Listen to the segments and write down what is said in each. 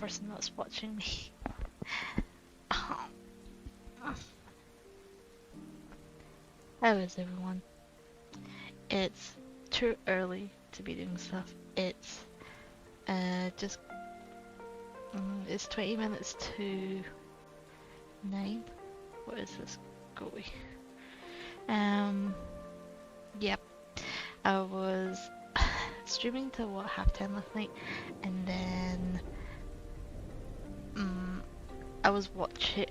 person that's watching me. How is everyone? It's too early to be doing stuff. It's just it's 20 minutes to 9. What is this? Going. Yep. I was streaming till what, half 10 last night, and then I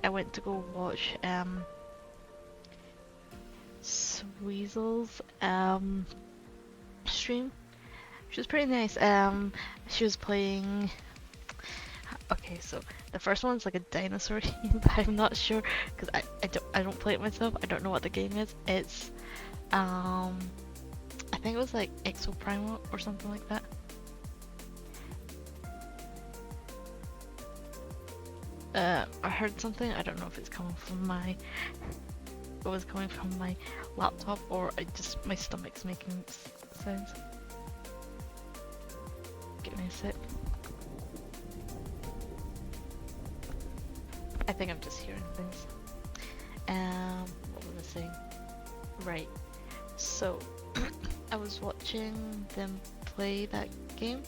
went to go watch Sweezel's stream. She was pretty nice. She was playing. Okay, so the first one's like a dinosaur game, but I'm not sure because I don't play it myself. I don't know what the game is. It's I think it was like Exoprimal or something like that. I heard something. I don't know if it's coming from my. It was coming from my laptop or my stomach's making sounds. Give me a sec. I think I'm just hearing things. What was I saying? Right. So, I was watching them play that game.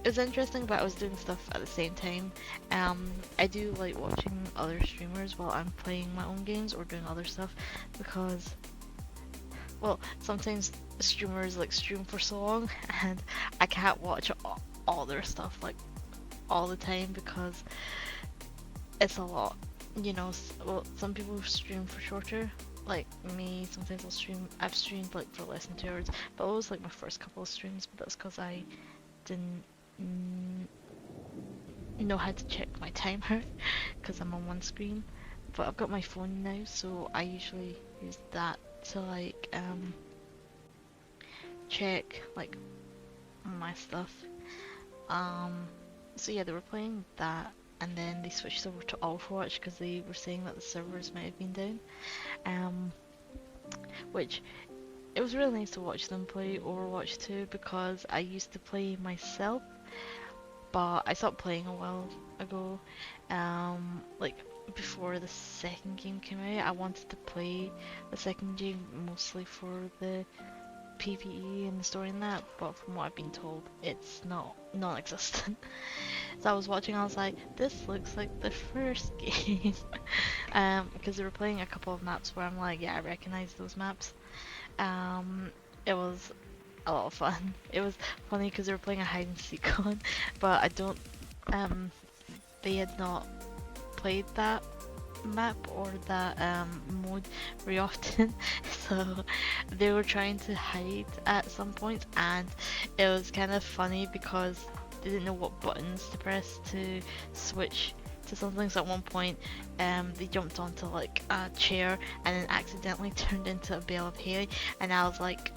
It was interesting, but I was doing stuff at the same time. I do like watching other streamers while I'm playing my own games or doing other stuff because, well, sometimes streamers like stream for so long and I can't watch all their stuff like all the time because it's a lot. You know, well, some people stream for shorter. Like me, sometimes I've streamed like for less than 2 hours, but it was like my first couple of streams, but that's because I didn't know how to check my timer because I'm on one screen. But I've got my phone now, so I usually use that to like check like my stuff. So yeah, they were playing that, and then they switched over to Overwatch because they were saying that the servers might have been down. Which it was really nice to watch them play Overwatch 2 because I used to play myself, but I stopped playing a while ago. Like before the second game came out, I wanted to play the second game mostly for the PvE and the story and that, but from what I've been told, it's non-existent. So I was watching, I was like, this looks like the first game. Because they were playing a couple of maps where I'm like, yeah, I recognize those maps. It was a lot of fun. It was funny because they were playing a hide and seek one, but I don't, they had not played that map or that mode very often, so they were trying to hide at some points, and it was kind of funny because they didn't know what buttons to press to switch to something. So at one point they jumped onto like a chair and then accidentally turned into a bale of hay, and I was like,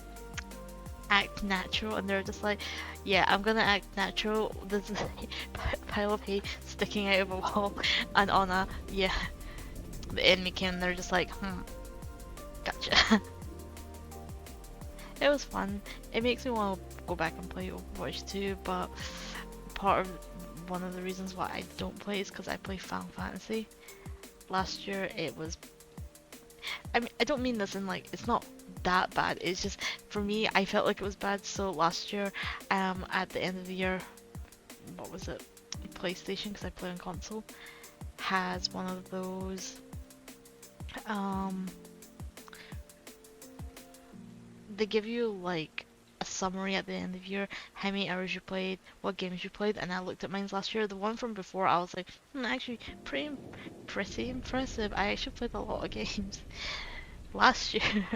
act natural, and they're just like, yeah, I'm gonna act natural. There's a pile of hay sticking out of a wall, and on a, yeah, the enemy came, and they're just like, gotcha. It was fun. It makes me want to go back and play Overwatch 2, but one of the reasons why I don't play is because I play Final Fantasy. Last year it was, I mean, I don't mean this in like, it's not that bad, it's just, for me, I felt like it was bad. So last year, at the end of the year, what was it, PlayStation, because I play on console, has one of those, they give you like a summary at the end of the year, how many hours you played, what games you played, and I looked at mine last year. The one from before, I was like, actually pretty impressive. I actually played a lot of games. Last year,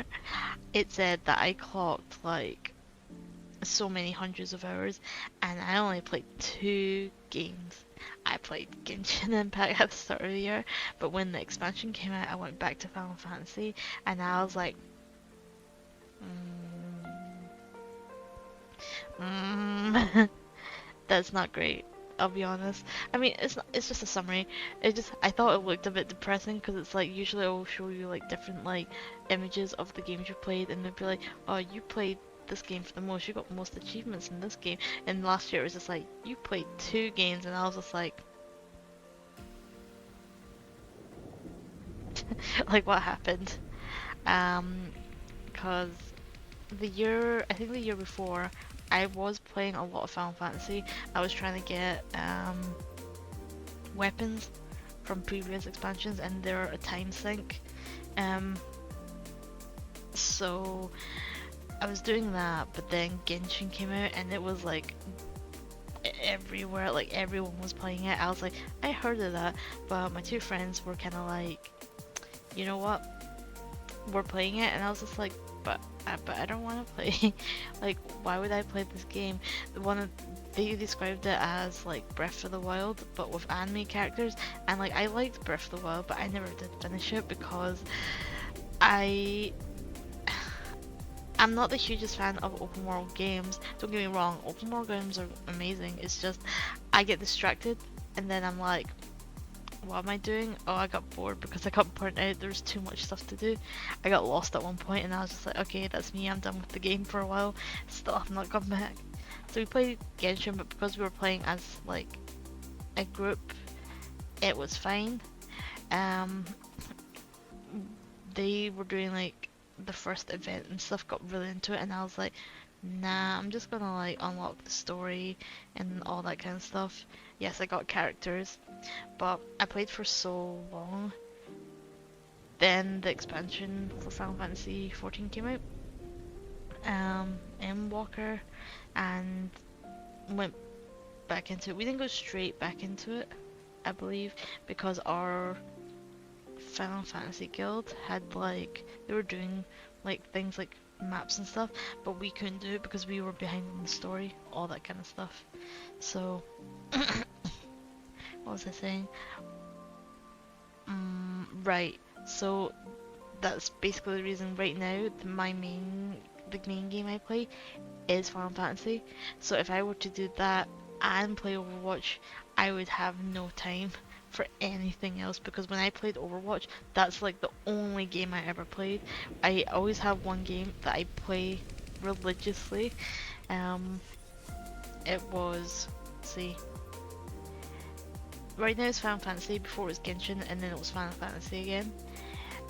it said that I clocked like so many hundreds of hours, and I only played 2 games. I played Genshin Impact at the start of the year, but when the expansion came out, I went back to Final Fantasy, and I was like, that's not great. I'll be honest. I mean, it's just a summary. I thought it looked a bit depressing because it's like usually it will show you like different like images of the games you played, and they'll be like, oh, you played this game for the most. You got most achievements in this game. And last year it was just like, you played 2 games, and I was just like, like what happened? Because I think the year before, I was playing a lot of Final Fantasy. I was trying to get weapons from previous expansions, and they're a time sink. So I was doing that, but then Genshin came out, and it was like everywhere, like everyone was playing it. I was like, I heard of that, but my 2 friends were kind of like, you know what, we're playing it, and I was just like, but I don't want to play. Like, why would I play this game? They described it as like Breath of the Wild, but with anime characters, and like I liked Breath of the Wild, but I never did finish it because I'm not the hugest fan of open world games. Don't get me wrong, open world games are amazing. It's just I get distracted, and then I'm like, what am I doing? Oh, I got bored because I got burnt out. There's too much stuff to do. I got lost at one point, and I was just like, okay, that's me. I'm done with the game for a while. Still have not gone back. So we played Genshin, but because we were playing as like a group, it was fine. They were doing like the first event and stuff, got really into it, and I was like, nah, I'm just gonna like unlock the story and all that kind of stuff. Yes, I got characters, but I played for so long. Then the expansion for Final Fantasy 14 came out, Endwalker, and went back into it. We didn't go straight back into it, I believe, because our Final Fantasy guild had like, they were doing like things like maps and stuff, but we couldn't do it because we were behind in the story, all that kind of stuff. So what was I saying? Right, so that's basically the reason right now the main game I play is Final Fantasy. So if I were to do that and play Overwatch, I would have no time for anything else, because when I played Overwatch, that's like the only game I ever played. I always have one game that I play religiously. It was, let's see, right now it's Final Fantasy, before it was Genshin, and then it was Final Fantasy again.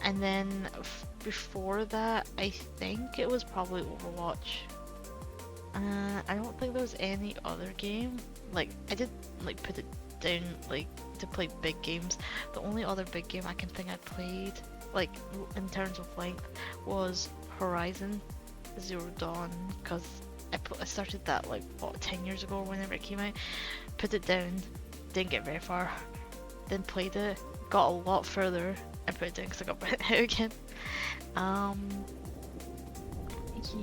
And then before that, I think it was probably Overwatch. I don't think there was any other game. Like, I did like put it down like to play big games. The only other big game I can think I played, like in terms of length, was Horizon Zero Dawn, because I started that like what, 10 years ago or whenever it came out. Put it down, didn't get very far, then played it, got a lot further, and put it down because I got burnt out again.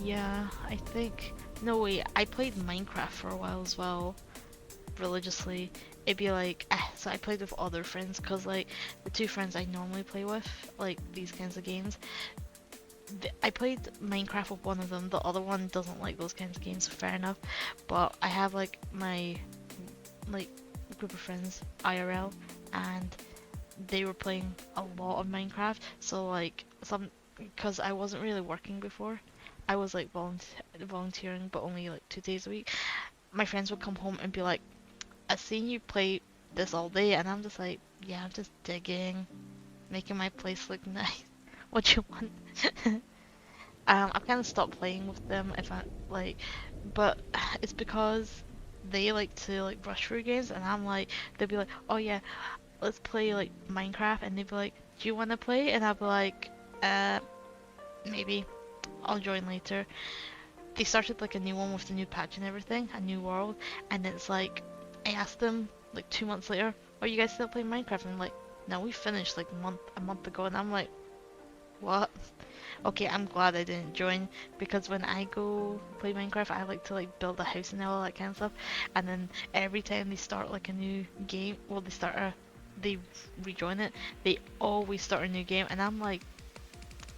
Yeah, I think, no wait, I played Minecraft for a while as well, religiously. It'd be like, so I played with other friends, because like the 2 friends I normally play with, like these kinds of games, I played Minecraft with one of them, the other one doesn't like those kinds of games, fair enough, but I have like my like group of friends IRL, and they were playing a lot of Minecraft, so like because I wasn't really working before, I was like volunteering, but only like 2 days a week. My friends would come home and be like, I've seen you play this all day, and I'm just like, yeah, I'm just digging, making my place look nice. What you want? I've kind of stopped playing with them, if I like, but it's because they like to like rush through games, and I'm like, they'll be like, oh yeah, let's play like Minecraft, and they'd be like, do you want to play? And I'll be like, maybe, I'll join later. They started like a new one with the new patch and everything, a new world, and it's like, I asked them like 2 months later, are you guys still playing Minecraft? And like, no, we finished like a month ago, and I'm like, what? Okay, I'm glad I didn't join, because when I go play Minecraft, I like to like build a house and all that kind of stuff, and then every time they start like a new game, well, they rejoin it, they always start a new game, and I'm like,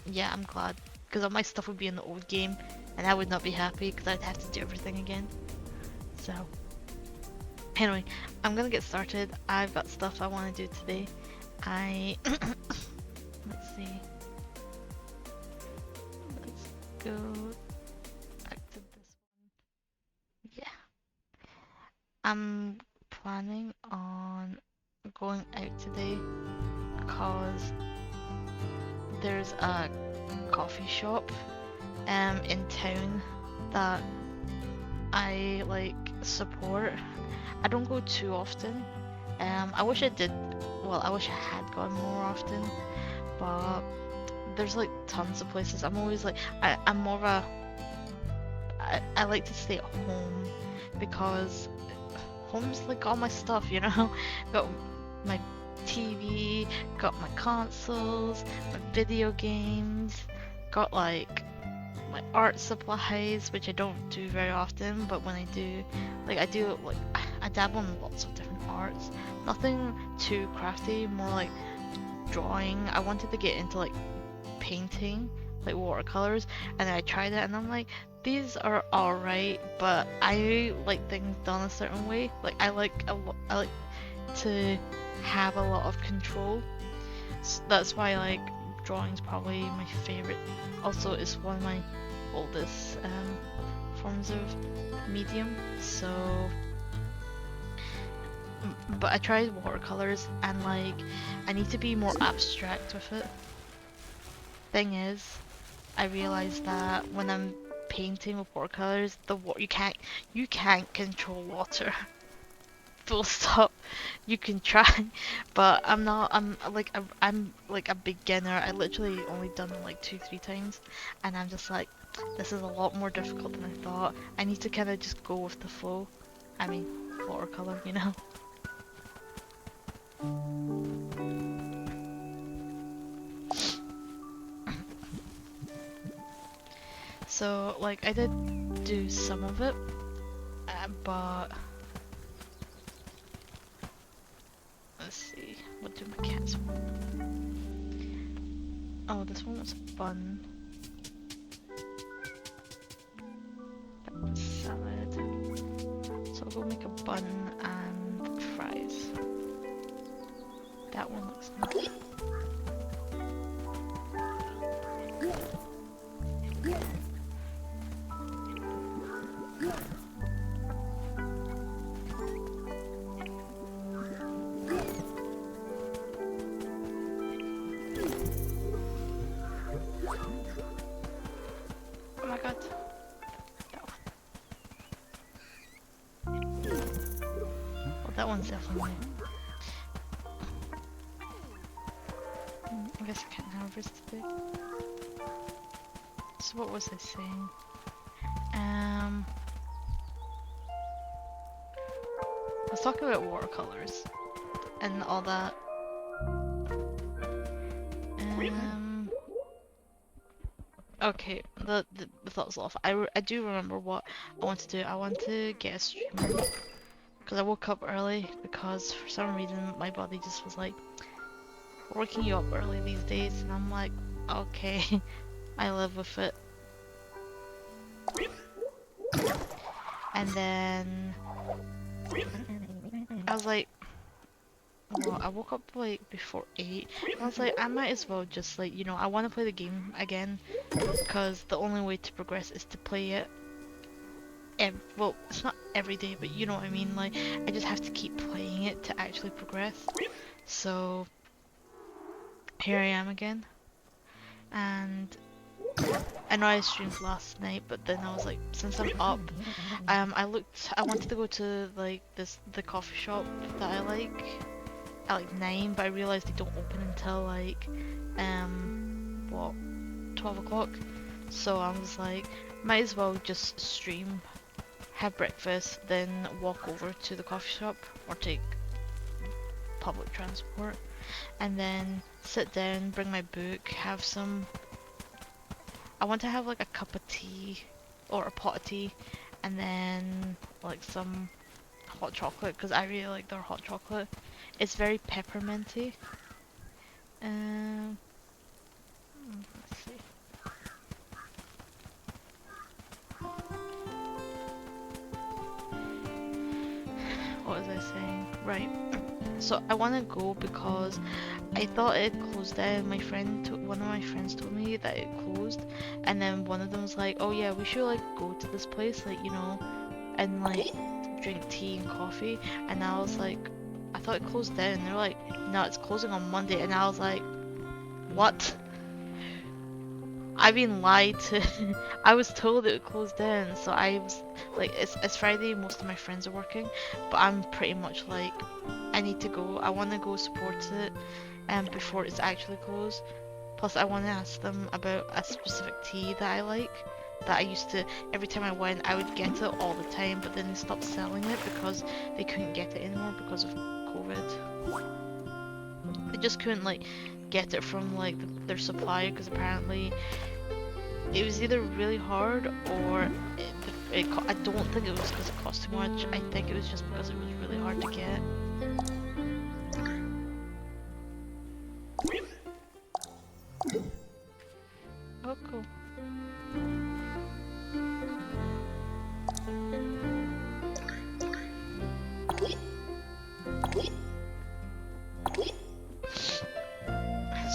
yeah, I'm glad, because all my stuff would be in the old game, and I would not be happy, because I'd have to do everything again. So, anyway, I'm gonna get started. I've got stuff I want to do today. Let's see. Let's go back I'm planning on going out today because there's a coffee shop in town that I like support. I don't go too often. I wish I did. Well, I wish I had gone more often, but there's like tons of places. I'm always like I'm more of a I like to stay at home because home's like all my stuff, you know? Got my TV, got my consoles, my video games, got like my art supplies, which I don't do very often, but when I do, like I dabble in lots of different arts. Nothing too crafty, more like drawing. I wanted to get into like painting, like watercolors, and I tried it and I'm like, these are alright, but I like things done a certain way. Like I like to have a lot of control. That's why like drawing's probably my favorite. Also, it's one of my oldest forms of medium. So, but I tried watercolors and like I need to be more abstract with it. Thing is, I realized that when I'm painting with watercolors, you can't control water. Full stop. You can try, but I'm not. I'm like a beginner. I literally only done it like 2-3 times, and I'm just like, this is a lot more difficult than I thought. I need to kind of just go with the flow. I mean, watercolor, you know. So like I did do some of it, but let's see, what do my cats want? Oh, this one was a bun. Salad. So I'll go make a bun and fries. That one looks nice. Oh my god. That one. Well, that one's definitely. I guess I can't harvest today. So what was I saying? I was talking about watercolors and all that. Okay, the thoughts off. I do remember what I want to do. I want to get a streamer because I woke up early because for some reason my body just was like, waking you up early these days, and I'm like, okay, I live with it. And then I was like, well, I woke up like before 8. And I was like, I might as well just like, you know, I want to play the game again because the only way to progress is to play it. Well, it's not every day, but you know what I mean. Like, I just have to keep playing it to actually progress. So here I am again, and I know I streamed last night, but then I was like, since I'm up, I wanted to go to like the coffee shop that I like at like 9, but I realized they don't open until like what, 12 o'clock. So I was like, might as well just stream, have breakfast, then walk over to the coffee shop or take public transport, and then sit down, bring my book, have some. I want to have like a cup of tea or a pot of tea, and then like some hot chocolate because I really like their hot chocolate. It's very pepperminty. Let's see. What was I saying? Right. So I want to go because I thought it closed down. One of my friends told me that it closed, and then one of them was like, "Oh yeah, we should like go to this place, like, you know, and like drink tea and coffee, and I was like, I thought it closed down. They're like, no, it's closing on Monday, and I was like, what? I've been lied to. I was told it would close down, so I was like, it's Friday, most of my friends are working, but I'm pretty much like, I need to go. I want to go support it before it's actually closed. Plus, I want to ask them about a specific tea that I like. That I used to, every time I went, I would get it all the time, but then they stopped selling it because they couldn't get it anymore because of COVID. They just couldn't like get it from like their supplier because apparently it was either really hard or I don't think it was because it cost too much. I think it was just because it was really hard to get. Oh, cool.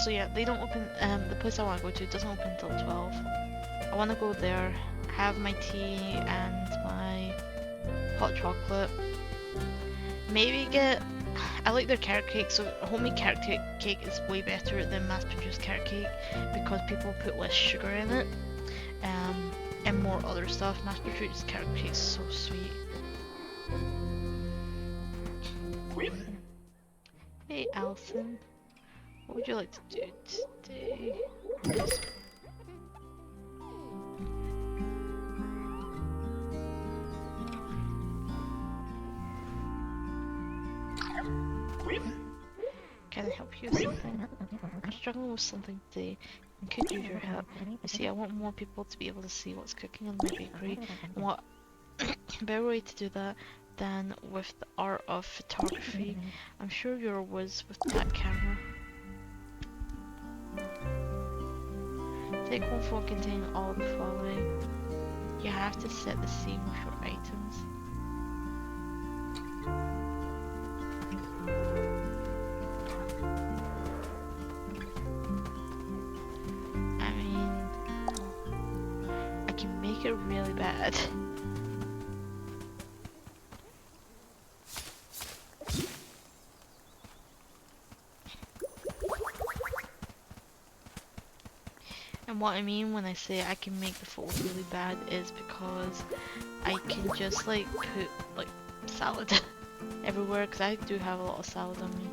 So yeah, they don't open, the place I want to go to doesn't open until 12. I want to go there, have my tea and my hot chocolate. Maybe get, I like their carrot cake, so homemade carrot cake is way better than mass-produced carrot cake because people put less sugar in it, and more other stuff. Mass-produced carrot cake is so sweet. Hey Alison, what would you like to do today? Can I help you with something? I'm struggling with something today and could use your help. You see, I want more people to be able to see what's cooking in my bakery, and what better way to do that than with the art of photography. I'm sure you're a whiz with that camera. Take one photo containing all the following. You have to set the scene with your items. I mean, I can make it really bad. And what I mean when I say I can make the photo really bad is because I can just like put like salad everywhere because I do have a lot of salad on me.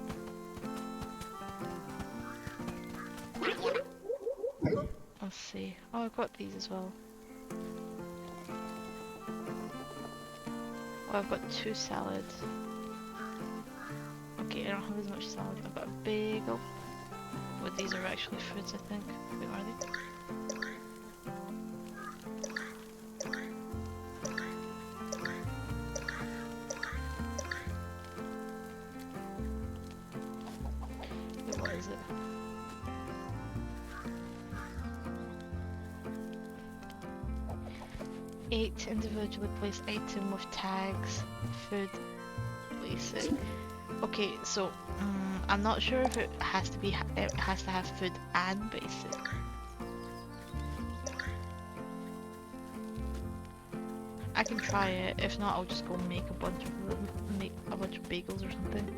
Let's see. Oh, I've got these as well. Oh, I've got 2 salads. Okay, I don't have as much salad. I've got a bagel. Well, these are actually fruits, I think. Wait, are they? Wait, what is it? Eight individually placed item with tags. Food. Place it. Okay, so I'm not sure if it has to be. It has to have food and basic. I can try it. If not, I'll just go make a bunch of them. Make a bunch of bagels or something.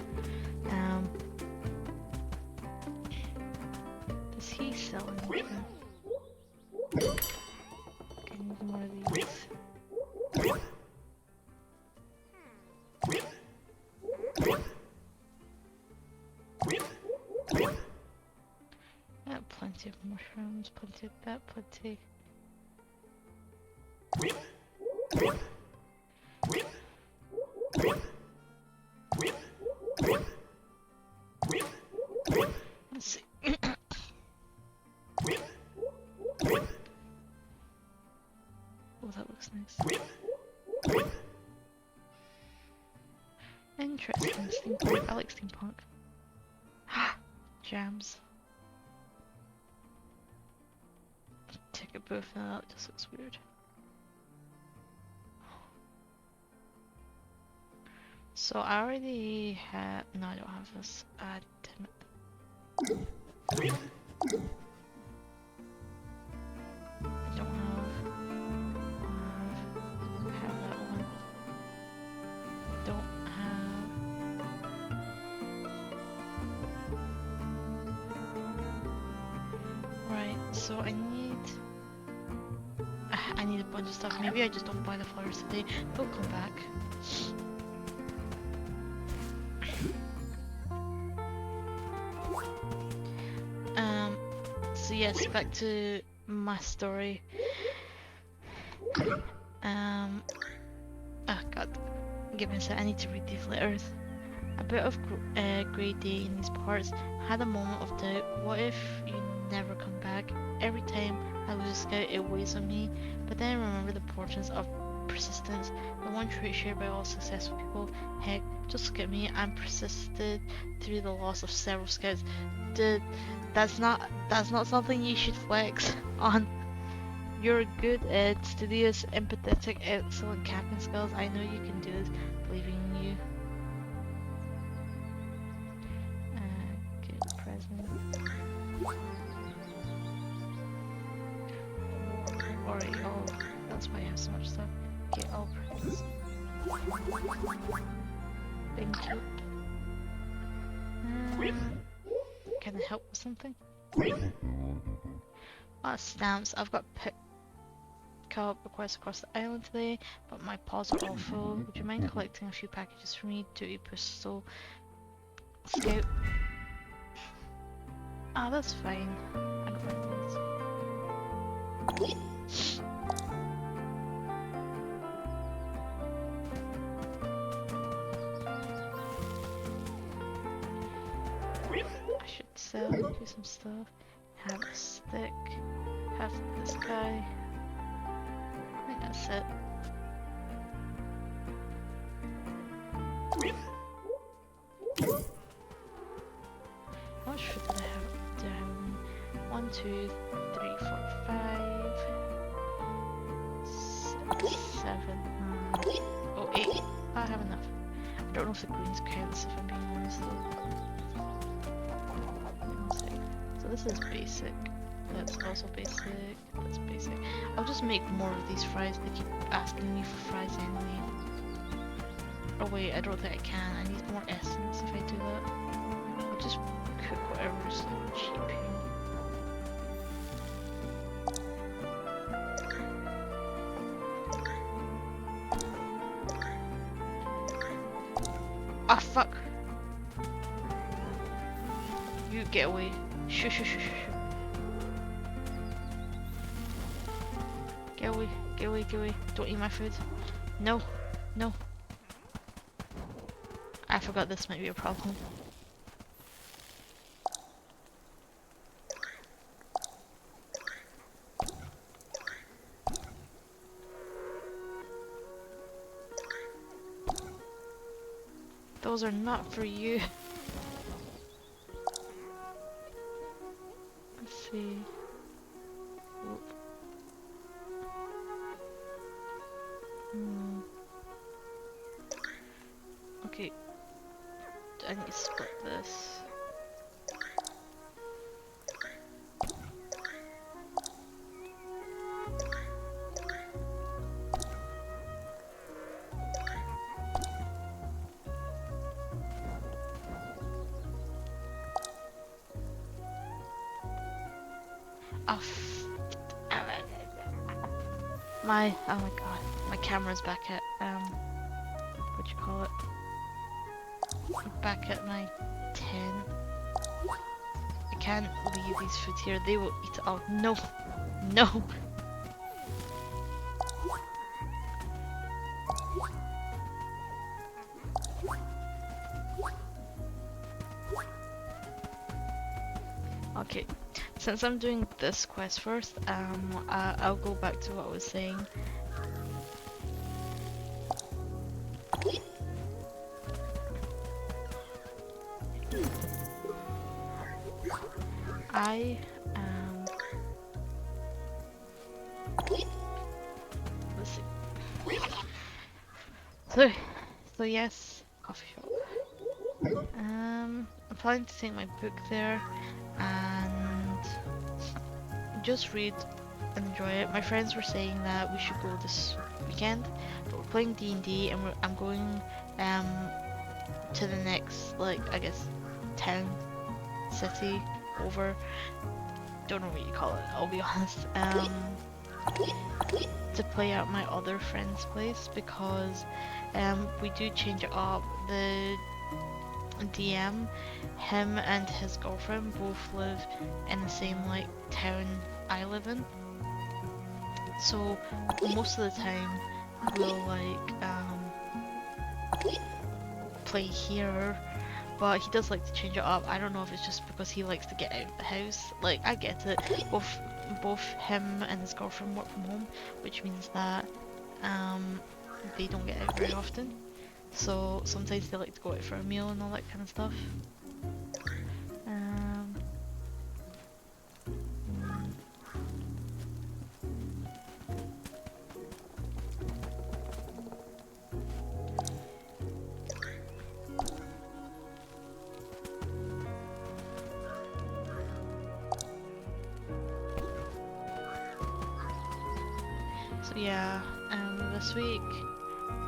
Does he sell anything? Okay, I need more of these. Plenty of mushrooms, plenty of that, plenty. Let's see. Oh, that looks nice. Interesting, steampunk. I like steampunk. Jams. Ticket booth, now that just looks weird. So I already had. No, I don't have this. Damn it. I don't have that one. so I need a bunch of stuff. Maybe I just don't buy the flowers today. They'll come back. So yes, back to my story. Oh god, give me a sec, I need to read these letters. A bit of grey day in these parts. Had a moment of doubt. What if you never come back? Every time I lose a scout, it weighs on me. But then I remember the importance of persistence, the one trait shared by all successful people. Heck, just look at me. I'm persisted through the loss of several scouts. Dude, that's not something you should flex on. You're good, studious, empathetic, excellent camping skills. I know you can do this. Believing in you. Get present. Alright, oh, that's why I have so much stuff. Get all presents. Thank you. Can I help with something? Stamps. I've got pick up requests across the island today, but my paws are all full. Would you mind collecting a few packages for me? Duty Postal Scout. Ah, that's fine. I don't mind these. I should sell, do some stuff. Have a stick. Have this guy. I think that's it. How much food do I have? Down 1, 2, 3, 4, 5, 6, 7. Oh, 8. I have enough. I don't know if the greens counts if I'm being honest though. So this is basic. That's also basic. That's basic. I'll just make more of these fries. They keep asking me for fries anyway. Oh wait, I don't think I can. I need more essence if I do that. I'll just cook whatever's cheap here. Ah, fuck! You get away. Shoo, shoo, shoo, shoo, shoo. Get away, get away, get away. Don't eat my food. No, no. I forgot this might be a problem. Those are not for you. Let's see. Whoop. Okay. I need to split this. Oh my god, my camera's back at, what do you call it? Back at my 10. I can't leave these food here, they will eat it all. No! No! Okay, since I'm doing this quest first, I'll go back to what I was saying. I am... let's see. So yes, coffee shop. I'm planning to take my book there and just read and enjoy it. My friends were saying that we should go this weekend, but we're playing D&D and I'm going to the next, like, I guess, town, city over don't know what you call it, I'll be honest, to play at my other friend's place because we do change it up. The DM, him and his girlfriend both live in the same like town I live in. So most of the time we'll like play here, but he does like to change it up. I don't know if it's just because he likes to get out of the house. Like, I get it. Both him and his girlfriend work from home, which means that they don't get out very often. So sometimes they like to go out for a meal and all that kind of stuff. So yeah, this week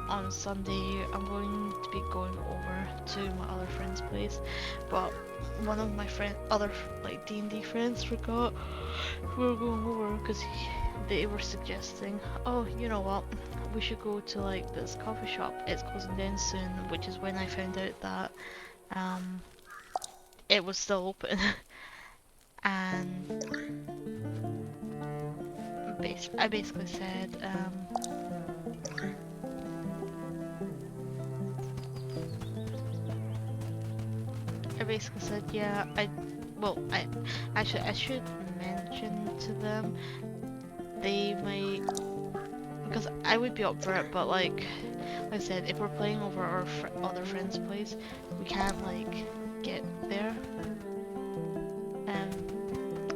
on Sunday I'm going to be going over to my other friend's place, but one of my other like D&D friends forgot we were going over because they were suggesting, oh, you know what, we should go to like this coffee shop, it's closing down soon, which is when I found out that it was still open. And I basically said yeah, I should mention to them. They might, because I would be up for it, but like I said, if we're playing over our other friend's place, we can't like get there.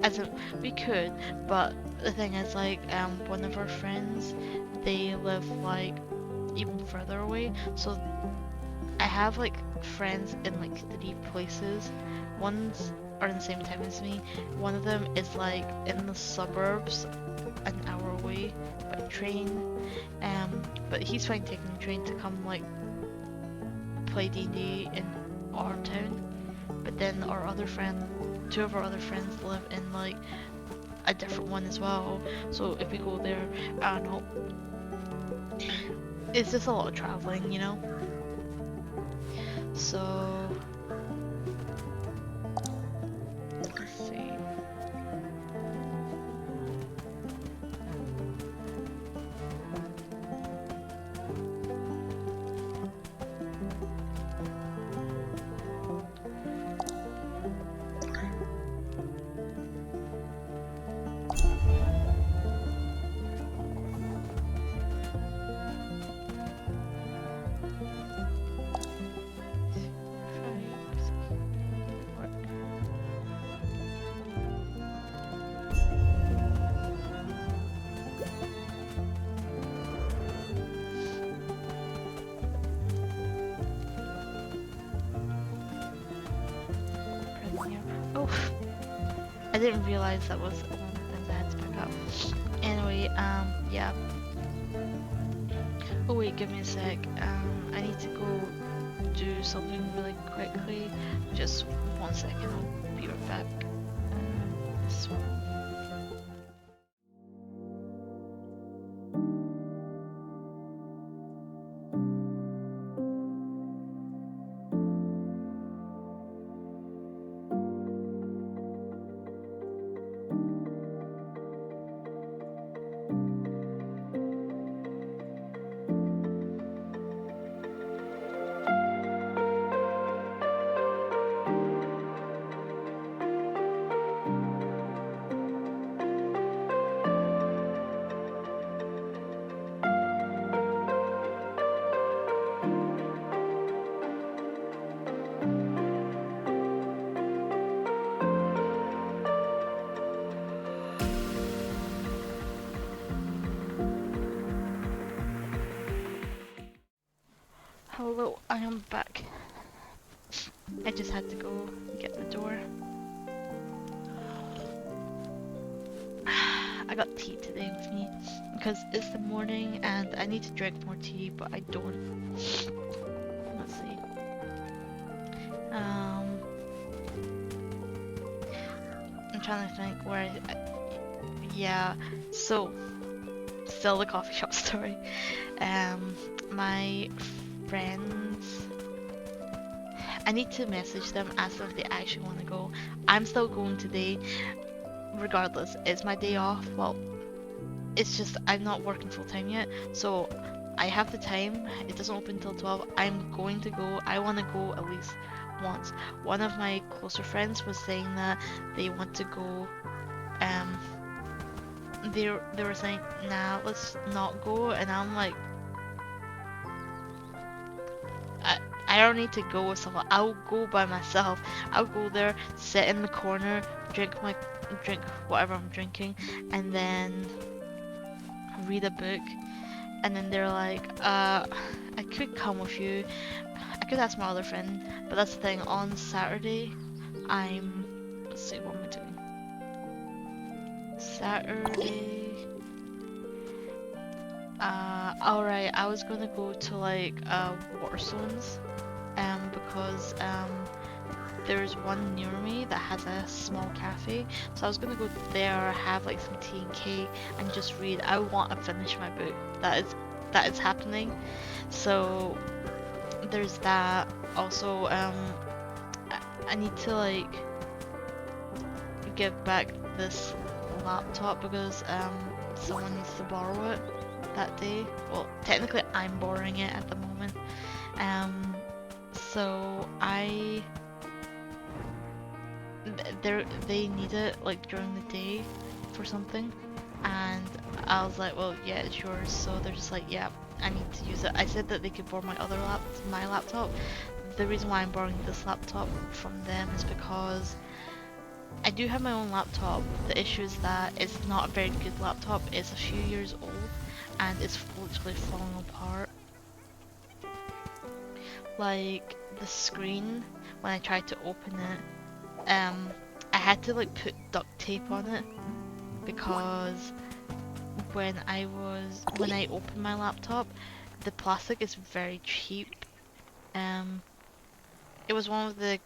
As in, we could, but the thing is like one of our friends, they live like even further away, so I have like friends in like 3 places. One's are in the same town as me. One of them is like in the suburbs, an hour away by train. But he's fine taking the train to come like play D&D in our town. But then our other friend, 2 of our other friends live in like a different one as well. So if we go there, I don't know. It's just a lot of traveling, you know? So let's see. Oh, I didn't realize that was one of the things I had to pick up. Anyway, yeah. Oh wait, give me a sec. I need to go do something really quickly. Just 1 second, I'll be right back. This one. Hello, I am back. I just had to go get the door. I got tea today with me because it's the morning and I need to drink more tea, but I don't. Let's see. I'm trying to think where yeah, so still the coffee shop story. My friends, I need to message them, ask them if they actually want to go. I'm still going today, regardless. It's my day off. Well, it's just I'm not working full time yet, so I have the time. It doesn't open till 12. I'm going to go. I want to go at least once. One of my closer friends was saying that they want to go. Um, they were saying, nah, let's not go, and I'm like, I I don't need to go with someone. I'll go by myself. I'll go there, sit in the corner, drink whatever I'm drinking, and then read a book. And then they're like, I could come with you. I could ask my other friend, but that's the thing. On Saturday, let's see, what am I doing? Saturday. Alright, I was gonna go to like Waterstones, because there's one near me that has a small cafe, so I was gonna go there, have like some tea and cake, and just read. I want to finish my book. That is happening. So there's that. Also, I need to like give back this laptop because someone needs to borrow it that day. Well, technically I'm borrowing it at the moment. So they need it like during the day for something, and I was like, well, yeah, it's yours. So they're just like, yeah, I need to use it. I said that they could borrow my laptop. The reason why I'm borrowing this laptop from them is because I do have my own laptop. The issue is that it's not a very good laptop. It's a few years old and it's literally falling apart. Like the screen, when I tried to open it, I had to like put duct tape on it because when I opened my laptop, the plastic is very cheap. It was one of the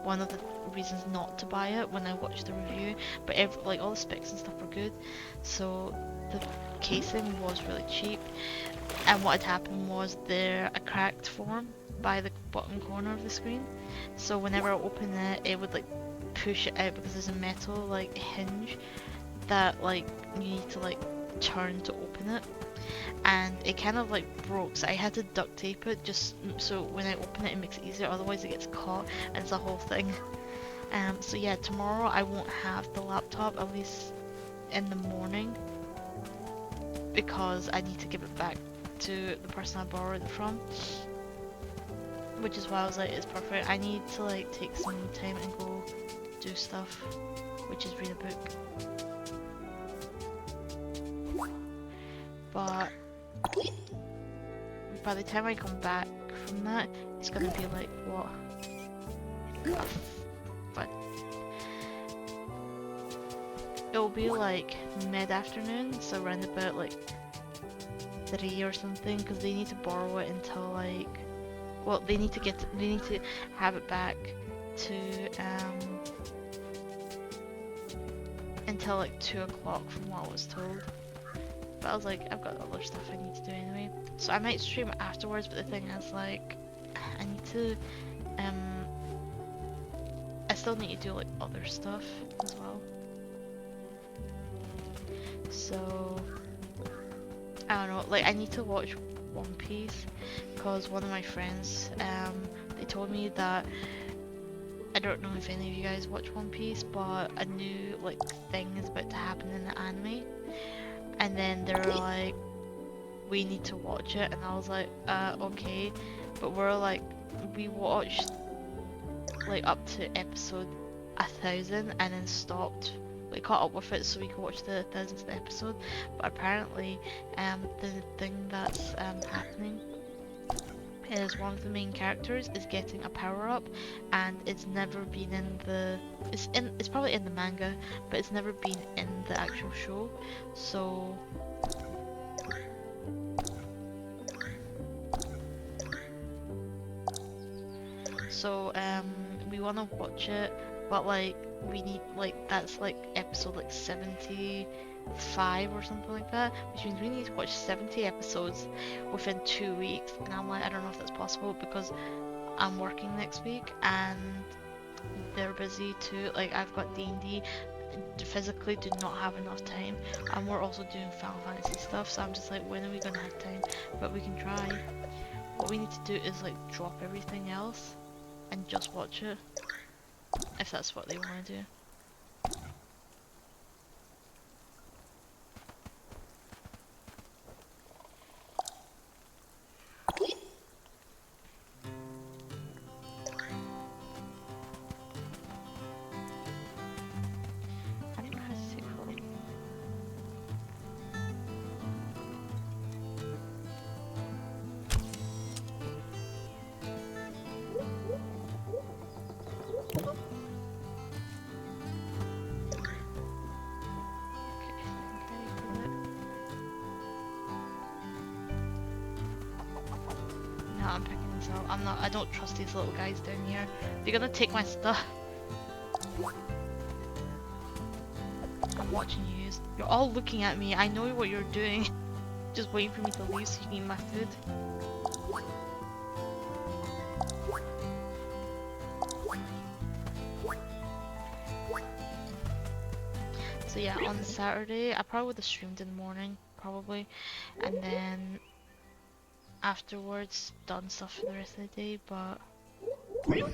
one of the reasons not to buy it when I watched the review, but like all the specs and stuff were good, so the casing was really cheap. And what had happened was there a cracked form by the bottom corner of the screen, so whenever I open it, it would like push it out because there's a metal like hinge that like you need to like turn to open it, and it kind of like broke, so I had to duct tape it just so when I open it it makes it easier, otherwise it gets caught and it's a whole thing. So yeah, tomorrow I won't have the laptop, at least in the morning, because I need to give it back to the person I borrowed it from, which is why I was like, it's perfect. I need to like take some time and go do stuff, which is read a book. But by the time I come back from that, it's gonna be like, what? But it'll be like mid-afternoon, so around about like 3 or something, because they need to borrow it until like, well, they need to have it back to until like 2 o'clock from what I was told. But I was like, I've got other stuff I need to do anyway, so I might stream it afterwards. But the thing is, like, I need to I still need to do like other stuff as well, so I don't know, like I need to watch One Piece because one of my friends, they told me that, I don't know if any of you guys watch One Piece, but a new like thing is about to happen in the anime, and then they're like, we need to watch it, and I was like, okay, but we watched like up to episode 1000 and then stopped. We caught up with it so we could watch the 1000th episode, but apparently the thing that's happening is one of the main characters is getting a power up, and it's never been in the it's probably in the manga, but it's never been in the actual show. So we want to watch it, but like we need, like, that's like episode like 75 or something like that, which means we need to watch 70 episodes within 2 weeks. And I'm like, I don't know if that's possible because I'm working next week and they're busy too. Like, I've got D&D, physically do not have enough time, and we're also doing Final Fantasy stuff, so I'm just like, when are we gonna have time? But we can try. What we need to do is like drop everything else and just watch it, if that's what they want to do. I don't know how to take photos. No, I'm picking this up. I don't trust these little guys down here. They're gonna take my stuff. I'm watching you. You're all looking at me. I know what you're doing. Just waiting for me to leave so you can eat my food. So yeah, on Saturday, I probably would have streamed in the morning, probably. And then afterwards, done stuff for the rest of the day, but... Am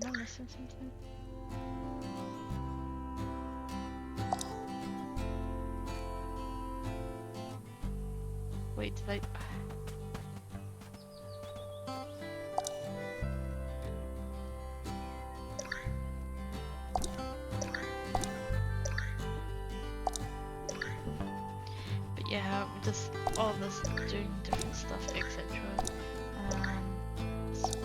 I missing something? Wait, did I... But yeah, just all this doing different stuff, etc. Split.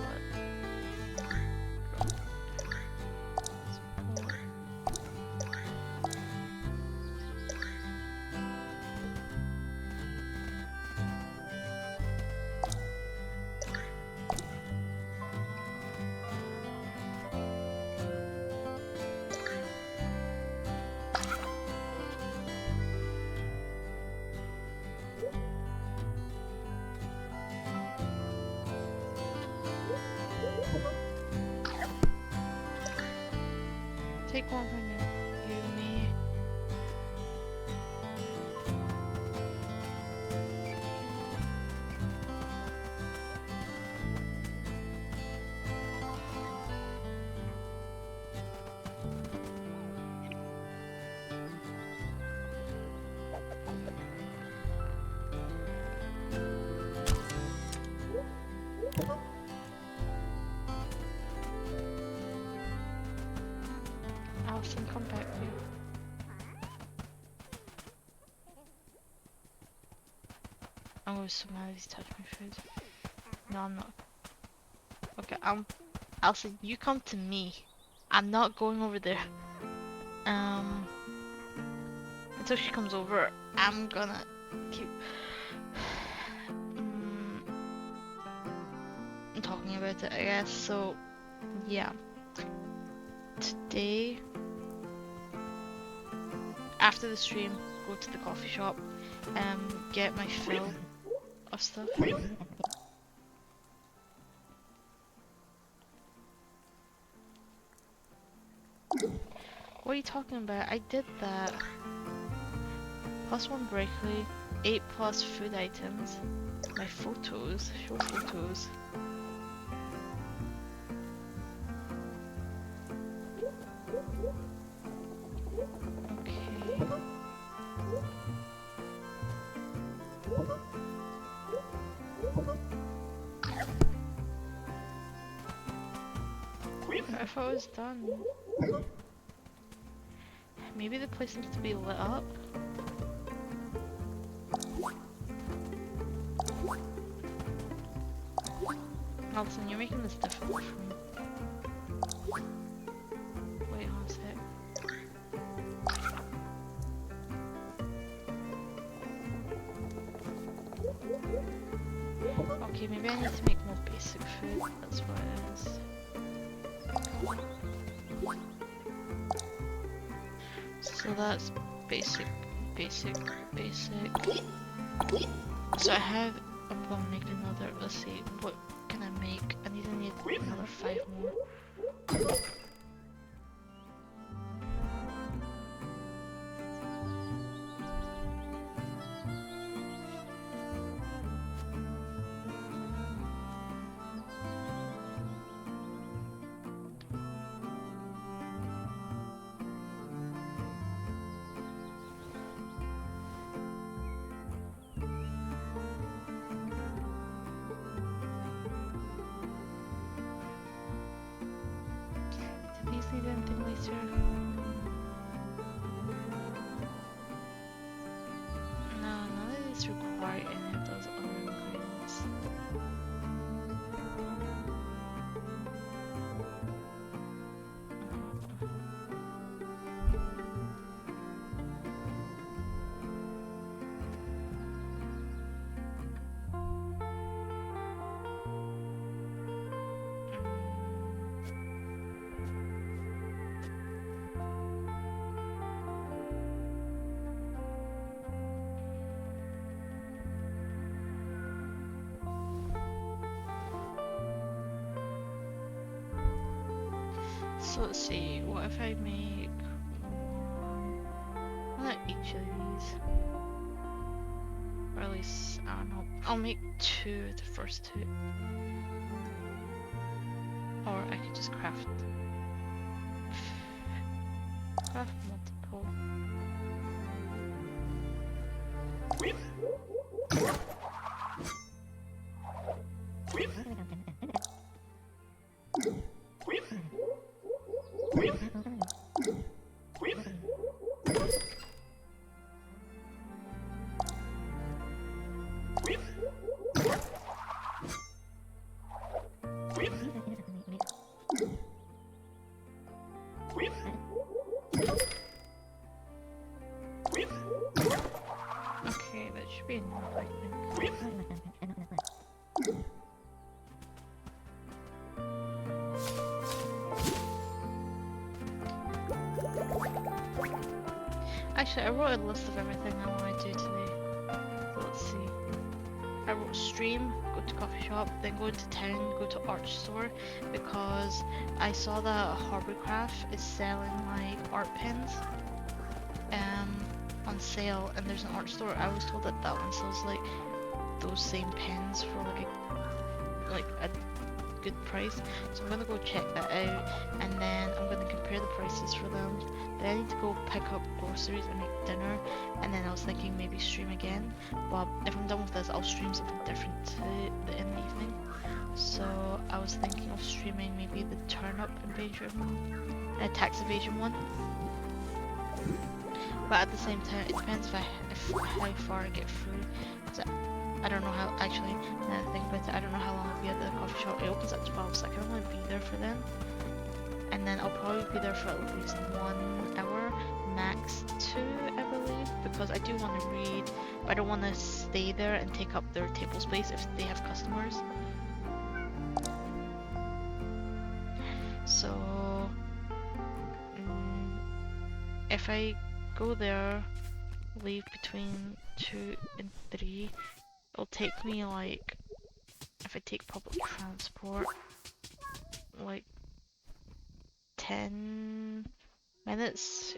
Take one from you and me. Alison, come back here. I'm gonna be so mad if he's touched my food. No, I'm not. Okay, Alison, you come to me. I'm not going over there. Until she comes over, I'm gonna keep talking about it, I guess. So, yeah. Today, after the stream, go to the coffee shop, get my fill of stuff. What are you talking about? I did that. +1 breakaway, 8+ food items. My photos, show photos. I thought it was done. Maybe the place needs to be lit up. Alison, you're making this difficult for me. Wait on a sec. Okay, maybe I need to make more basic food. That's what it is. So that's basic, basic, basic. So I have, I'm gonna make another, let's see, what can I make? I need another 5 more. Do these need anything later? No, none of these require any of those other ingredients. So let's see, what if I make not each of these? Or at least, I don't know. I'll make 2, the first 2. Or I could just craft multiple. Okay, that should be enough, I think. Actually, I wrote a list of everything I want to do today. So let's see. I wrote stream, go to coffee shop, then go into town, go to art store, because I saw that Harborcraft is selling like art pens on sale, and there's an art store. I was told that that one sells like those same pens for like a good price. So I'm gonna go check that out, and then I'm gonna compare the prices for them. Then I need to go pick up groceries and make dinner, and then I was thinking maybe stream again. But if I'm done with this, I'll stream something different in the evening. So I was thinking of streaming maybe the turnip invasion, tax evasion one. But at the same time, it depends how far I get through. Cause I don't know how, actually, now that I think about it, I don't know how long I'll be at the coffee shop. It opens at 12, so I can only be there for then. And then I'll probably be there for at least 1 hour, max 2, I believe, because I do want to read, but I don't want to stay there and take up their table space if they have customers. So, if I go there, leave between 2 and 3, it'll take me like, if I take public transport, like 10 minutes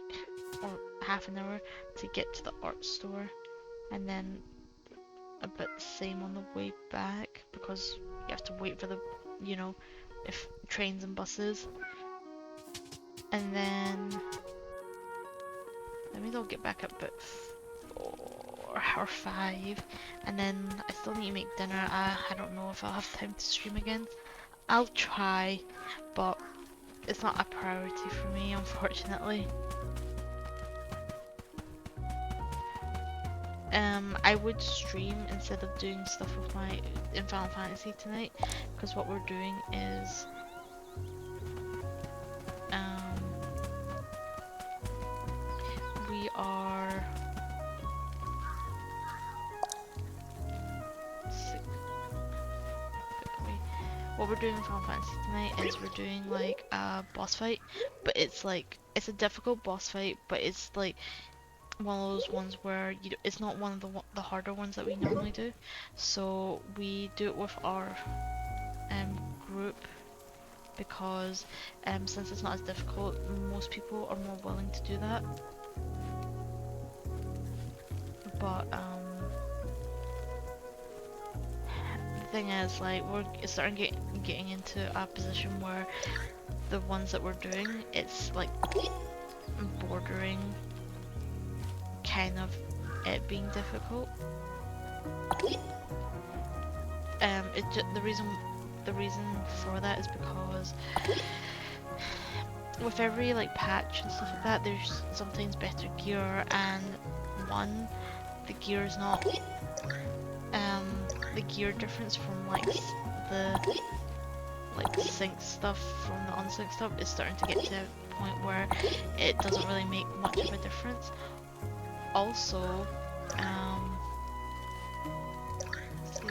or half an hour to get to the art store, and then about the same on the way back, because you have to wait for the, you know, if trains and buses. And then that means I'll get back up about 4 or 5, and then I still need to make dinner. I don't know if I'll have time to stream again. I'll try, but it's not a priority for me, unfortunately. I would stream instead of doing stuff with my in Final Fantasy tonight, because what we're doing is we are what we're doing in Final Fantasy tonight is we're doing like a boss fight, but it's like it's a difficult boss fight, but it's like one of those ones where it's not one of the harder ones that we normally do. So we do it with our group because since it's not as difficult, most people are more willing to do that. But the thing is, like, we're starting getting into a position where the ones that we're doing, it's like bordering kind of it being difficult. The reason for that is because with every like patch and stuff like that, there's sometimes better gear, and one, the gear is not the gear difference from like the sync stuff from the unsync stuff is starting to get to a point where it doesn't really make much of a difference. Also, let's see,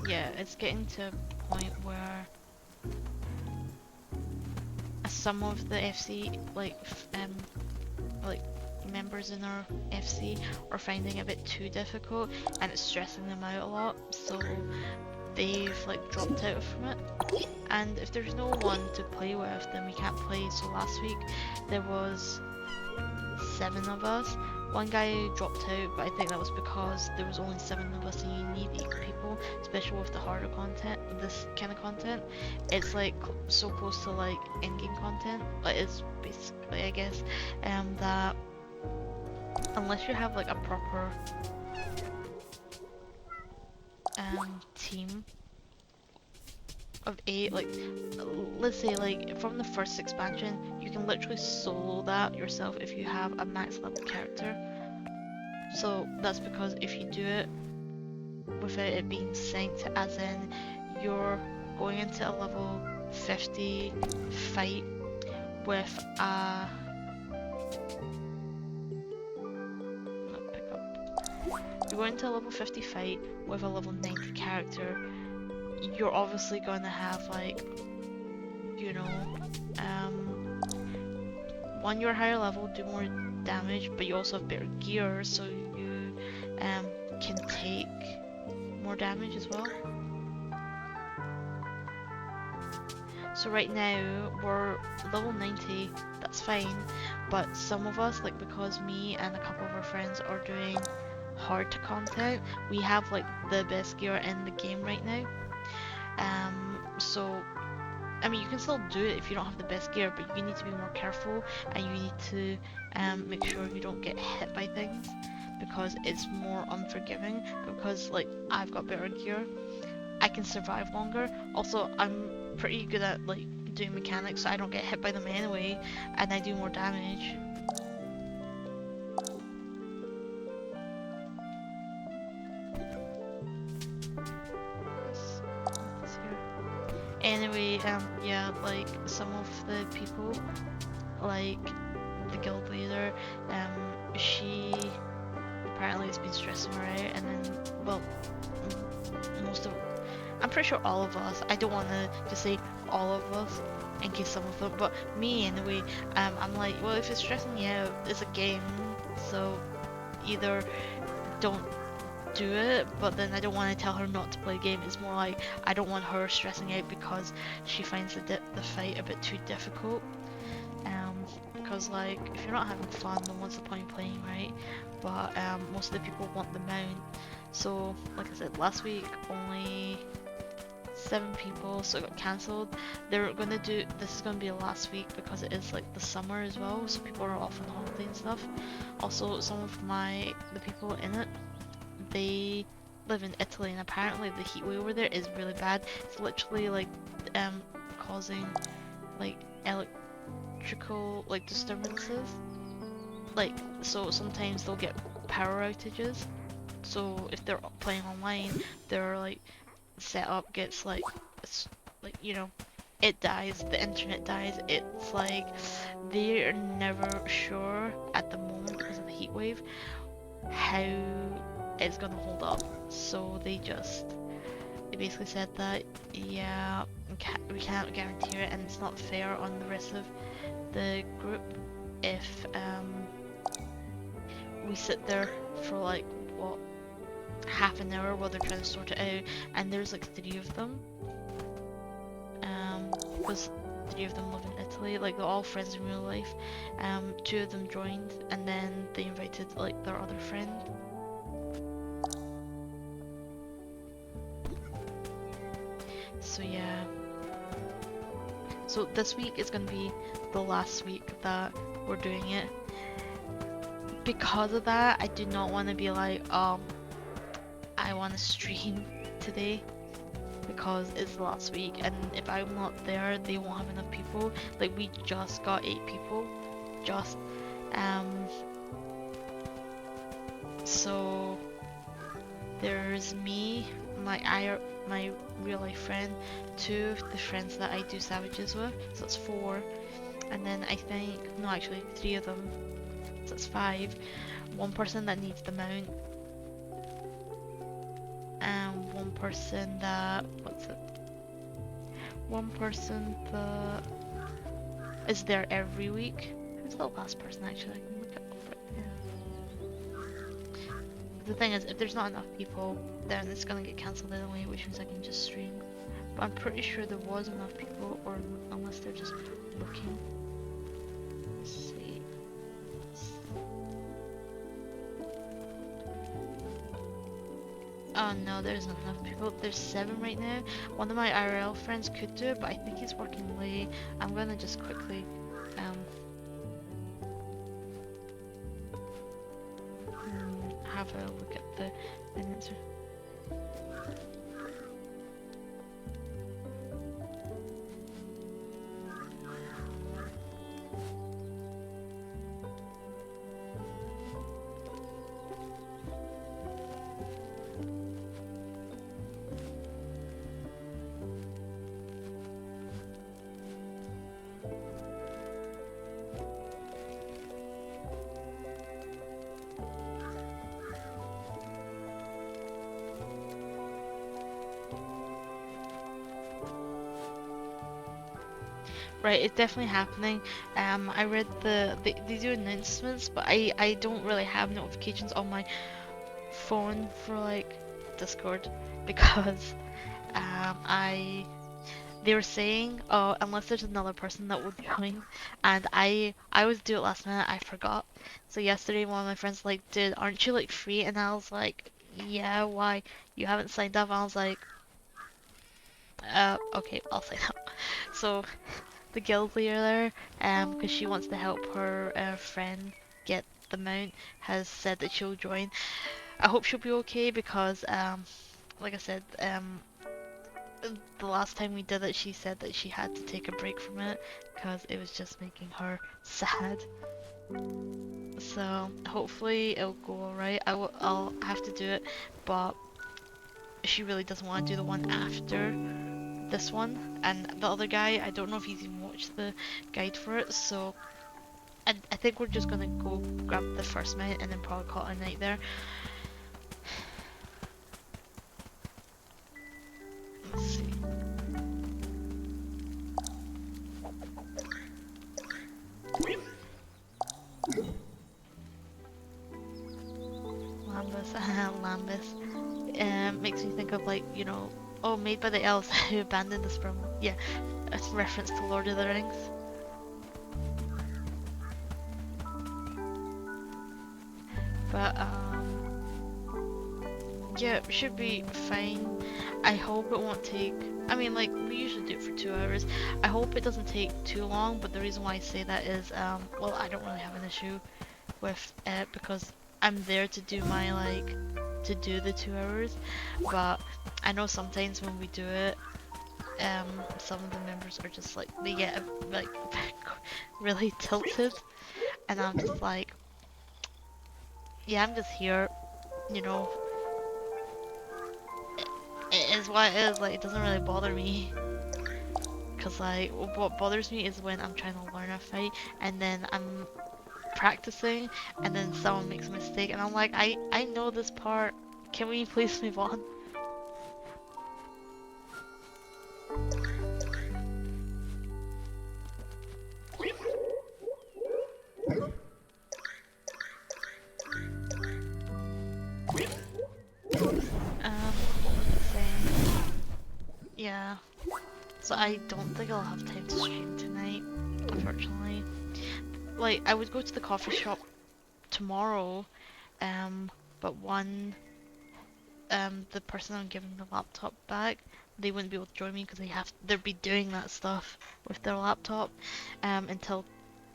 yeah, it's getting to a point where some of the FC like members in our FC are finding it a bit too difficult, and it's stressing them out a lot, so they've like dropped out from it. And if there's no one to play with, then we can't play. So last week there was 7 of us. One guy dropped out, but I think that was because there was only 7 of us and you need 8 people, especially with the harder content, this kind of content. It's like so close to like in-game content, like it's basically, I guess, that unless you have like a proper team of 8, like let's say like from the first expansion, you can literally solo that yourself if you have a max level character. So that's because if you do it without it being synced, as in you're going into a level 50 fight with a you're going to a level 50 fight with a level 90 character, you're obviously going to have like, you know, one, you're higher level, do more damage, but you also have better gear, so you can take more damage as well. So right now we're level 90, that's fine, but some of us, like because me and a couple of our friends are doing hard content, we have like the best gear in the game right now. So I mean, you can still do it if you don't have the best gear, but you need to be more careful, and you need to make sure you don't get hit by things, because it's more unforgiving. Because like I've got better gear, I can survive longer. Also, I'm pretty good at like doing mechanics, so I don't get hit by them anyway, and I do more damage. Anyway, yeah, like some of the people, like the guild leader, she apparently has been stressing her out, and then, well, I'm pretty sure all of us, I don't want to just say all of us, in case some of them, but me anyway, I'm like, well, if it's stressing you out, it's a game, so either don't do it, but then I don't want to tell her not to play a game. It's more like I don't want her stressing out because she finds the fight a bit too difficult. Because like if you're not having fun, then what's the point of playing, right? But most of the people want the mount. So like I said, last week only 7 people, so it got cancelled. They're gonna do this is gonna be the last week because it is like the summer as well, so people are off on holiday and stuff. Also, some of the people in it, they live in Italy, and apparently the heat wave over there is really bad. It's literally like causing like electrical like disturbances. Like, so sometimes they'll get power outages. So if they're playing online, their like setup gets like like it dies, the internet dies. It's like they're never sure at the moment because of the heat wave how it's gonna hold up. So they basically said that yeah, we can't guarantee it, and it's not fair on the rest of the group if we sit there for like what, half an hour while they're trying to sort it out, and there's like 3 of them. Because 3 of them live in Italy, like they're all friends in real life. 2 of them joined, and then they invited like their other friend. So yeah. So this week is gonna be the last week that we're doing it. Because of that, I do not want to be like, I want to stream today because it's the last week, and if I'm not there, they won't have enough people. Like, we just got 8 people, just, so there's me, my real life friend, 2 of the friends that I do Savages with, so that's 4, and then I think, no actually, 3 of them, so that's 5, 1 person that needs the mount, and 1 person that, what's it, 1 person that is there every week. Who's the last person actually? I can look it up right now. The thing is, if there's not enough people, then it's gonna get cancelled anyway, which means I can just stream. But I'm pretty sure there was enough people, or unless they're just looking. Let's see. Oh no, there's not enough people. There's 7 right now. One of my IRL friends could do it, but I think he's working late. I'm gonna just quickly have a look at the minutes. Right, it's definitely happening. I read they do announcements, but I don't really have notifications on my phone for like Discord because they were saying, oh, unless there's another person that would join, and I was do it last minute, I forgot. So yesterday one of my friends like, dude, aren't you like free? And I was like, yeah, why? You haven't signed up? And I was like, okay, I'll sign up. So the guild leader there, because she wants to help her friend get the mount, has said that she'll join. I hope she'll be okay because, like I said, the last time we did it, she said that she had to take a break from it because it was just making her sad. So hopefully it'll go alright. I'll have to do it, but she really doesn't want to do the one after this one. And the other guy, I don't know if he's even watched the guide for it, so I think we're just gonna go grab the first mount and then probably call it a night there. Let's see. Lambus, Lambus. Makes me think of like, oh, made by the elves who abandoned the sperm. Yeah, a reference to Lord of the Rings. But yeah, it should be fine. I hope it won't take, I mean, like, we usually do it for 2 hours. I hope it doesn't take too long, but the reason why I say that is, well, I don't really have an issue with it because I'm there to do my, like, to do the 2 hours, but I know sometimes when we do it, some of the members are just like, they get like really tilted, and I'm just like, yeah, I'm just here, you know, it is what it is, like, it doesn't really bother me. Cause like, what bothers me is when I'm trying to learn a fight, and then I'm practicing, and then someone makes a mistake, and I'm like, I know this part, can we please move on? What was I saying? Yeah. So I don't think I'll have time to stream tonight, unfortunately. Like, I would go to the coffee shop tomorrow, but the person I'm giving the laptop back, they wouldn't be able to join me because they'd be doing that stuff with their laptop, until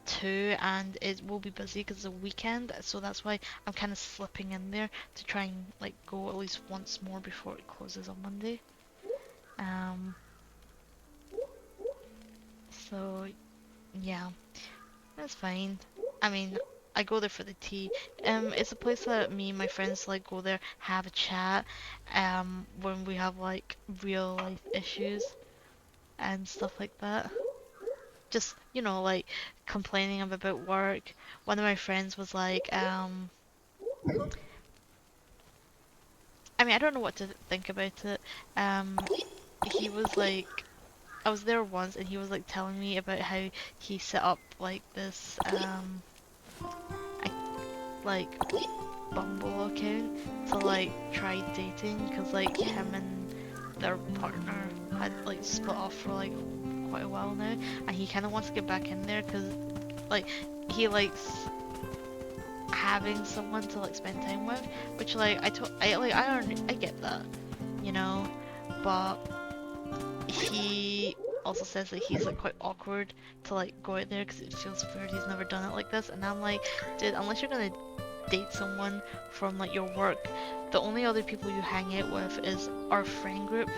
2, and it will be busy because it's a weekend, so that's why I'm kind of slipping in there to try and like go at least once more before it closes on Monday. So yeah, that's fine. I mean, I go there for the tea. It's a place that me and my friends like go there, have a chat, when we have like real life issues and stuff like that. Just, you know, like complaining about work. One of my friends was like, I mean, I don't know what to think about it. He was like, I was there once and he was like telling me about how he set up like this, I, like Bumble account to like try dating, because like him and their partner had like split off for like quite a while now, and he kind of wants to get back in there because like he likes having someone to like spend time with, which like I get that, you know, but he also says that he's like quite awkward to like go out there because it feels weird, he's never done it like this, and I'm like, dude, unless you're gonna date someone from like your work, the only other people you hang out with is our friend group,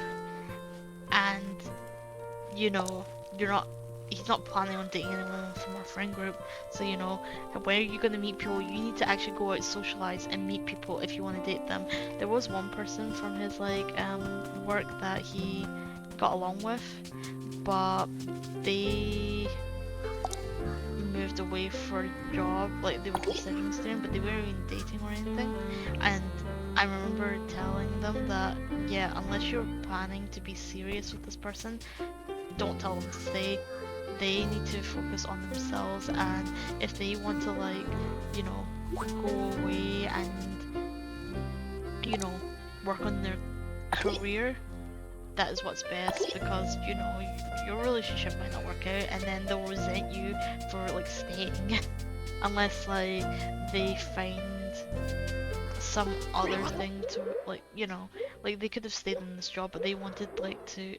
and you know, he's not planning on dating anyone from our friend group, so you know, where are you going to meet people? You need to actually go out, socialize, and meet people if you want to date them. There was one person from his like work that he got along with, but they moved away for a job, like they were just stepping stone, but they weren't even dating or anything. And I remember telling them that, yeah, unless you're planning to be serious with this person, don't tell them to stay. They need to focus on themselves, and if they want to like, you know, go away and, you know, work on their career, that is what's best, because you know your relationship might not work out and then they'll resent you for like staying unless like they find some other thing to like, you know, like they could have stayed in this job but they wanted like to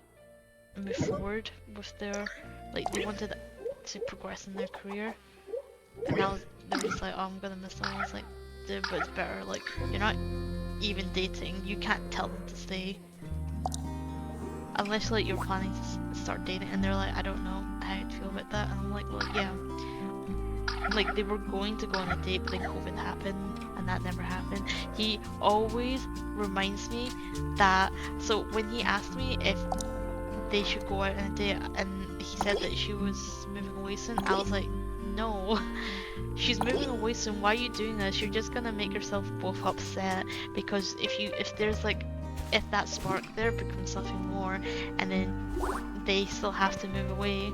move forward with their, like they wanted to progress in their career, and now they're just like, oh, I'm gonna miss them. I was like, dude, but it's better, like you're not even dating, you can't tell them to stay unless like you're planning to start dating, and they're like, I don't know how I'd feel about that, and I'm like, well, yeah, like they were going to go on a date but then COVID happened and that never happened. He always reminds me that, so when he asked me if they should go out on a date and he said that she was moving away soon, I was like, no, she's moving away soon, why are you doing this? You're just gonna make yourself both upset, because if there's like, if that spark there becomes something more and then they still have to move away,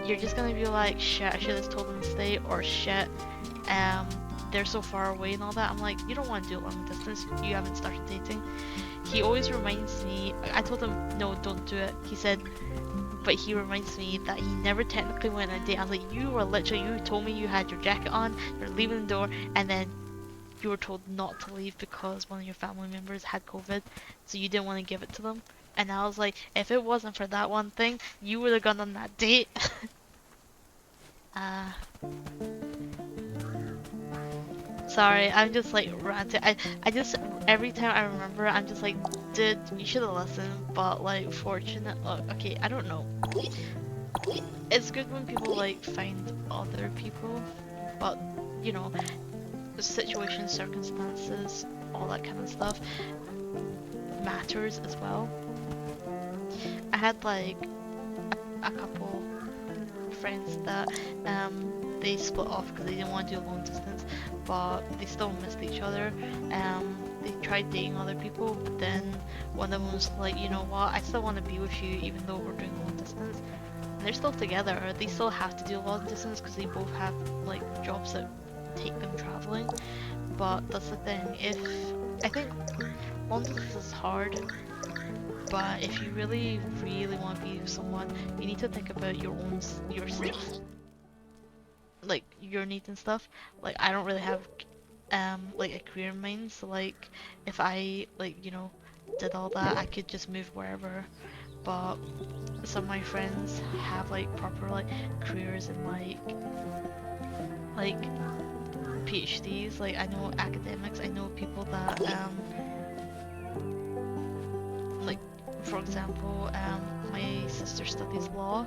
you're just gonna be like, shit, I should have told them to stay, or shit, they're so far away and all that. I'm like, you don't want to do long distance, you haven't started dating. He always reminds me, I told him, no, don't do it. He said, but he reminds me that he never technically went on a date. I was like, you were literally, you told me you had your jacket on, you're leaving the door, and then you were told not to leave because one of your family members had COVID, so you didn't want to give it to them. And I was like, if it wasn't for that one thing, you would have gone on that date. Sorry, I'm just like ranting. I just every time I remember, I'm just like, dude, you should have listened. But like, fortunate. Okay, I don't know. It's good when people like find other people, but you know, the situations, circumstances, all that kind of stuff matters as well. I had like a couple friends that they split off because they didn't want to do long distance, but they still missed each other. They tried dating other people, but then one of them was like, you know what, I still want to be with you even though we're doing long distance. And they're still together. They still have to do long distance because they both have like jobs that take them traveling. But that's the thing. If I think long distance is hard, but if you really, really want to be with someone, you need to think about yourself, like your needs and stuff. Like I don't really have like a career in mind, so like if I like did all that, I could just move wherever. But some of my friends have like proper like careers in like PhDs. Like I know academics. I know people that like for example my sister studies law,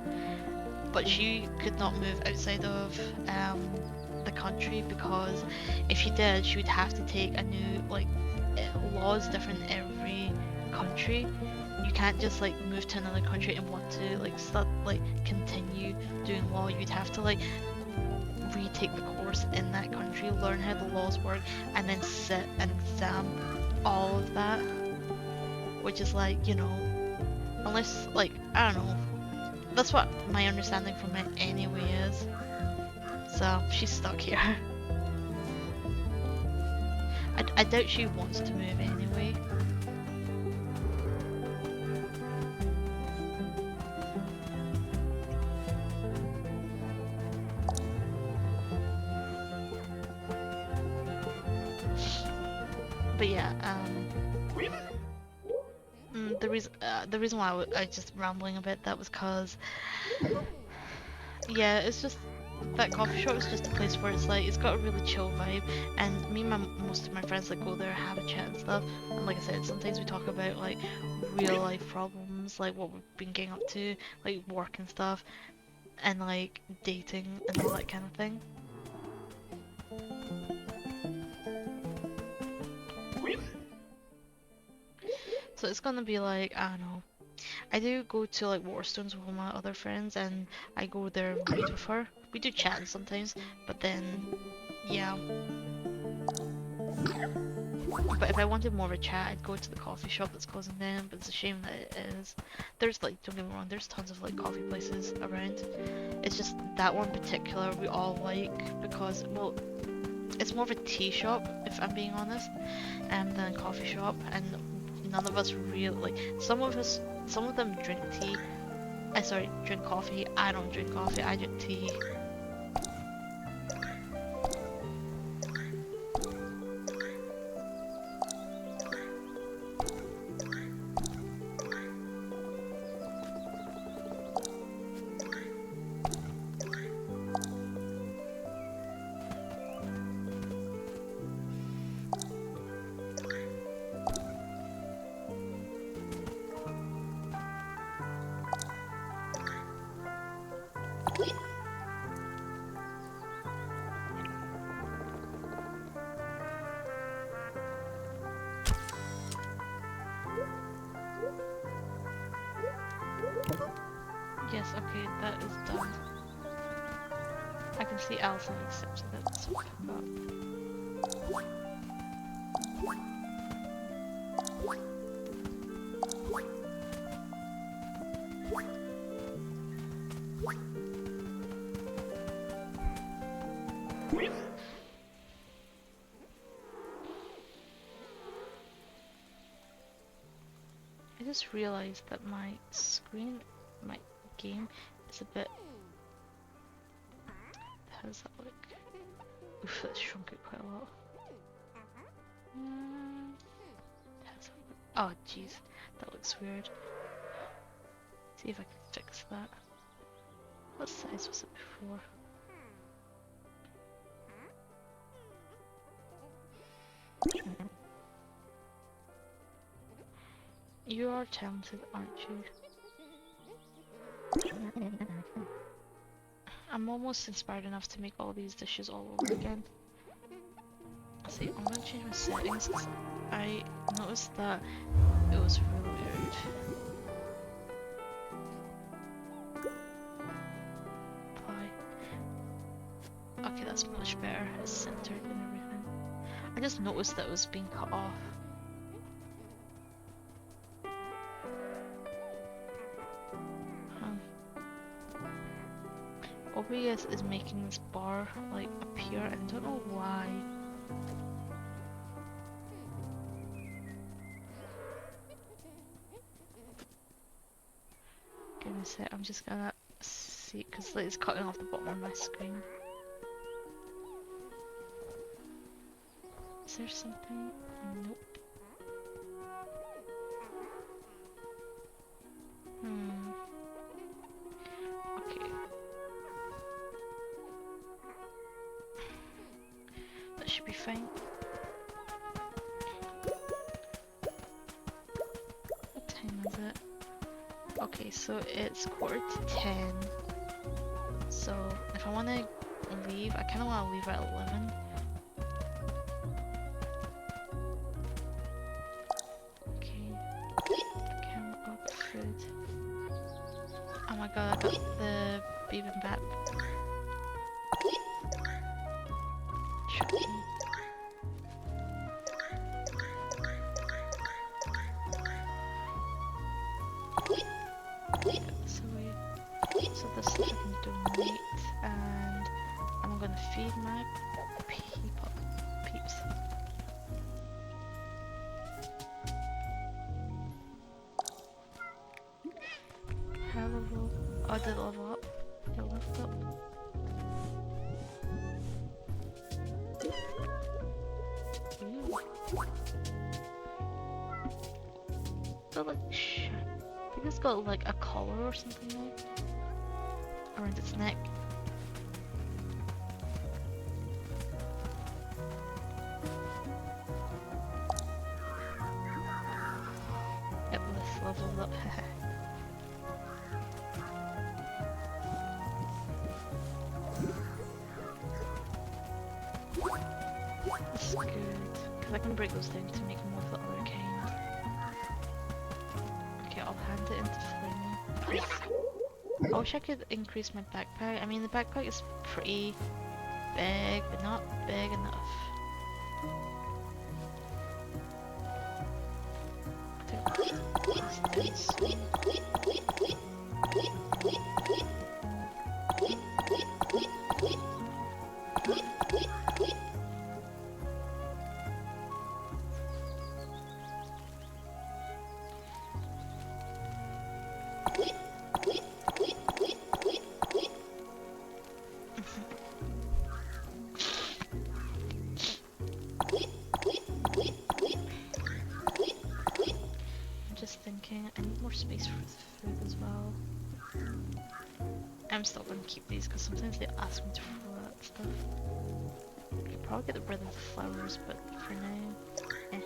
but she could not move outside of the country because if she did, she would have to take a new law is different in every country. You can't just like move to another country and want to like start like continue doing law. You'd have to like retake the course in that country, learn how the laws work, and then sit an exam, all of that, which is like unless like I don't know. That's what my understanding from it anyway is. So she's stuck here. I doubt she wants to move anyway. But yeah, the reason why I just rambling a bit that was cause yeah, it's just that coffee shop is just a place where it's like it's got a really chill vibe, and me and most of my friends like go there, have a chat and stuff. And like I said, sometimes we talk about like real life problems, like what we've been getting up to, like work and stuff, and like dating and all that kind of thing. So it's gonna be like I don't know. I do go to like Waterstones with my other friends, and I go there and read with her. We do chat sometimes, but then yeah. But if I wanted more of a chat, I'd go to the coffee shop that's closing down. But it's a shame that it is. There's like, don't get me wrong, there's tons of like coffee places around. It's just that one particular we all like because well, it's more of a tea shop if I'm being honest, than a coffee shop, and none of us really like. Some of them drink tea. I sorry, drink coffee. I don't drink coffee. I drink tea. Yes, okay, that is done. I can see Alison accepted it, so pick up. I just realized that my screen, my game, is a bit. How does that look? Oof, that shrunk it quite a lot. How does that look? Oh, jeez, that looks weird. See if I can fix that. What size was it before? You are talented, aren't you? I'm almost inspired enough to make all these dishes all over again. See, I'm gonna change my settings because I noticed that it was really weird. Apply. Okay, that's much better. It's centered and everything. I just noticed that it was being cut off. OBS is making this bar like appear and I don't know why. Give me a sec, I'm just gonna see because like, it's cutting off the bottom of my screen. Is there something? Nope. Okay. That should be fine. What time is it? Okay, so it's 10:15. So if I want to leave, I kind of want to leave at 11. Okay. Camera up, food. Oh my god, I got the bibimbap. Chutney. So this I can donate, and I'm gonna feed my peeps. Hello. Oh, I did level up. I leveled up. Ooh. Got like I think it's got like a collar or something like around its neck. Yep, this leveled up. This is good, because I can break those down to make more of the other kind. Okay, I'll hand it into Flamey. I wish I could increase my backpack. I mean, the backpack is pretty big, but not big enough. I need more space for the food as well. I'm still gonna keep these because sometimes they ask me to throw that stuff. I could probably get rid of the flowers, but for now, eh.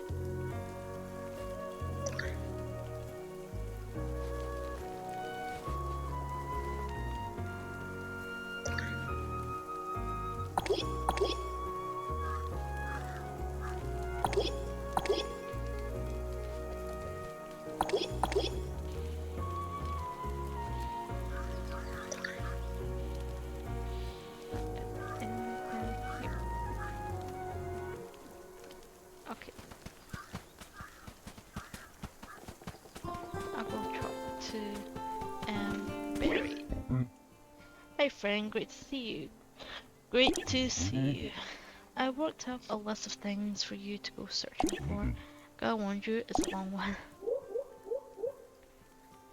Okay. I'll go talk to Barry. Hey friend, great to see you. Great to see you. I worked up a list of things for you to go searching for. Gotta warn you, it's a long one.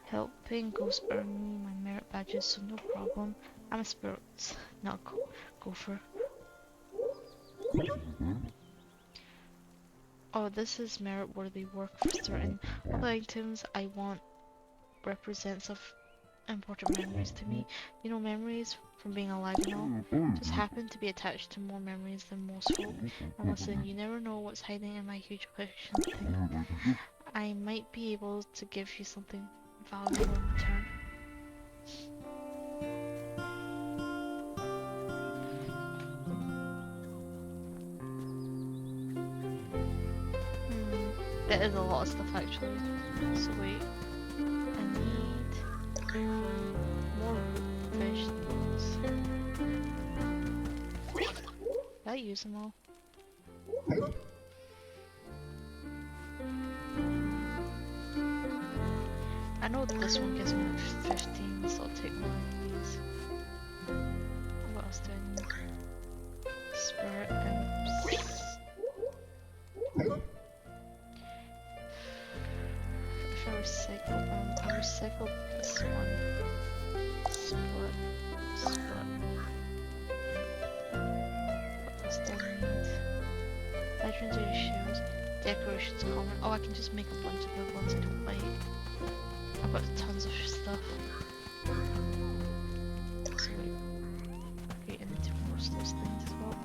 Helping goes earn me my merit badges, so no problem. I'm a spirit, not a gopher. Oh, this is merit-worthy work for certain. All the items I want represents of important memories to me. You know, memories from being alive and all just happen to be attached to more memories than most folk. And listen, you never know what's hiding in my huge collection thing. I might be able to give you something valuable in return. That is a lot of stuff actually. So wait, I need more vegetables. Did I use them all? I know this one gives me like 15, so I'll take one of these. What else do I need? Spirit imps. If I recycle them, I recycled this one. Split. What else do I need? Legendary shells. Decorations common. Oh, I can just make a bunch of the ones I don't like. I've got tons of stuff. So wait, I need to force those things as well.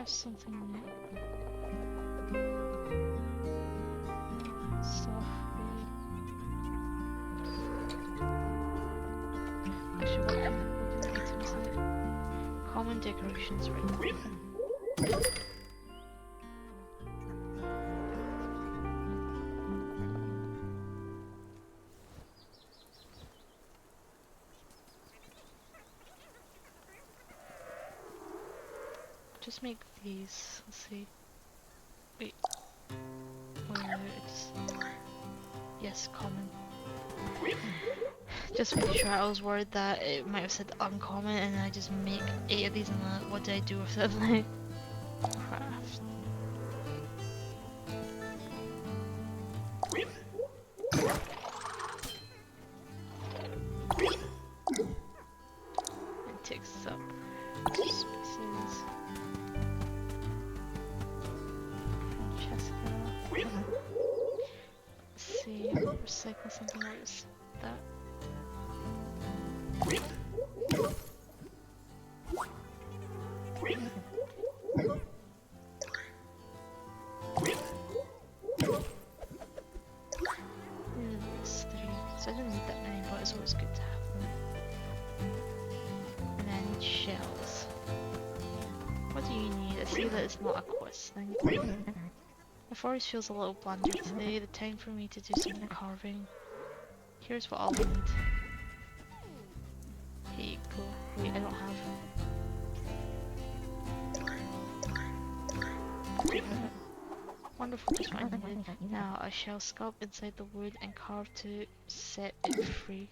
Something new. Software. Actually, what kind of items is it? Common decorations, right? Just make these. Let's see. Wait. Where it's yes, common. Just making sure. I was worried that it might have said uncommon, and I just make 8 of these, and then what do I do with them? Like craft. It takes up 2 spaces. Let's see, recycle something. Where is that? It's 3, so I don't need that many, but it's always good to have them. And I need shells. What do you need? I see that it's not a quest thing. The forest feels a little blunder today. The time for me to do some carving. Here's what I'll need. Here you go. Wait, I don't have. Wonderful, just what I needed. Now I shall sculpt inside the wood and carve to set it free.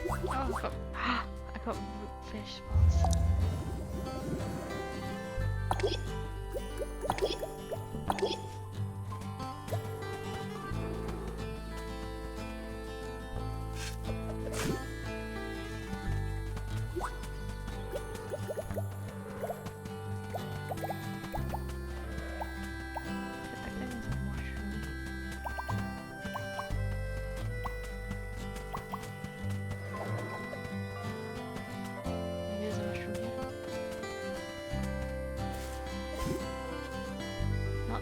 Oh, I got root vegetables.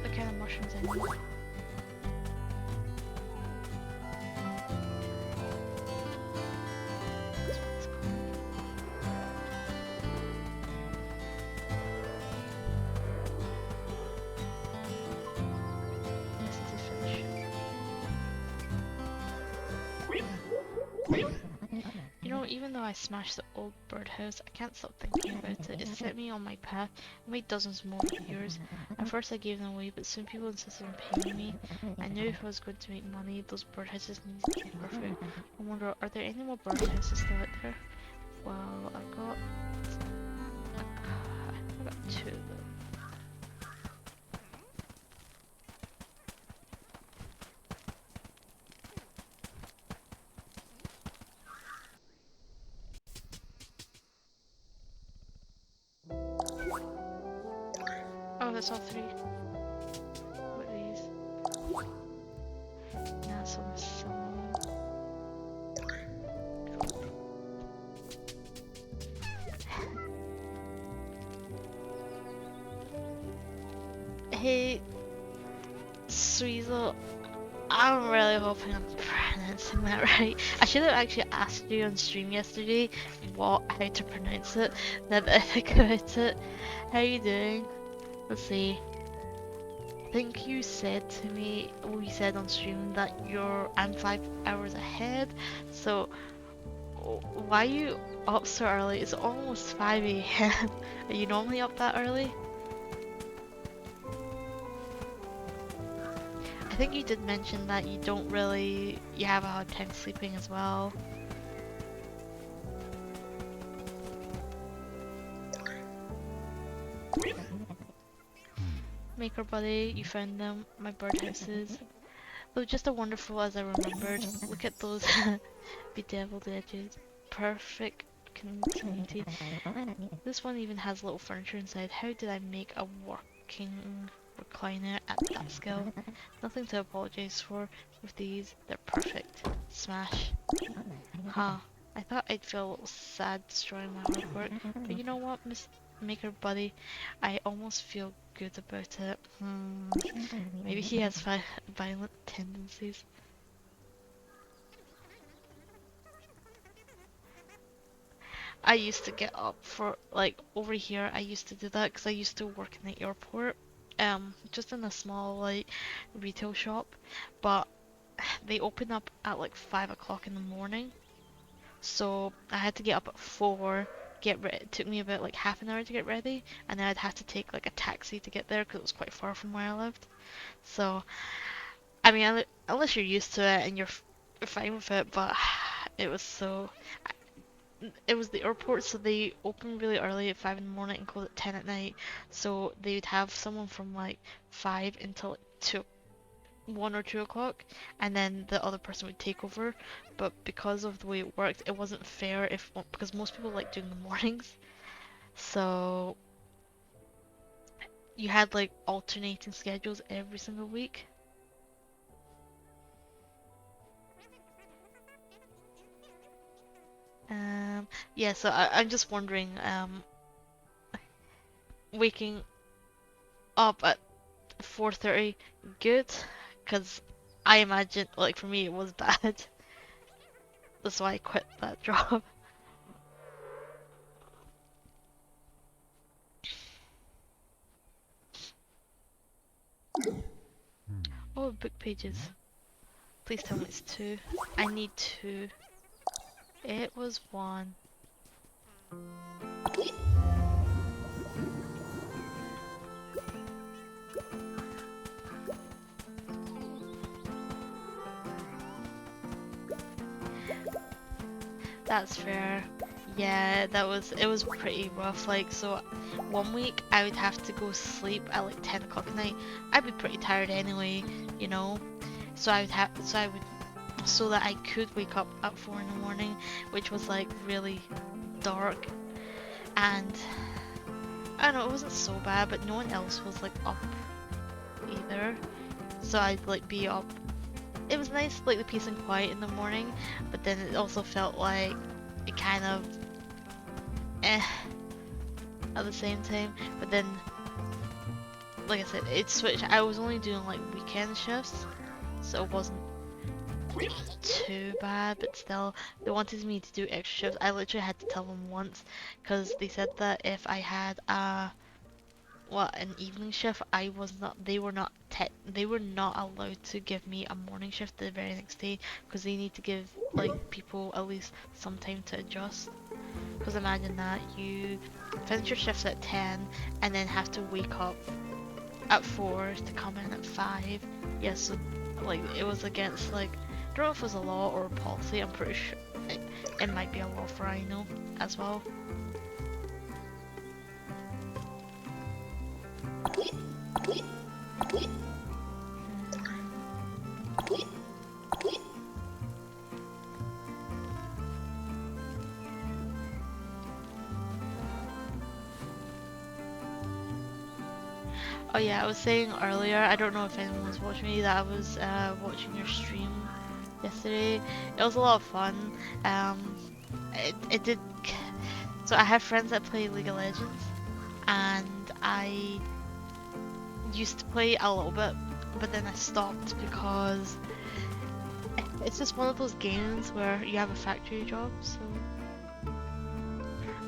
The kind of mushrooms I need. Yes, it is finished. You know, even though I smashed the old birdhouse, I can't stop thinking about it. It set me on my path. I made dozens more years. At first I gave them away, but soon people insisted on paying me. I knew if I was going to make money, those birdhouses needed to be perfect. I wonder, are there any more birdhouses still out there? Well, I got 2 of them. What's all three? What are these? Nah, some. Hey, Sweezel, I'm really hoping I'm pronouncing that right. I should have actually asked you on stream yesterday how to pronounce it. Now that I think about it. How you doing? Let's see. I think you said to me, well, you said on stream that I'm 5 hours ahead. So why are you up so early? It's almost 5 a.m. Are you normally up that early? I think you did mention that you have a hard time sleeping as well. Maker buddy, you found them, my birdhouses. Though just as wonderful as I remembered. Look at those bedeviled edges. Perfect continuity. This one even has little furniture inside. How did I make a working recliner at that scale? Nothing to apologize for with these. They're perfect. Smash. Huh. I thought I'd feel a little sad destroying my hard work, but you know what, Miss Maker Buddy? I almost feel good about it. Maybe he has violent tendencies. I used to get up for, like, over here, I used to do that because I used to work in the airport, just in a small, like, retail shop, but they open up at, like, 5 o'clock in the morning, so I had to get up at 4, get ready. It took me about, like, half an hour to get ready, and then I'd have to take, like, a taxi to get there because it was quite far from where I lived. So, I mean, unless you're used to it and you're fine with it, but it was so... It was the airport, so they open really early at 5 in the morning and close at 10 at night. So they would have someone from like 5 until like 2, 1 or 2 o'clock, and then the other person would take over. But because of the way it worked, it wasn't fair because most people like doing the mornings. So you had like alternating schedules every single week. Yeah, so I'm just wondering, waking up at 4:30 good? Because I imagine, like, for me it was bad. That's why I quit that job. Oh, book pages. Please tell me it's 2. I need 2. It was 1. That's fair. Yeah, it was pretty rough. Like, so one week I would have to go sleep at like 10 o'clock at night. I'd be pretty tired anyway, you know. So that I could wake up at 4 in the morning, which was like really dark. And I don't know, it wasn't so bad, but no one else was like up either. So I'd like be up. It was nice, like the peace and quiet in the morning, but then it also felt like it kind of at the same time. But then, like I said, it switched. I was only doing like weekend shifts, so it wasn't too bad, but still, they wanted me to do extra shifts. I literally had to tell them once, because they said that if I had an evening shift, they were not allowed to give me a morning shift the very next day, because they need to give like people at least some time to adjust. Because imagine that you finish your shifts at 10 and then have to wake up at 4 to come in at 5. Yeah, so like it was against, like, I don't know if it was a law or a policy. I'm pretty sure it might be a law for I know as well. Oh yeah, I was saying earlier, I don't know if anyone was watching me, that I was watching your stream yesterday. It was a lot of fun. Um, it did. So I have friends that play League of Legends, and I used to play a little bit, but then I stopped because it's just one of those games where you have a factory job, so...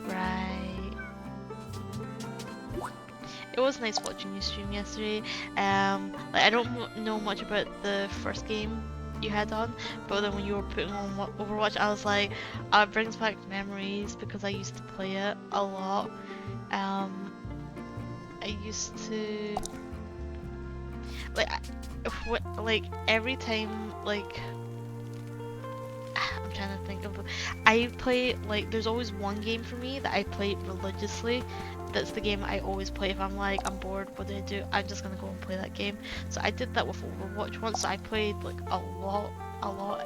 Right. It was nice watching you stream yesterday. Like I don't know much about the first game you had on, but then when you were putting on Overwatch, I was like, it brings back memories because I used to play it a lot. Um, I used to like, like every time, like I'm trying to think of. I play like there's always one game for me that I play religiously. That's the game I always play if I'm like I'm bored. What do I do? I'm just gonna go and play that game. So I did that with Overwatch once. So I played like a lot,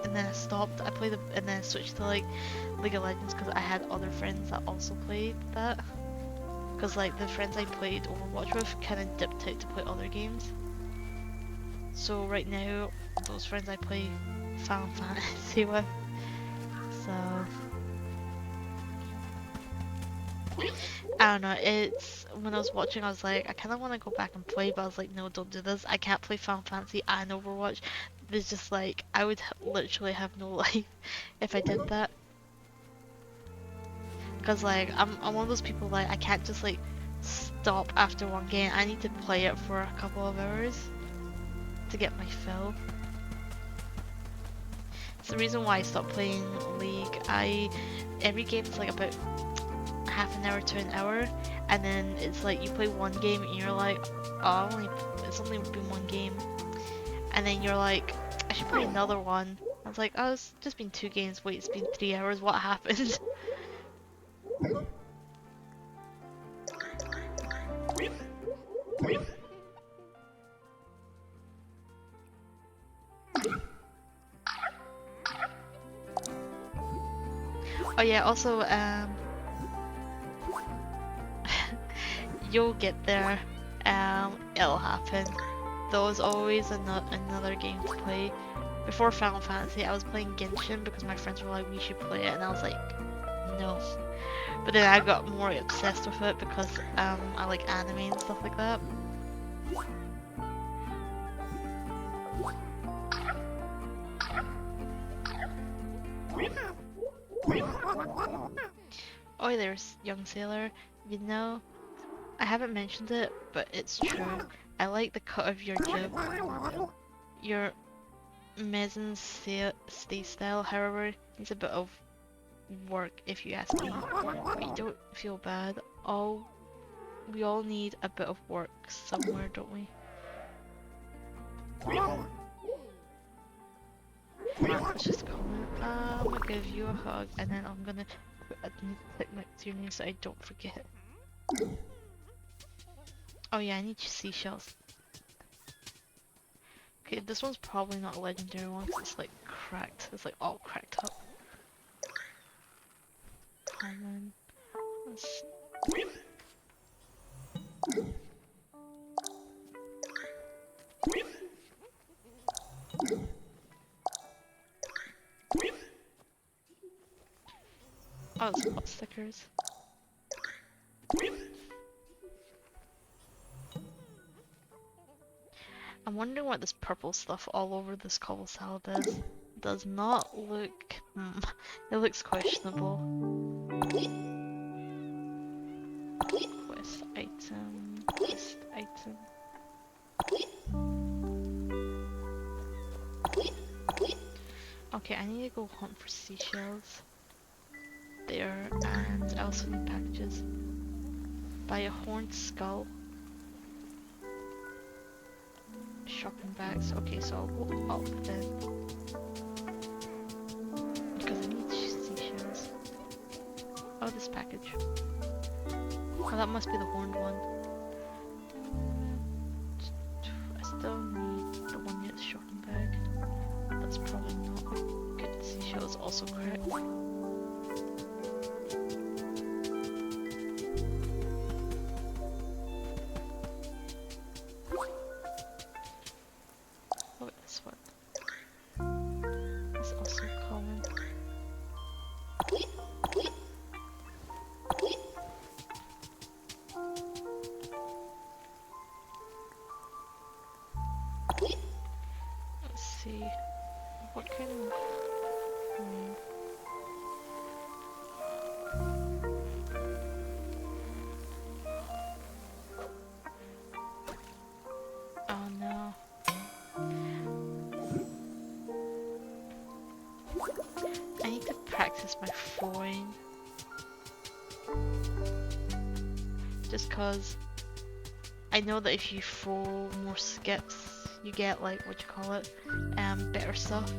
and then I stopped. I played and then I switched to like League of Legends because I had other friends that also played that. Because like the friends I played Overwatch with kind of dipped out to play other games. So right now, those friends I play Final Fantasy with. So I don't know, it's when I was watching I was like I kinda wanna go back and play, but I was like no, don't do this. I can't play Final Fantasy and Overwatch. There's just like I would literally have no life if I did that. Cause like I'm one of those people like I can't just like stop after one game. I need to play it for a couple of hours to get my fill. It's the reason why I stopped playing League. Every game is like about half an hour to an hour, and then it's like you play one game and you're like, oh, it's only been one game, and then you're like, I should play another one. I was like, oh, it's just been 2 games. Wait, it's been 3 hours. What happened? Oh yeah, also you'll get there. It'll happen. There was always another game to play. Before Final Fantasy, I was playing Genshin because my friends were like, we should play it, and I was like, no. But then I got more obsessed with it because I like anime and stuff like that. Oh, there's Young Sailor. You know, I haven't mentioned it, but it's true. I like the cut of your jib. Your Mezen stay style, however, needs a bit of work if you ask me. But you don't feel bad. We all need a bit of work somewhere, don't we? Let's just comment. I'm gonna give you a hug, and then I'm gonna put a tick next to your name so I don't forget. Oh yeah, I need seashells. Okay, this one's probably not a legendary one because it's like cracked. It's like all cracked up. Common. Let's... Oh, it's pot stickers. I'm wondering what this purple stuff all over this cobble salad is. Does not look... it looks questionable. Quest item... Quest item... Okay, I need to go hunt for seashells. There, and I also need packages. Buy a horned skull. Shopping bags. Okay, so I'll go up then. Because I need seashells. Oh, this package. Oh, that must be the horned one. I still need the one near the shopping bag. That's probably not good. Seashells also correct. coin. Just cause I know that if you throw more skips, you get like, what you call it, better stuff.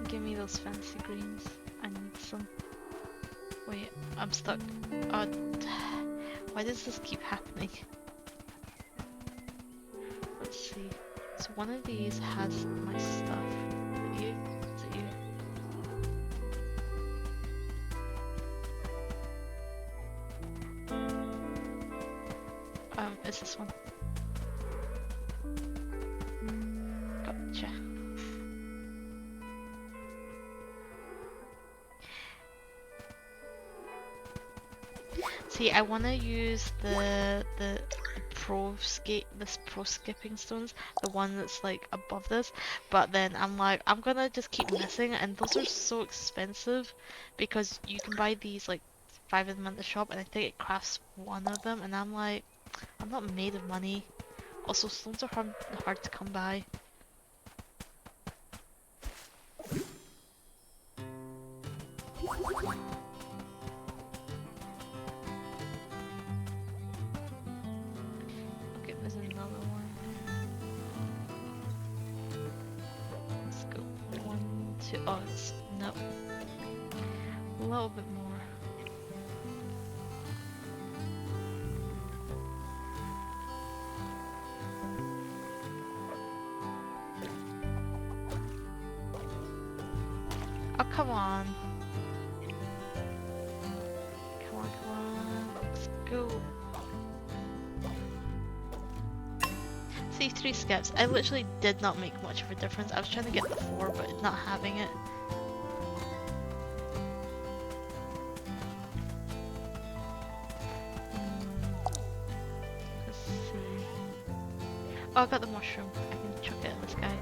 Give me those fancy greens. I need some. Wait, I'm stuck. Oh, why does this keep happening? Let's see. So one of these has my stuff. Is it you? Is it you? It's this one. Gotcha. See, I want to use the pro skipping stones, the one that's like above this, but then I'm like, I'm gonna just keep missing, and those are so expensive because you can buy these like 5 of them at the shop, and I think it crafts one of them, and I'm like, I'm not made of money. Also, stones are hard to come by. Okay, there's another one. Let's go. 1, 2. Oh, it's no. A little bit more. Oh, come on. Come on, come on. Let's go. See, 3 skips. I literally did not make much of a difference. I was trying to get the 4, but not having it. Let's see. Oh, I got the mushroom. I can chuck it at this guy.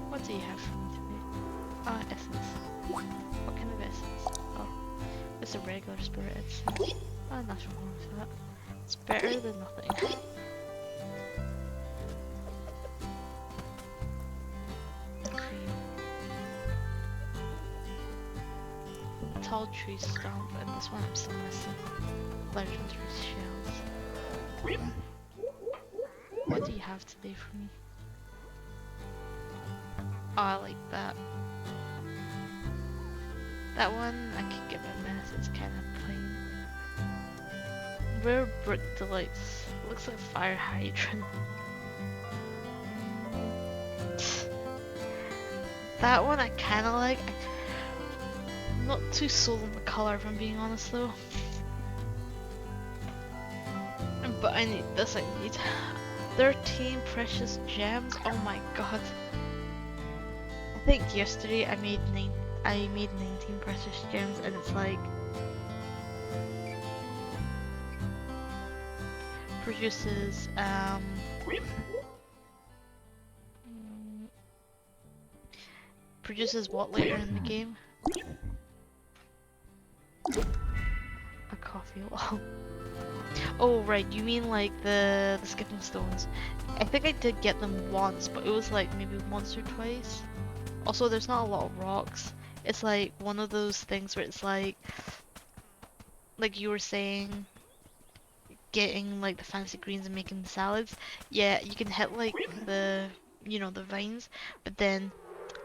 What do you have for me today? Ah, essence. What kind of essence? Oh, it's a regular spirit essence. Ah, nothing wrong with that. It's better than nothing. Cream. Tall tree stump, and this one I'm still missing. Legendary shells. What do you have today for me? Oh, I like that. That one I could give a miss, it's kind of plain. Rare brick delights. Looks like fire hydrant. That one I kinda like. I'm not too sold on the colour if I'm being honest though. But I need this, I need 13 precious gems. Oh my god. I think yesterday I made 19 precious gems, and it's like produces produces what later in the game? A coffee wall. Oh right, you mean like the skipping stones. I think I did get them once, but it was like maybe once or twice. Also, there's not a lot of rocks. It's like one of those things where it's like you were saying, getting like the fancy greens and making the salads. Yeah, you can hit like the, the vines, but then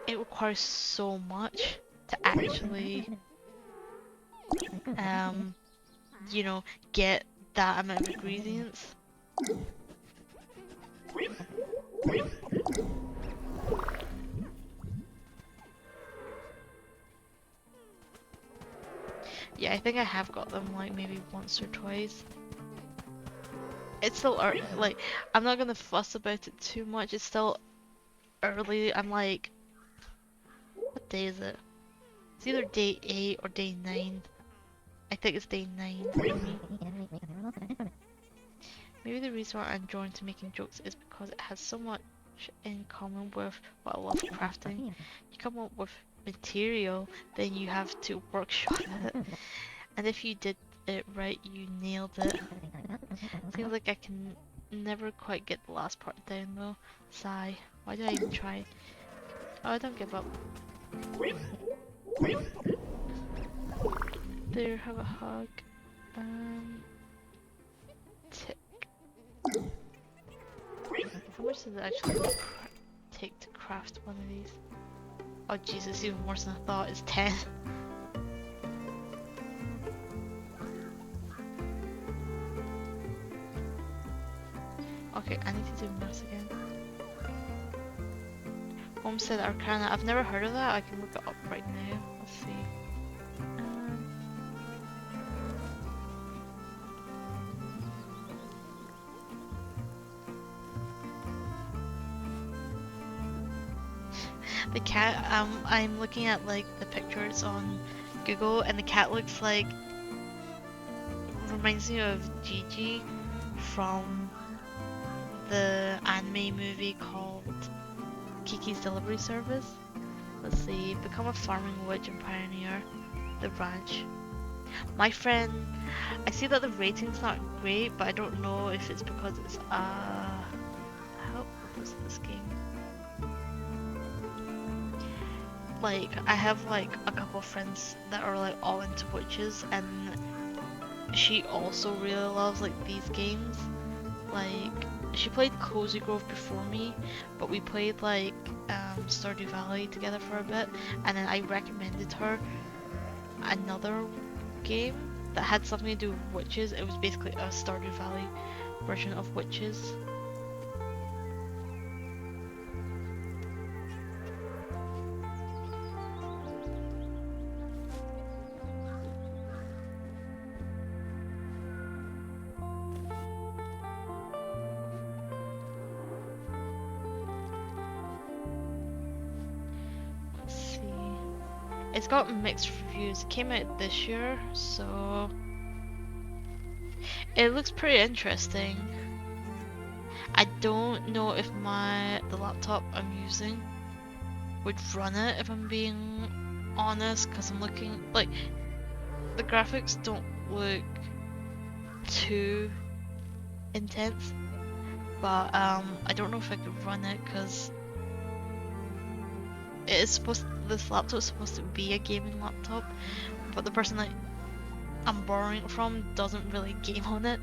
it requires so much to actually, get that amount of ingredients. Yeah, I think I have got them like maybe once or twice. It's still early, like, I'm not gonna fuss about it too much, it's still early. I'm like, what day is it? It's either day 8 or day 9. I think it's day 9 for me. Maybe the reason why I'm drawn to making jokes is because it has so much in common with what I love crafting. You come up with material, then you have to workshop it. And if you did it right, you nailed it. Seems like I can never quite get the last part down though. Sigh. Why did I even try? Oh, I don't give up. There, have a hug. Tick. How much does it actually take to craft one of these? Oh Jesus, even worse than I thought. It's 10. Okay, I need to do maths again. Homestead Arcana. I've never heard of that. I can look it up right now. Let's see. The cat, I'm looking at like the pictures on Google and the cat looks like, reminds me of Gigi from the anime movie called Kiki's Delivery Service. Let's see, become a farming witch and pioneer the ranch. My friend, I see that the rating's not great, but I don't know if it's because it's how old is this game? Like, I have like a couple of friends that are like all into witches, and she also really loves like these games. Like, she played Cozy Grove before me, but we played like Stardew Valley together for a bit, and then I recommended her another game that had something to do with witches. It was basically a Stardew Valley version of witches. It's got mixed reviews. It came out this year, so it looks pretty interesting. I don't know if the laptop I'm using would run it, if I'm being honest, because I'm looking like the graphics don't look too intense, but I don't know if I could run it because this laptop is supposed to be a gaming laptop, but the person that I'm borrowing it from doesn't really game on it.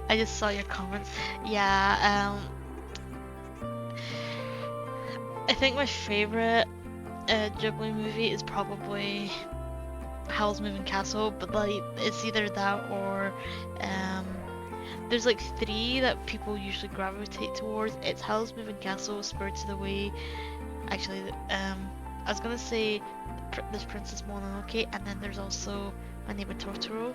I just saw your comments. Yeah, I think my favorite Ghibli movie is probably Howl's Moving Castle, but like it's either that or there's like 3 that people usually gravitate towards. It's Howl's Moving Castle, Spirited Away. Actually, I was gonna say there's Princess Mononoke, and then there's also My Neighbor Totoro.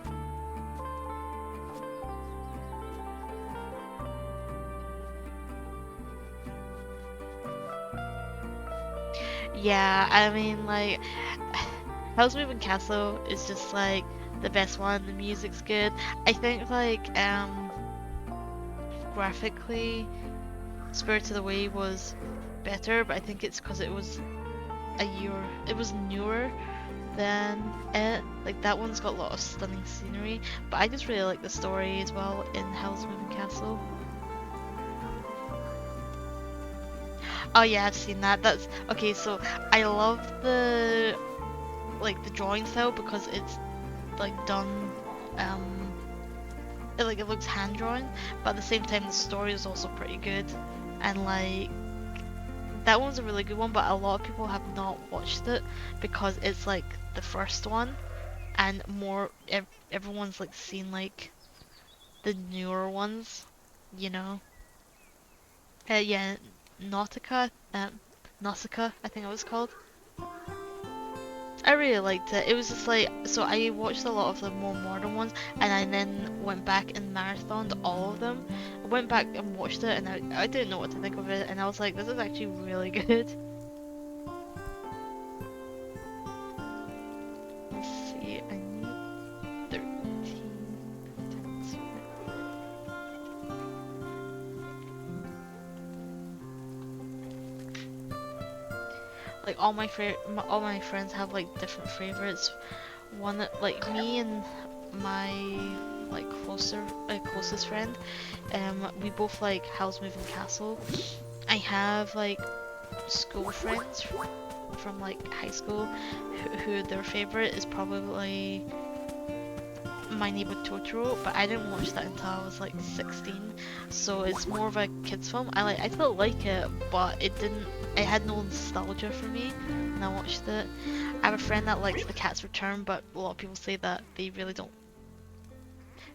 Yeah, I mean, like, Howl's Moving Castle is just like the best one. The music's good. I think like graphically, Spirited Away was better, but I think it's because it was newer than it. Like that one's got a lot of stunning scenery, but I just really like the story as well in Howl's Moving Castle. Oh yeah, I've seen that. That's okay. So I love the drawing style because it's like done it looks hand drawn, but at the same time the story is also pretty good, and like that one's a really good one, but a lot of people have not watched it because it's like the first one, and everyone's like seen like the newer ones, you know. Yeah, Nautica, Nausicaa, I think it was called. I really liked it. It was just like, so I watched a lot of the more modern ones, and I then went back and marathoned all of them. went back and watched it, and I didn't know what to think of it, and I was like, this is actually really good. Let's see, I need 13 times. Like all all my friends have like different favorites. One that like me and my like closest friend, we both like Howl's Moving Castle. I have like school friends from like high school who their favorite is probably My Neighbor Totoro, but I didn't watch that until I was like 16, so it's more of a kids film. I still like it, but it had no nostalgia for me when I watched it. I have a friend that likes The Cat's Return, but a lot of people say that they really don't.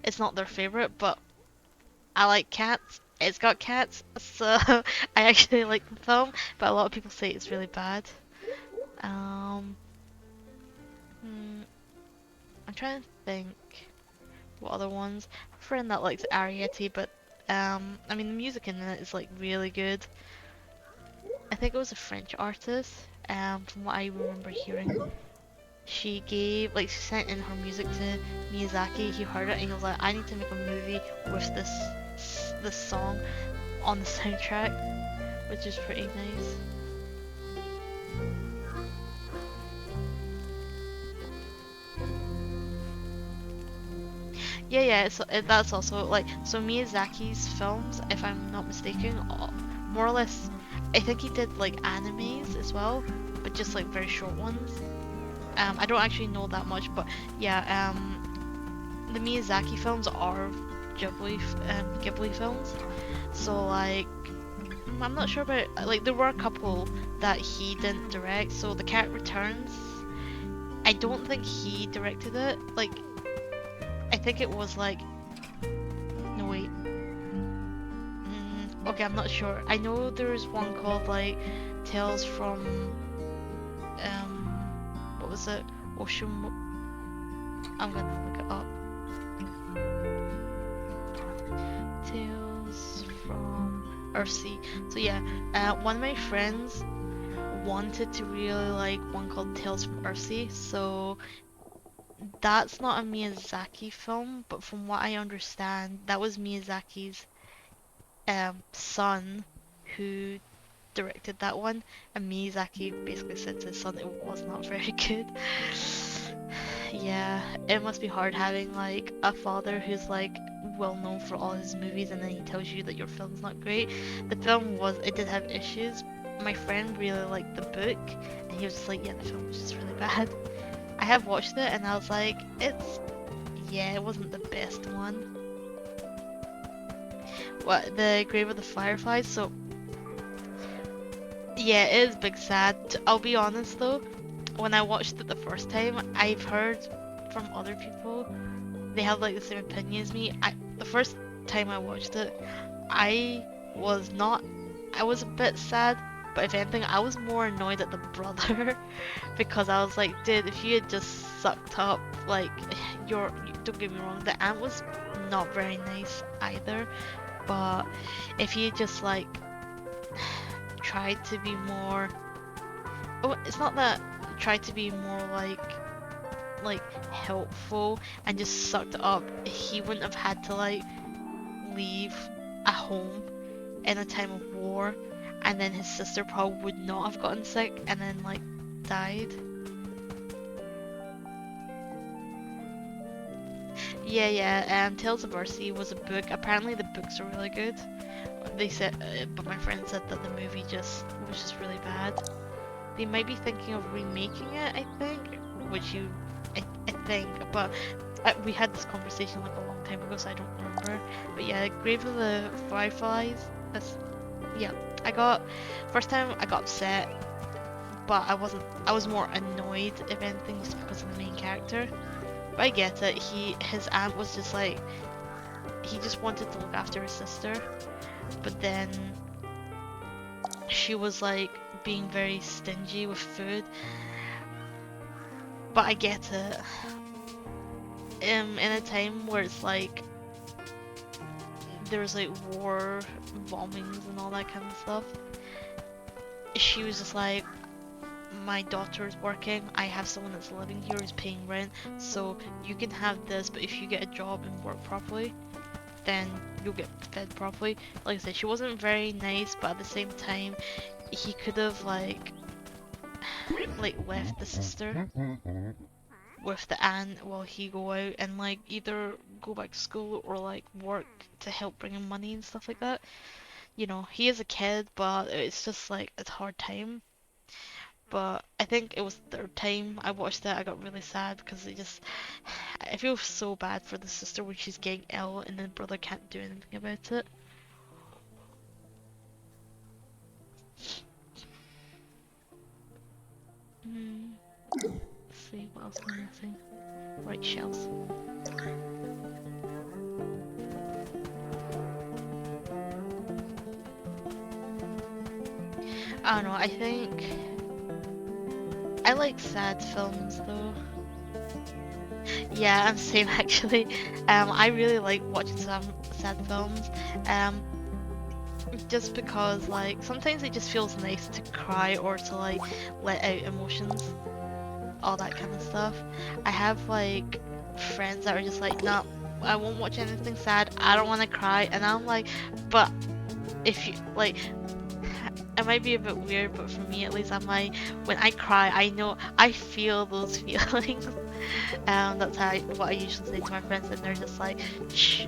It's not their favorite, but I like cats. It's got cats, so I actually like the film, but a lot of people say it's really bad. Um, I'm trying to think what other ones. I have a friend that likes Arrietty, but I mean the music in it is like really good. I think it was a French artist, from what I remember hearing. She sent in her music to Miyazaki. He heard it and he was like, I need to make a movie with this song on the soundtrack, which is pretty nice. Yeah, that's also like so Miyazaki's films, if I'm not mistaken, more or less. I think he did like animes as well, but just like very short ones. I don't actually know that much, but yeah, the Miyazaki films are Ghibli films. So like, I'm not sure about like there were a couple that he didn't direct. So The Cat Returns, I don't think he directed it. Like, I think it was like, no wait, okay, I'm not sure. I know there's one called like Tales from what was it? Ocean. I'm gonna look it up. Tales from Earthsea. So yeah, one of my friends wanted to really like one called Tales from Earthsea. So that's not a Miyazaki film, but from what I understand, that was Miyazaki's son who directed that one, and Miyazaki basically said to his son it was not very good. Yeah, it must be hard having like a father who's like well known for all his movies and then he tells you that your film's not great. The film it did have issues. My friend really liked the book and he was just like, yeah, the film was just really bad. I have watched it and I was like, yeah, it wasn't the best one. What, The Grave of the Fireflies? So, yeah, it is big sad. I'll be honest though, when I watched it the first time, I've heard from other people, they have like the same opinion as me. The first time I watched it, I was not, I was a bit sad, but if anything, I was more annoyed at the brother because I was like, dude, if you had just sucked up, like, don't get me wrong, the aunt was not very nice either, but if you just like tried to be more, oh, it's not that, tried to be more like helpful and just sucked up, he wouldn't have had to like leave a home in a time of war, and then his sister probably would not have gotten sick and then like died. Yeah. Tales of Earthsea was a book. Apparently the books are really good. They said, but my friend said that the movie was just really bad. They might be thinking of remaking it, I think, which I think, but we had this conversation like a long time ago, so I don't remember. But yeah, Grave of the Fireflies. Yeah, first time I got upset, but I was more annoyed, if anything, just because of the main character. But I get it. His aunt was just like, he just wanted to look after his sister, but then she was like being very stingy with food. But I get it. In a time where it's like there was like war, bombings and all that kind of stuff, she was just like, my daughter's working, I have someone that's living here who's paying rent, so you can have this, but if you get a job and work properly, then you'll get fed properly. Like I said, she wasn't very nice, but at the same time, he could have like left the sister with the aunt while he go out and like either go back to school or like work to help bring him money and stuff like that. You know, he is a kid, but it's just like it's a hard time. But I think it was the third time I watched it, I got really sad because I feel so bad for the sister when she's getting ill and the brother can't do anything about it. Let's see, what else am I missing? Right, shells. I don't know, I think I like sad films though. Yeah, I'm same actually. I really like watching some sad films. Just because like sometimes it just feels nice to cry or to like let out emotions, all that kind of stuff. I have like friends that are just like, no, I won't watch anything sad. I don't want to cry, and I'm like, but if you like, it might be a bit weird, but for me at least, I'm like, when I cry, I know I feel those feelings. That's what I usually say to my friends, and they're just like, shh.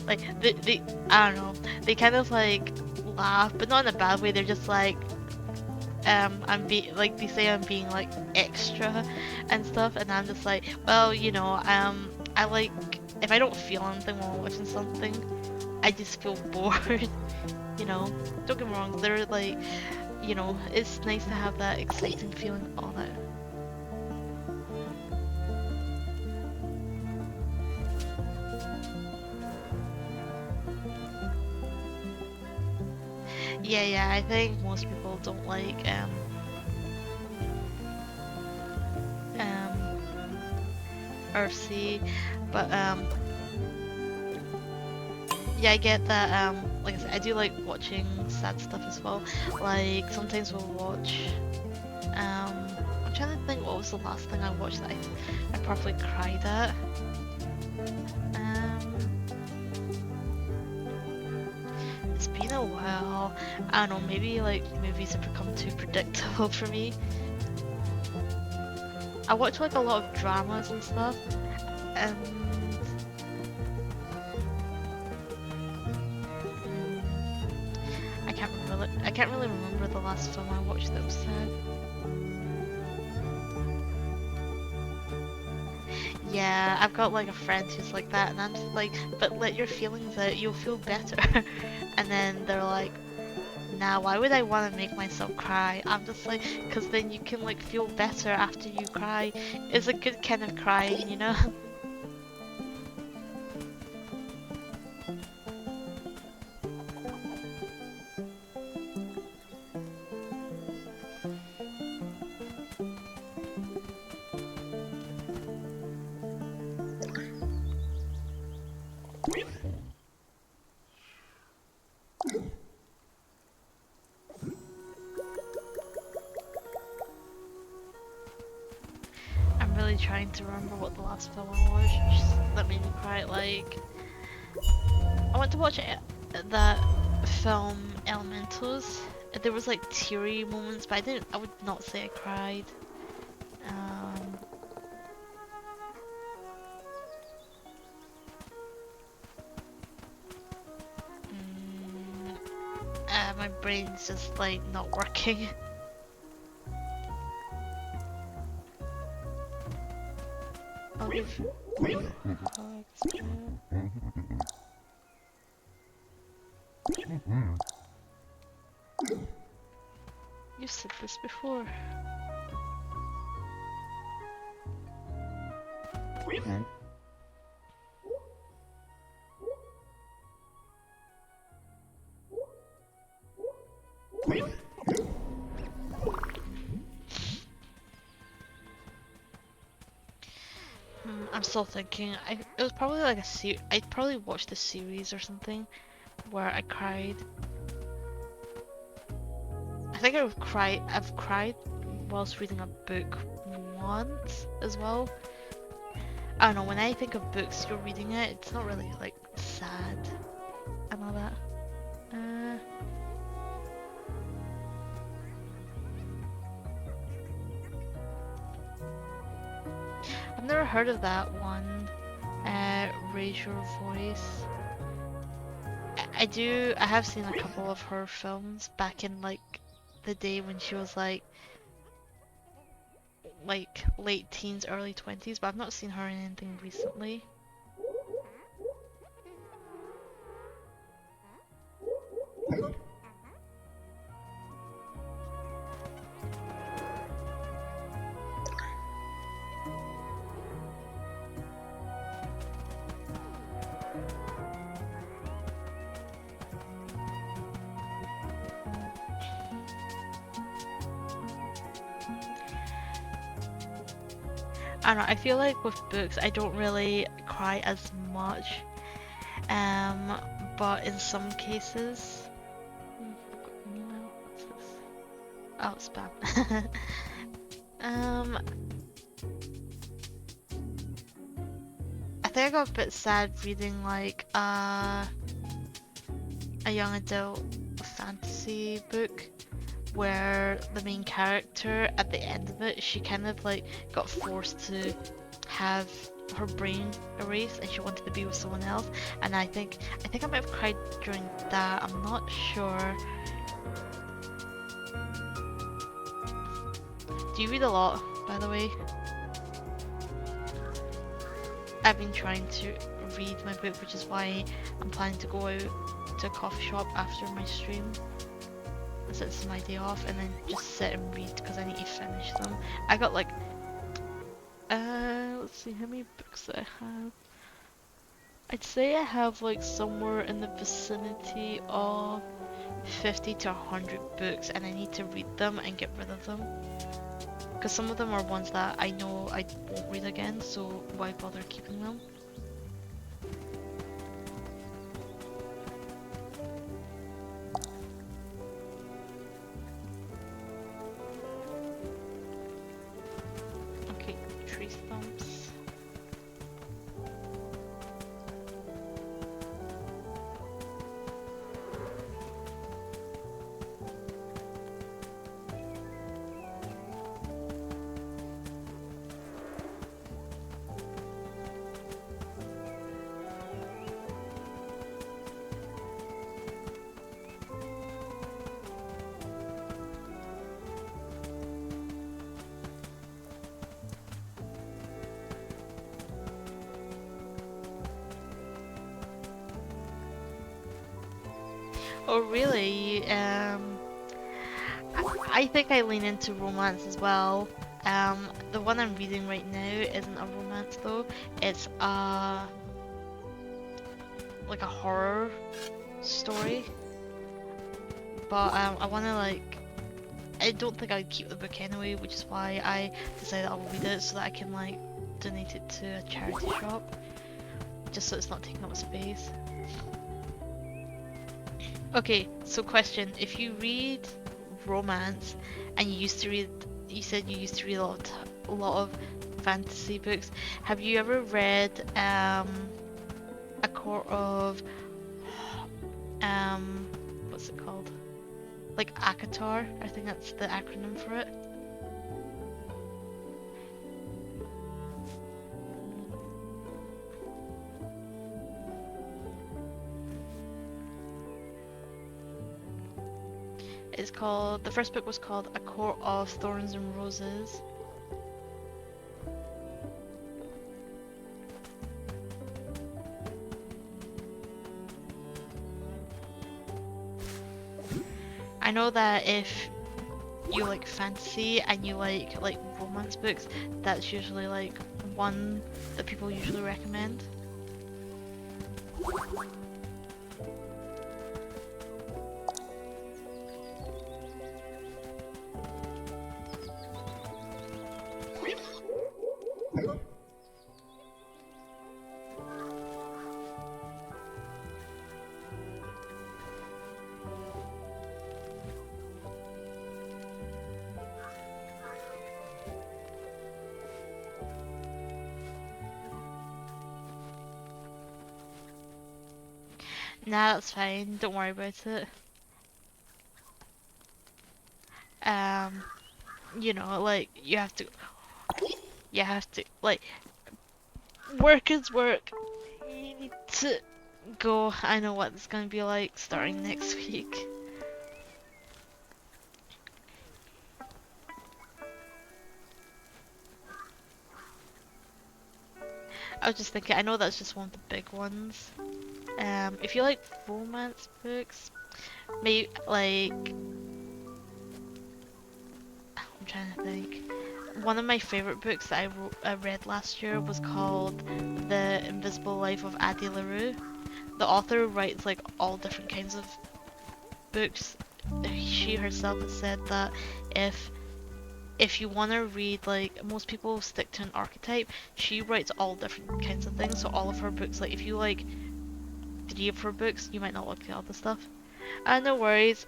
Like they I don't know, they kind of like laugh, but not in a bad way. They're just like, they say I'm being like extra and stuff, and I'm just like, well, you know, I like if I don't feel anything while watching something, I just feel bored. You know, don't get me wrong, they're like, you know, it's nice to have that exciting feeling, all that. Yeah, I think most people don't like um Earthsea, but yeah, I get that. Like I said, I do like watching sad stuff as well. Like sometimes we'll watch. I'm trying to think what was the last thing I watched that I properly cried at. Um, it's been a while. I don't know. Maybe like movies have become too predictable for me. I watch like a lot of dramas and stuff, and I can't really remember the last film I watched that was sad. Yeah, I've got like a friend who's like that, and I'm just like, but let your feelings out, you'll feel better. And then they're like, nah, why would I want to make myself cry? I'm just like, because then you can like feel better after you cry. It's a good kind of crying, you know? I'm really trying to remember what the last film I watched that made me cry. Like, I went to watch that film Elementals. There was like teary moments, but I would not say I cried. Um, my brain's just like not working. I'll give you said this before. I'm still thinking. It was probably like I probably watched the series or something. where I cried. I think I've cried whilst reading a book once as well. I don't know, when I think of books, you're reading it, it's not really like sad and all that. I've never heard of that one. Raise Your Voice. I have seen a couple of her films back in like the day when she was like late teens, early 20s, but I've not seen her in anything recently. I don't know, I feel like with books I don't really cry as much, but in some cases... Email? What's this? Oh, spam. I think I got a bit sad reading like a young adult fantasy book where the main character at the end of it, she kind of like got forced to have her brain erased and she wanted to be with someone else, and I think I might have cried during that. I'm not sure. Do you read a lot, by the way? I've been trying to read my book, which is why I'm planning to go out to a coffee shop after my stream. So it's my day off, and then just sit and read because I need to finish them. I got like, let's see how many books I have. I'd say I have like somewhere in the vicinity of 50 to 100 books, and I need to read them and get rid of them. Because some of them are ones that I know I won't read again, so why bother keeping them? Okay, tree stumps. Oh really? I think I lean into romance as well. The one I'm reading right now isn't a romance though. It's like a horror story. But I wanna like, I don't think I'd keep the book anyway, which is why I decided I'll read it so that I can like donate it to a charity shop, just so it's not taking up space. Okay, so question: if you read romance and you said you used to read a lot of fantasy books, have you ever read A Court of what's it called? Like ACOTAR, I think that's the acronym for it. It's called, the first book was called A Court of Thorns and Roses. I know that if you like fantasy and you like romance books, that's usually like one that people usually recommend. Nah, that's fine. Don't worry about it. Um, like you have to like work is work. You need to go. I know what it's gonna be like starting next week. I was just thinking, I know that's just one of the big ones. If you like romance books, maybe like I'm trying to think. One of my favorite books that I read last year was called The Invisible Life of Addie LaRue. The author writes like all different kinds of books. She herself has said that if if you want to read, like most people stick to an archetype, she writes all different kinds of things. So all of her books, like if you like 3 of her books, you might not like the other stuff. No worries.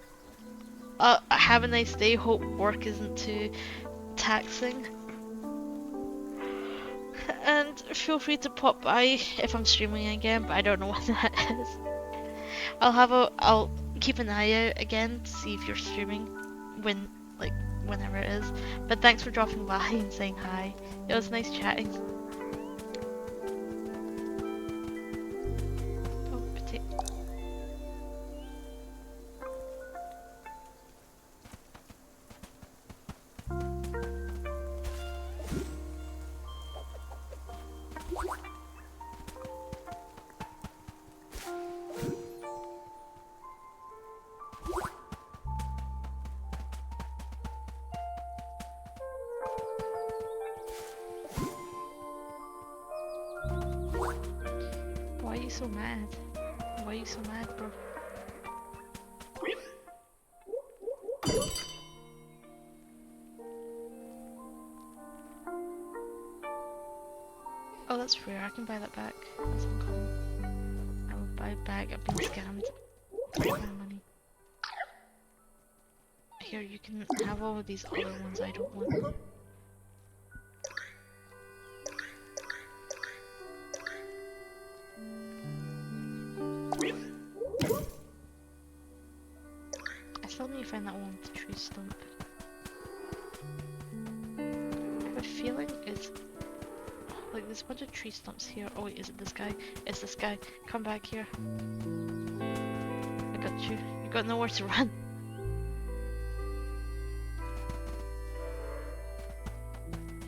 Have a nice day. Hope work isn't too taxing. And feel free to pop by if I'm streaming again, but I don't know when that is. I'll keep an eye out again to see if you're streaming when, like, whenever it is. But thanks for dropping by and saying hi. It was nice chatting. Oh, why are you so mad? Why are you so mad, bro? Oh, that's rare. I can buy that back. That's uncommon. I will buy it back. I've been scammed. Take my money. Here, you can have all of these other ones. I don't want them. I still need to find that one with the tree stump. I have a feeling it's like there's a bunch of tree stumps here. Oh wait, is it this guy? It's this guy. Come back here. I got you. You got nowhere to run.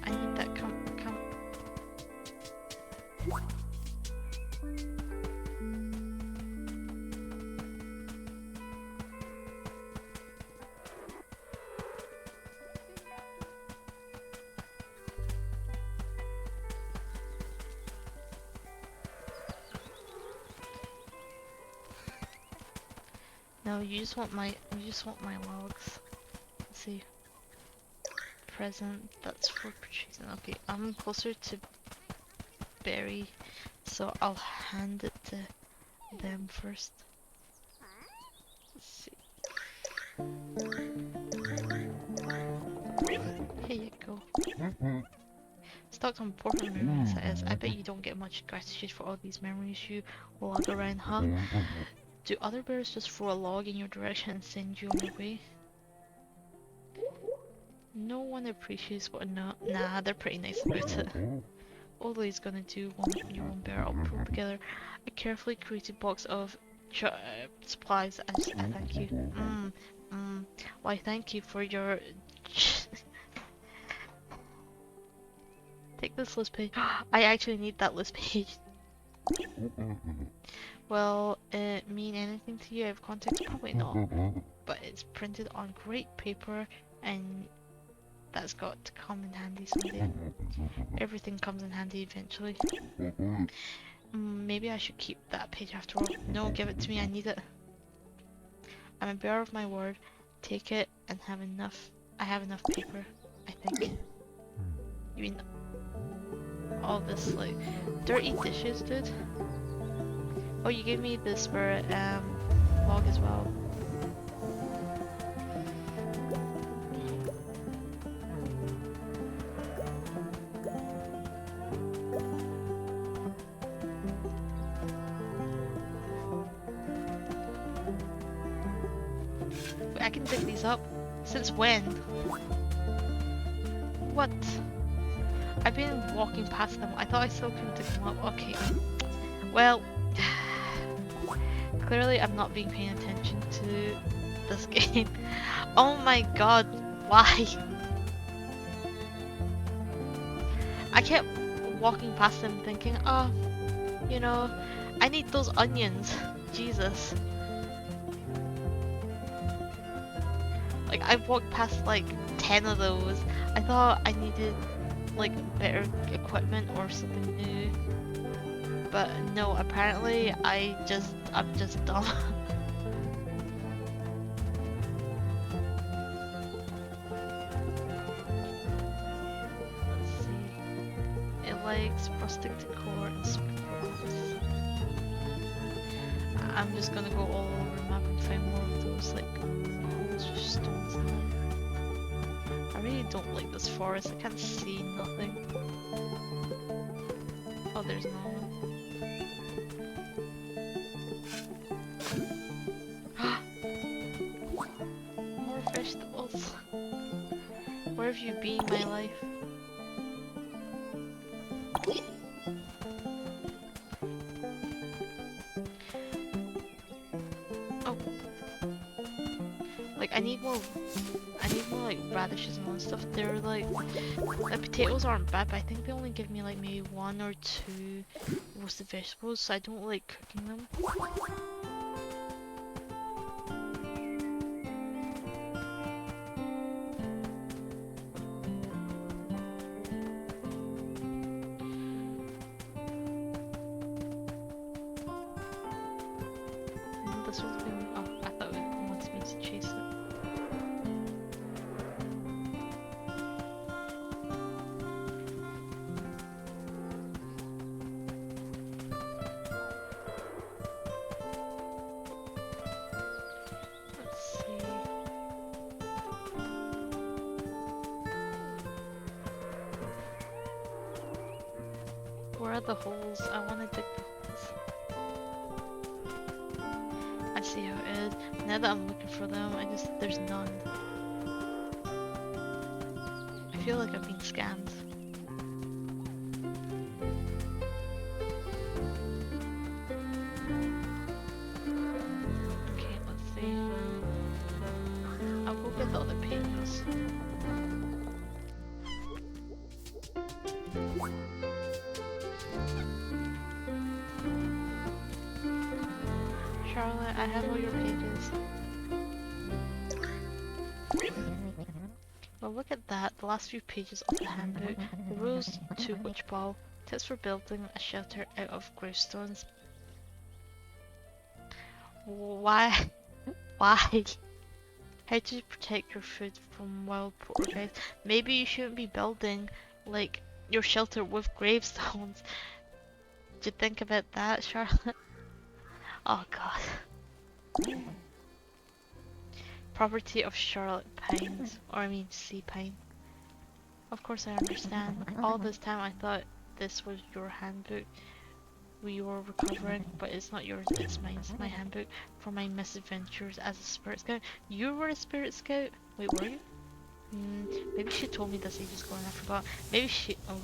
I need that. Come. No, you just want my logs. Let's see. Present, that's for purchasing. Okay, I'm closer to Berry, so I'll hand it to them first. Let's see. Here you go. Stocked on important memories, that is. I bet you don't get much gratitude for all these memories you log around, huh? Do other bears just throw a log in your direction and send you on your way? No one appreciates what nah, they're pretty nice about it. All he's gonna do your one bear, I'll pull together a carefully created box of supplies and thank you. Why thank you for your... Take this list page. I actually need that list page. Well, it mean anything to you? I have context? Probably not. But it's printed on great paper and that's got to come in handy someday. Everything comes in handy eventually. Maybe I should keep that page after all. No, give it to me, I need it. I'm a bearer of my word. Take it and have enough. I have enough paper, I think. You mean all this, like, dirty dishes, dude? Oh, you gave me the spirit log as well. I can dig these up. Since when? What? I've been walking past them. I thought I still couldn't dig them up. Okay. Well, clearly I'm not being paying attention to this game. Oh my god, why? I kept walking past them thinking, oh, you know, I need those onions. Jesus. Like, I've walked past like 10 of those. I thought I needed like better equipment or something new. But no, apparently I'm just dumb. Let's see. It likes rustic decor and spruce. I'm just gonna go all over the map and find more of those like holes with stones in them. I really don't like this forest. I can't see nothing. Oh, there's no one. More vegetables. Where have you been, my life? Oh. Like, I need more like radishes and all that stuff. They're like, the potatoes aren't bad, but I think they only give me like maybe 1 or 2 roasted vegetables, so I don't like cooking them. This was being, oh, I thought it wanted me to chase it. Let's see. Where are the holes? I want to dig the holes. I see how it is. Now that I'm looking for them, there's none. I feel like I've been scammed. Okay, let's see. I'll go get the other pages. Charlotte, I have all your pages. Well, look at that, the last few pages of the handbook. The rules to witch ball. Tips for building a shelter out of gravestones. Why? Why? How to protect your food from wild poltergeists. Maybe you shouldn't be building, like, your shelter with gravestones. Did you think about that, Charlotte? Oh god. Property of Charlotte Pines, or I mean Sea Pine. Of course I understand. All this time I thought this was your handbook we were recovering, but it's not yours, it's mine. It's my handbook for my misadventures as a spirit scout. You were a spirit scout? Wait, were you? Maybe she told me this ages ago and I forgot. Maybe she... Oh.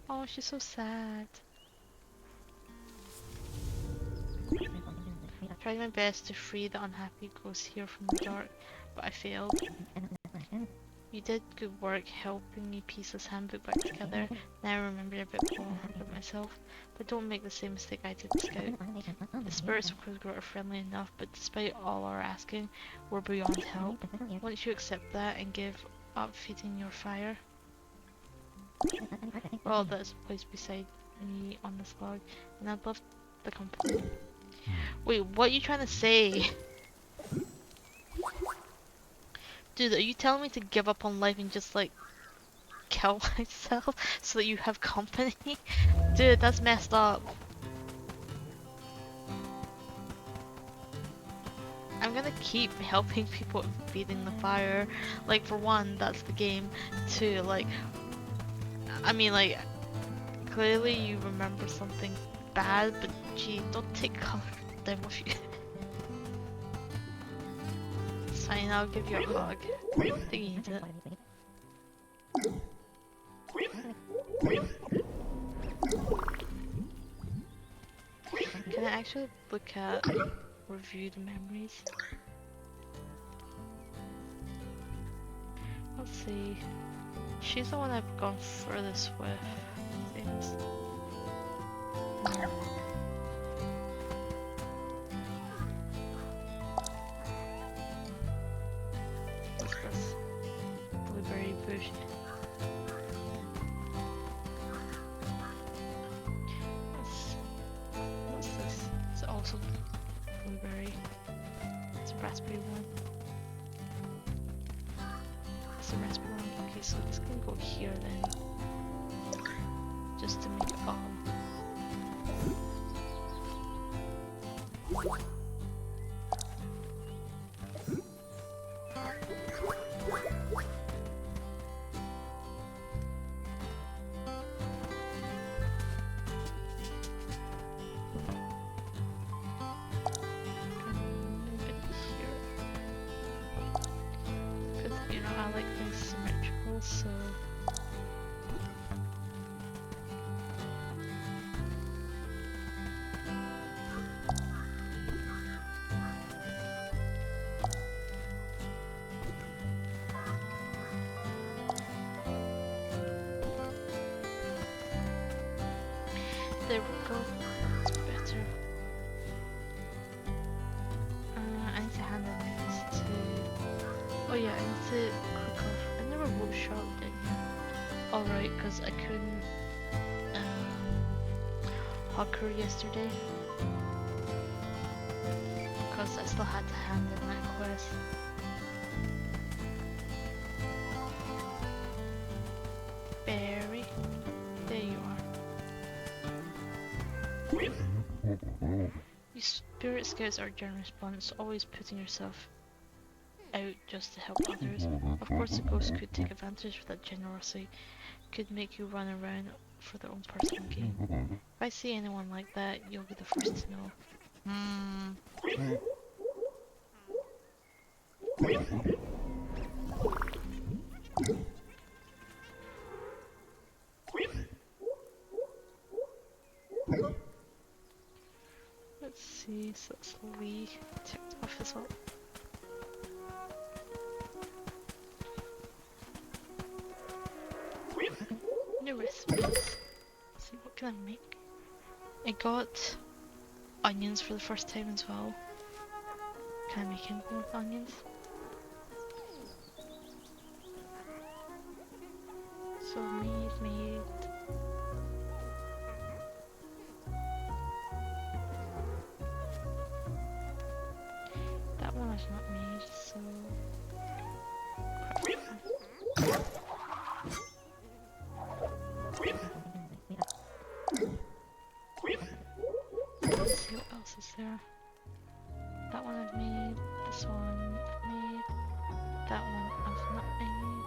Oh, she's so sad. I tried my best to free the unhappy ghost here from the dark, but I failed. You did good work helping me piece this handbook back together. Now I remember a bit more about myself, but don't make the same mistake I did, Scout. The spirits of Crowsgrove are friendly enough, but despite all our asking, we're beyond help. Once you accept that and give up feeding your fire. Well, there's a place beside me on this log, and I'd love the company. Wait, what are you trying to say? Dude, are you telling me to give up on life and just like kill myself so that you have company? Dude, that's messed up. I'm gonna keep helping people and feeding the fire. Like, for one, that's the game. Two, like, I mean, like, clearly you remember something bad, but gee, don't take color down with you. fine, I'll give you a hug. I think you need it. Can I actually look at reviewed memories? Let's see. She's the one I've gone furthest with. Seems. No. What's this? Blueberry bush. What's this? Is it also blueberry? It's a raspberry one. It's a raspberry one. Okay, so it's gonna go here then. Just to make it all. I like things symmetrical, so there we go. That's better. I need to hand in these to. Oh yeah, I need to click off. I never wrote shop, didn't you? Alright, because I couldn't hug her yesterday. Because I still had to hand in that quest. Berry. There you are. You Spirit Scouts are generous bunch, always putting yourself out just to help others. Of course the ghosts could take advantage of that generosity, could make you run around for their own personal gain. If I see anyone like that, you'll be the first to know. Let's see, so that's Lee ticked off as well. New recipes. Let's see, what can I make? I got onions for the first time as well. Can I make anything with onions? So made. That one is not made, so let's see what else is there. That one I've made, this one I've made, that one I've not made.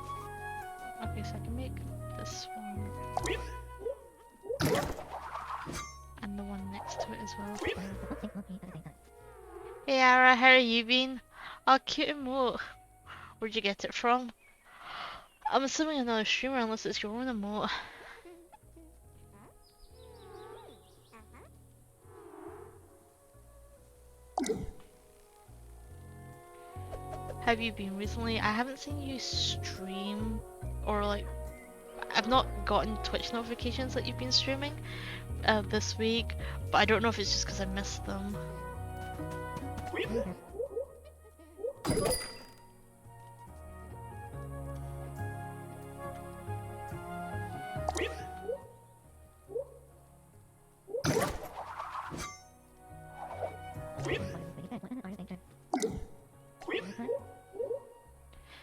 Okay, so I can make this one. And the one next to it as well. Hey Ara, how are you been? Oh, cute emote. Where'd you get it from? I'm assuming another streamer unless it's your own emote. Have you been recently? I haven't seen you stream or like I've not gotten Twitch notifications that you've been streaming this week, but I don't know if it's just because I missed them.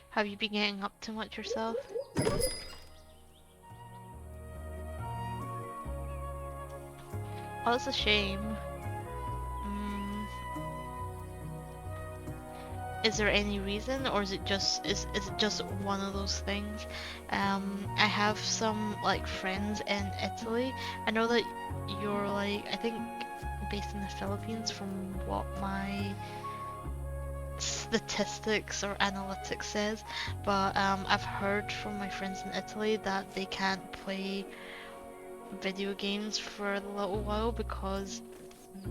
Have you been getting up too much yourself? Oh, that's a shame. Is there any reason, or is it just it just one of those things? I have some like friends in Italy. I know that you're like I think based in the Philippines, from what my statistics or analytics says, but I've heard from my friends in Italy that they can't play video games for a little while because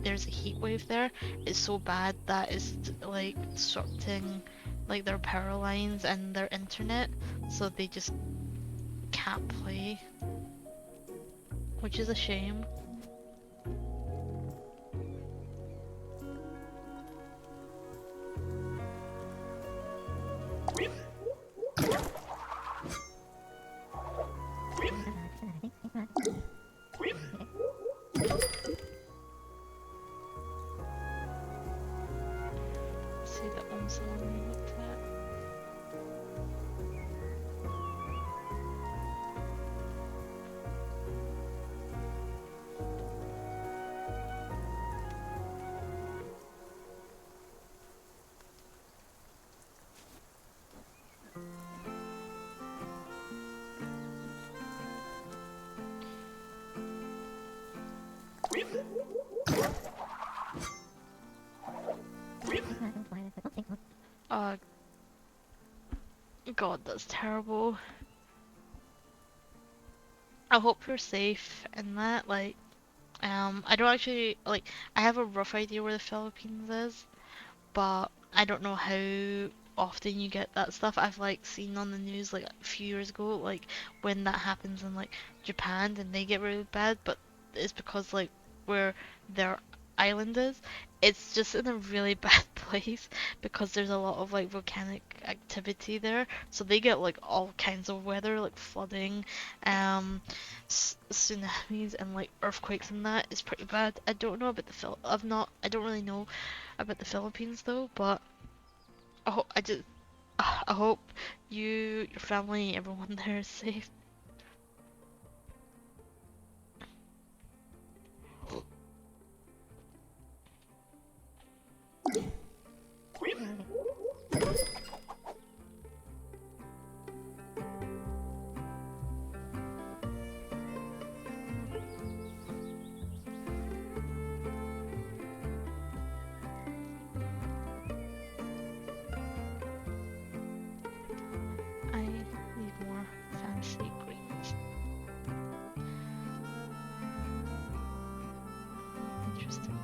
there's a heat wave there. It's so bad that it's like disrupting like their power lines and their internet, so they just can't play, which is a shame. See that one's the one we looked at. Oh God, that's terrible. I hope you're safe in that. Like, I don't actually like. I have a rough idea where the Philippines is, but I don't know how often you get that stuff. I've like seen on the news like a few years ago, like when that happens in like Japan and they get really bad, but it's because like where their island is, it's just in a really bad place because there's a lot of like volcanic activity there, so they get like all kinds of weather like flooding, tsunamis and like earthquakes, and that is pretty bad. I don't know about the I don't really know about the Philippines though, but I hope you, your family, everyone there is safe. I need more fancy greens. Interesting.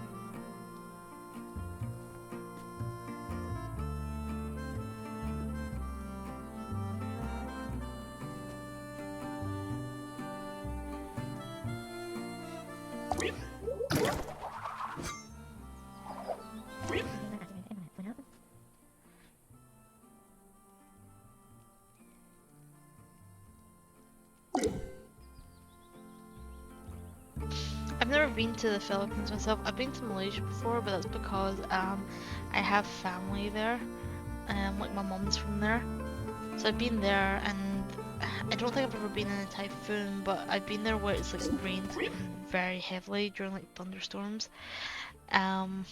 I've never been to the Philippines myself. I've been to Malaysia before, but that's because I have family there. Like my mom's from there. So I've been there, and I don't think I've ever been in a typhoon, but I've been there where it's like rained very heavily during like thunderstorms. Um,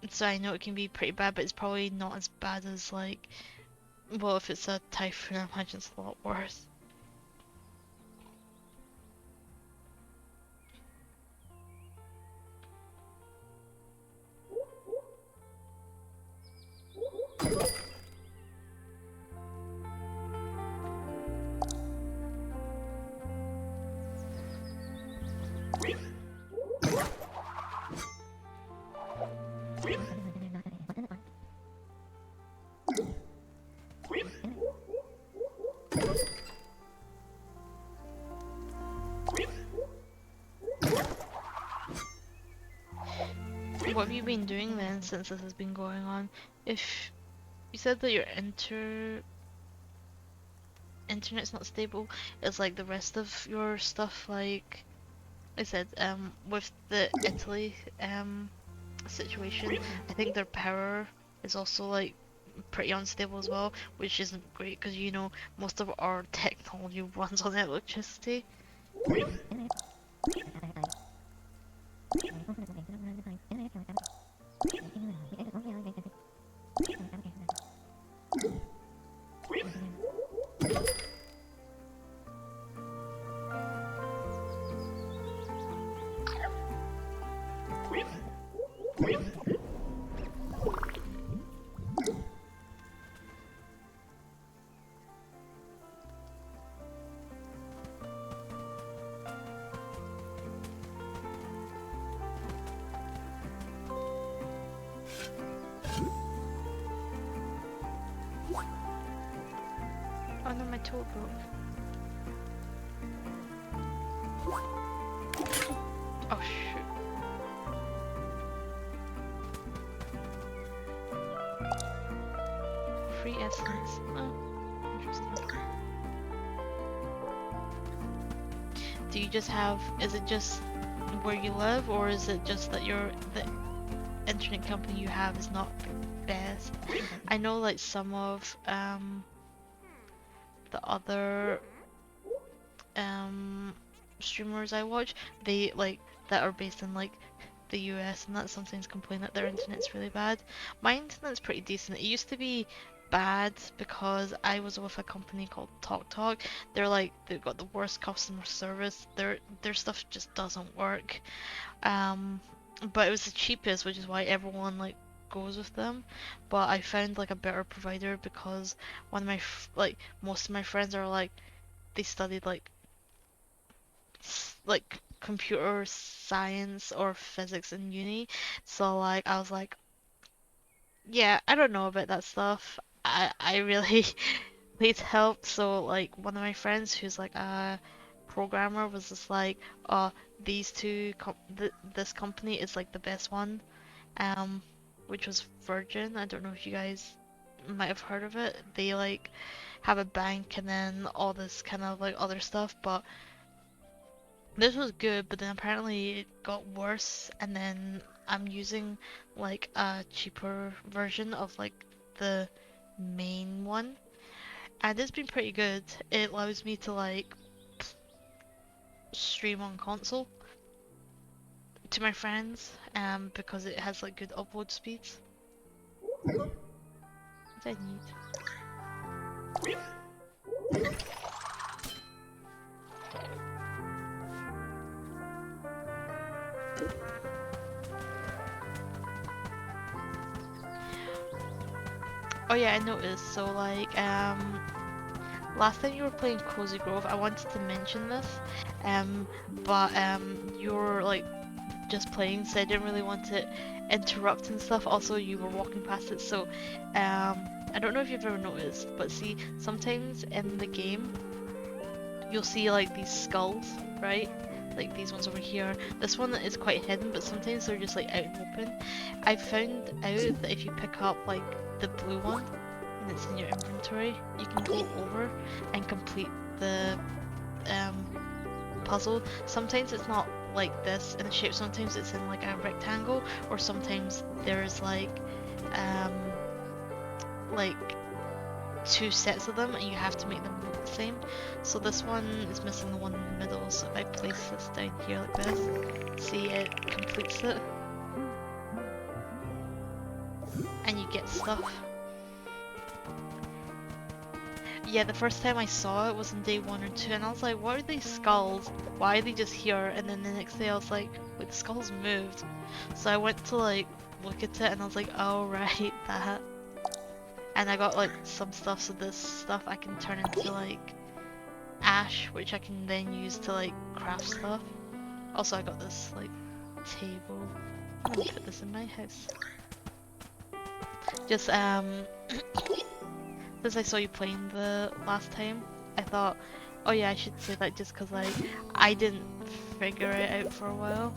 so I know it can be pretty bad, but it's probably not as bad as like, well, if it's a typhoon, I imagine it's a lot worse. What have you been doing then since this has been going on? If you said that your internet's not stable, is like the rest of your stuff like I said, with the Italy situation, I think their power is also like pretty unstable as well, which isn't great because you know most of our technology runs on electricity. Oh no, my toe broke. Oh shoot. Free essence. Oh, interesting. Do you just have, is it just where you live, or is it just that the internet company you have is not best? I know like some of the other streamers I watch, they like that are based in like the US and that sometimes complain that their internet's really bad. My internet's pretty decent. It used to be bad because I was with a company called TalkTalk. They're like they've got the worst customer service. Their stuff just doesn't work. But it was the cheapest, which is why everyone like goes with them. But I found like a better provider because one of my like most of my friends are like they studied like computer science or physics in uni. So like I was like, yeah, I don't know about that stuff. I really need help. So like one of my friends who's like a programmer was just like, oh, these two this company is like the best one. Um, which was Virgin. I don't know if you guys might have heard of it. They like have a bank and then all this kind of like other stuff, but this was good, but then apparently it got worse, and then I'm using like a cheaper version of like the main one, and it's been pretty good. It allows me to like stream on console to my friends, because it has like good upload speeds. What do I need? Oh yeah, I noticed. So like, last time you were playing Cozy Grove, I wanted to mention this, but you were like just playing, so I didn't really want to interrupt and stuff. Also, you were walking past it, so I don't know if you've ever noticed, but see, sometimes in the game, you'll see like these skulls, right? Like these ones over here. This one is quite hidden, but sometimes they're just like out and open. I found out that if you pick up like the blue one and it's in your inventory, you can go over and complete the puzzle. Sometimes it's not like this in a shape, sometimes it's in like a rectangle, or sometimes there's um like two sets of them and you have to make them look the same. So this one is missing the one in the middle, so if I place this down here like this, see, it completes it. And you get stuff. Yeah, the first time I saw it was in day 1 or 2, and I was like, what are these skulls? Why are they just here? And then the next day I was like, wait, the skulls moved. So I went to like look at it and I was like, oh right, that. And I got like some stuff, so this stuff I can turn into like ash, which I can then use to like craft stuff. Also I got this like table. I'm gonna put this in my house. Just since I saw you playing the last time, I thought, oh yeah, I should say that just because like I didn't figure it out for a while.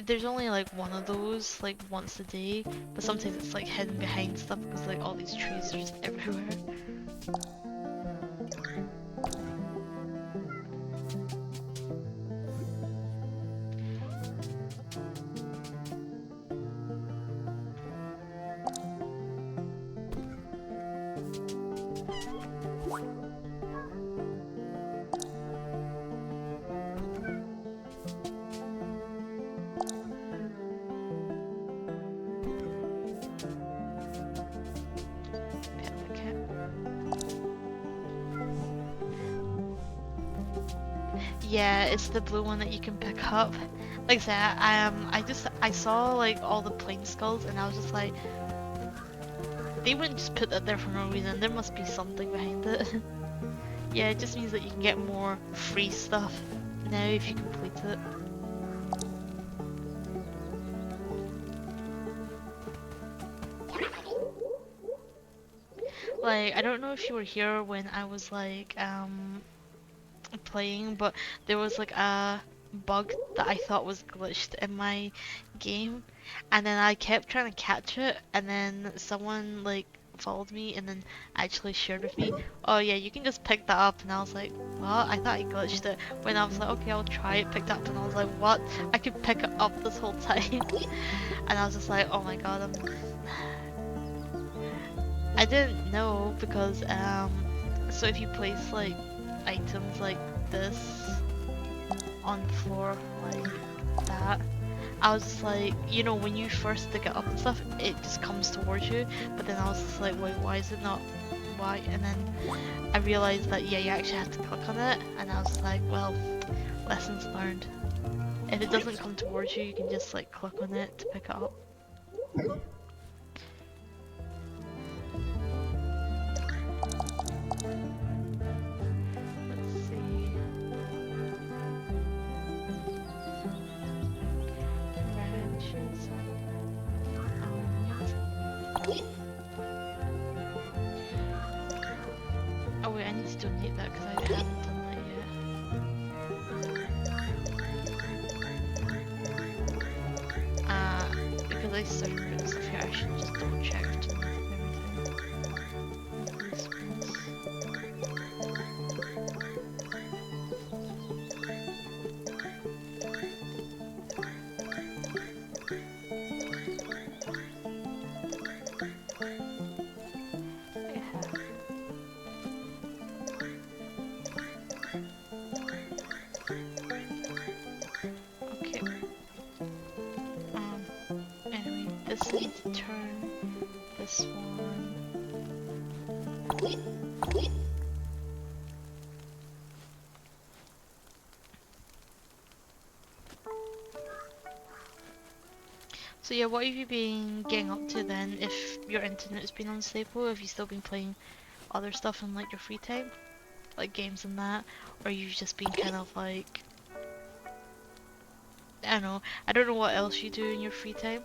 There's only like one of those like once a day, but sometimes it's like hidden behind stuff because like all these trees are just everywhere. Yeah, it's the blue one that you can pick up. Like I said, I saw like all the plain skulls and I was just like, they wouldn't just put that there for no reason. There must be something behind it. Yeah, it just means that you can get more free stuff now if you complete it. Like, I don't know if you were here when I was like playing, but there was like a bug that I thought was glitched in my game, and then I kept trying to catch it, and then someone like followed me and then actually shared with me, oh yeah, you can just pick that up, and I was like, what? I thought I glitched it. When I was like, okay, I'll try it, picked up, and I was like, what? I could pick it up this whole time. And I was just like, oh my god, I didn't know because so if you place like items like this on the floor like that, I was just like, you know, when you first dig it up and stuff, it just comes towards you, but then I was just like, wait, why is it not white? And then I realized that yeah, you actually have to click on it, and I was just like, well, lessons learned. If it doesn't come towards you, you can just like click on it to pick it up. Let's see. Branches. Oh wait, I need to donate that because I haven't done that yet. Because I started putting stuff here, I should just double check to donate everything. Okay. Anyway, this needs to turn this one. So yeah, what have you been getting up to then? If your internet's been unstable, have you still been playing other stuff in like your free time? Like games and that? Or you've just been kind of like... I don't know what else you do in your free time.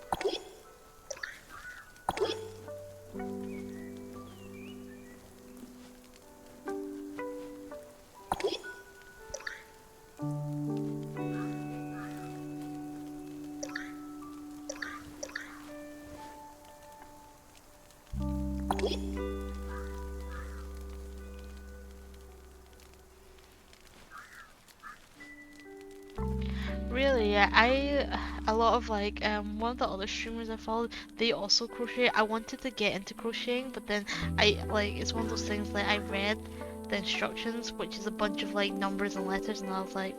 Really, yeah, a lot of like, one of the other streamers I followed, they also crochet. I wanted to get into crocheting, but then it's one of those things like I read the instructions, which is a bunch of like numbers and letters, and I was like,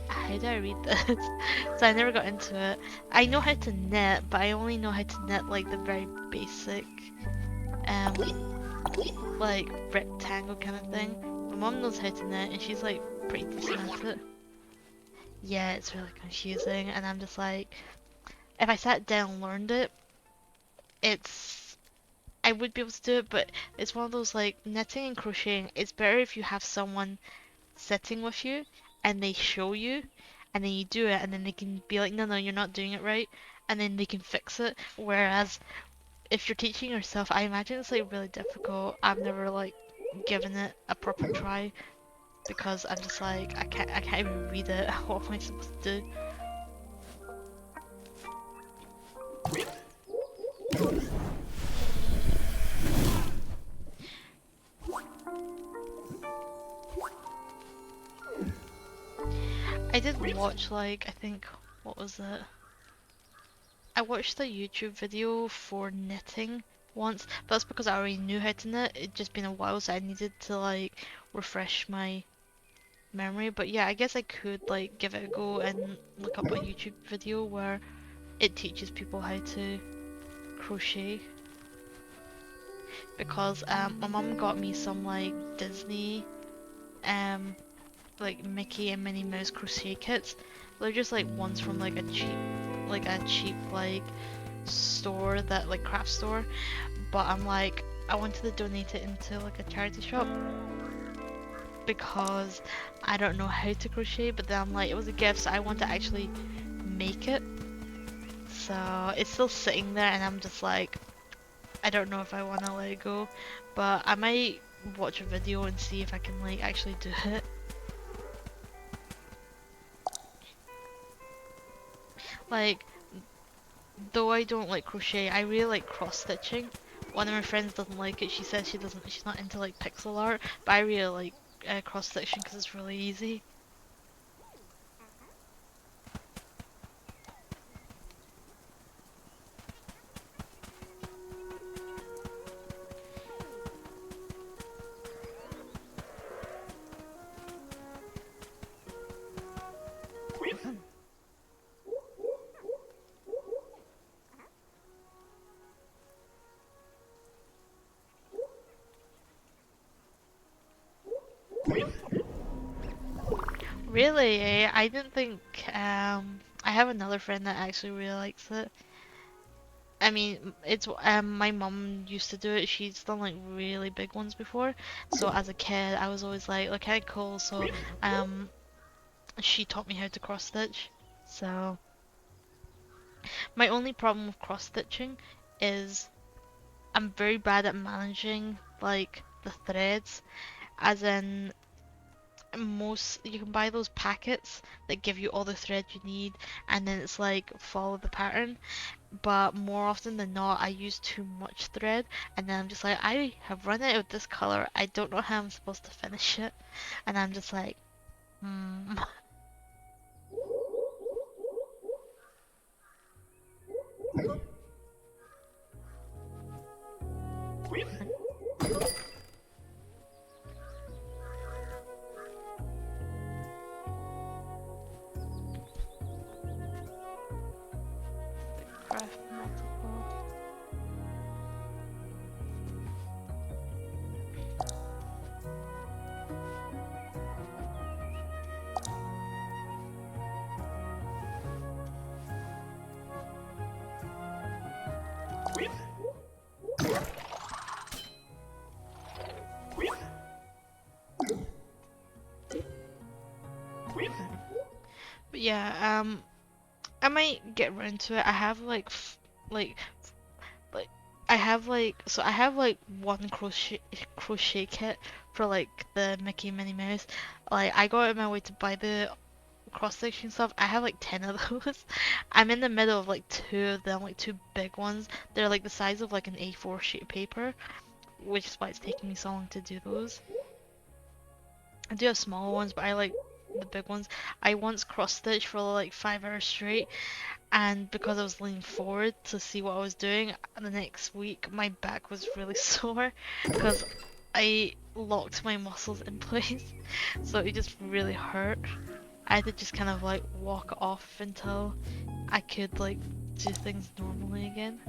how do I read this? So I never got into it. I know how to knit, but I only know how to knit like the very basic, um, like rectangle kind of thing. My mom knows how to knit, and she's like pretty decent at it. Yeah, it's really confusing, and I'm just like, if I sat down and learned it, I would be able to do it, but it's one of those like knitting and crocheting, it's better if you have someone sitting with you and they show you and then you do it and then they can be like, no, no, you're not doing it right, and then they can fix it. Whereas if you're teaching yourself, I imagine it's like really difficult. I've never like given it a proper try because I'm just like, I can't even read it. What am I supposed to do? I did watch like, I think, what was it? I watched a YouTube video for knitting once, but that's because I already knew how to knit. It'd just been a while, so I needed to like refresh my memory. But yeah, I guess I could like give it a go and look up a YouTube video where it teaches people how to crochet. Because my mum got me some like Disney like Mickey and Minnie Mouse crochet kits. They're just like ones from like a cheap like store, that like craft store. But I'm like, I wanted to donate it into like a charity shop because I don't know how to crochet, but then I'm like, it was a gift, so I want to actually make it. So it's still sitting there and I'm just like, I don't know if I want to let it go, but I might watch a video and see if I can like actually do it. Like, though I don't like crochet, I really like cross stitching. One of my friends doesn't like it. She says she's not into like pixel art, but I really like cross stitching because it's really easy. Really, I didn't think. I have another friend that actually really likes it. I mean, it's my mum used to do it. She's done like really big ones before. So as a kid, I was always like, okay, cool. So um, she taught me how to cross stitch. So my only problem with cross stitching is I'm very bad at managing like the threads. As in, most you can buy those packets that give you all the thread you need, and then it's like follow the pattern. But more often than not, I use too much thread, and then I'm just like, I have run out of this color. I don't know how I'm supposed to finish it, and I'm just like, hmm. Craft multiple. But yeah, I might get around to it. I have like, like, like, I have like, so I have like one crochet kit for like the Mickey Minnie Mouse. Like, I go out of my way to buy the cross section stuff. I have like 10 of those. I'm in the middle of like two of them, like two big ones. They're like the size of like an A4 sheet of paper, which is why it's taking me so long to do those. I do have smaller ones, but I like the big ones. I once cross stitched for like 5 hours straight, and because I was leaning forward to see what I was doing, the next week my back was really sore because I locked my muscles in place, so it just really hurt. I had to just kind of like walk off until I could like do things normally again.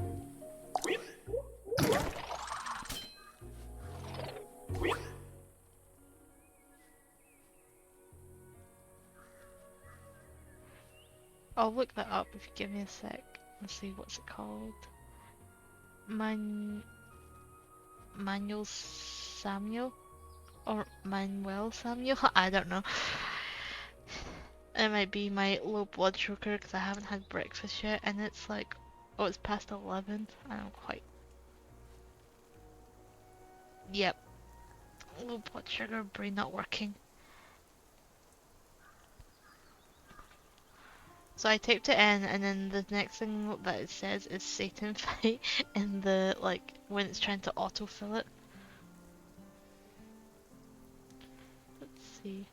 I'll look that up if you give me a sec. Let's see, what's it called? Man Manuel Samuel? Or Manuel Samuel? I don't know. It might be my low blood sugar because I haven't had breakfast yet, and it's like, oh, it's past 11. I don't quite. Yep, low blood sugar, brain not working. So I typed it in, and then the next thing that it says is Satan fight in the, like, when it's trying to autofill it. Let's see.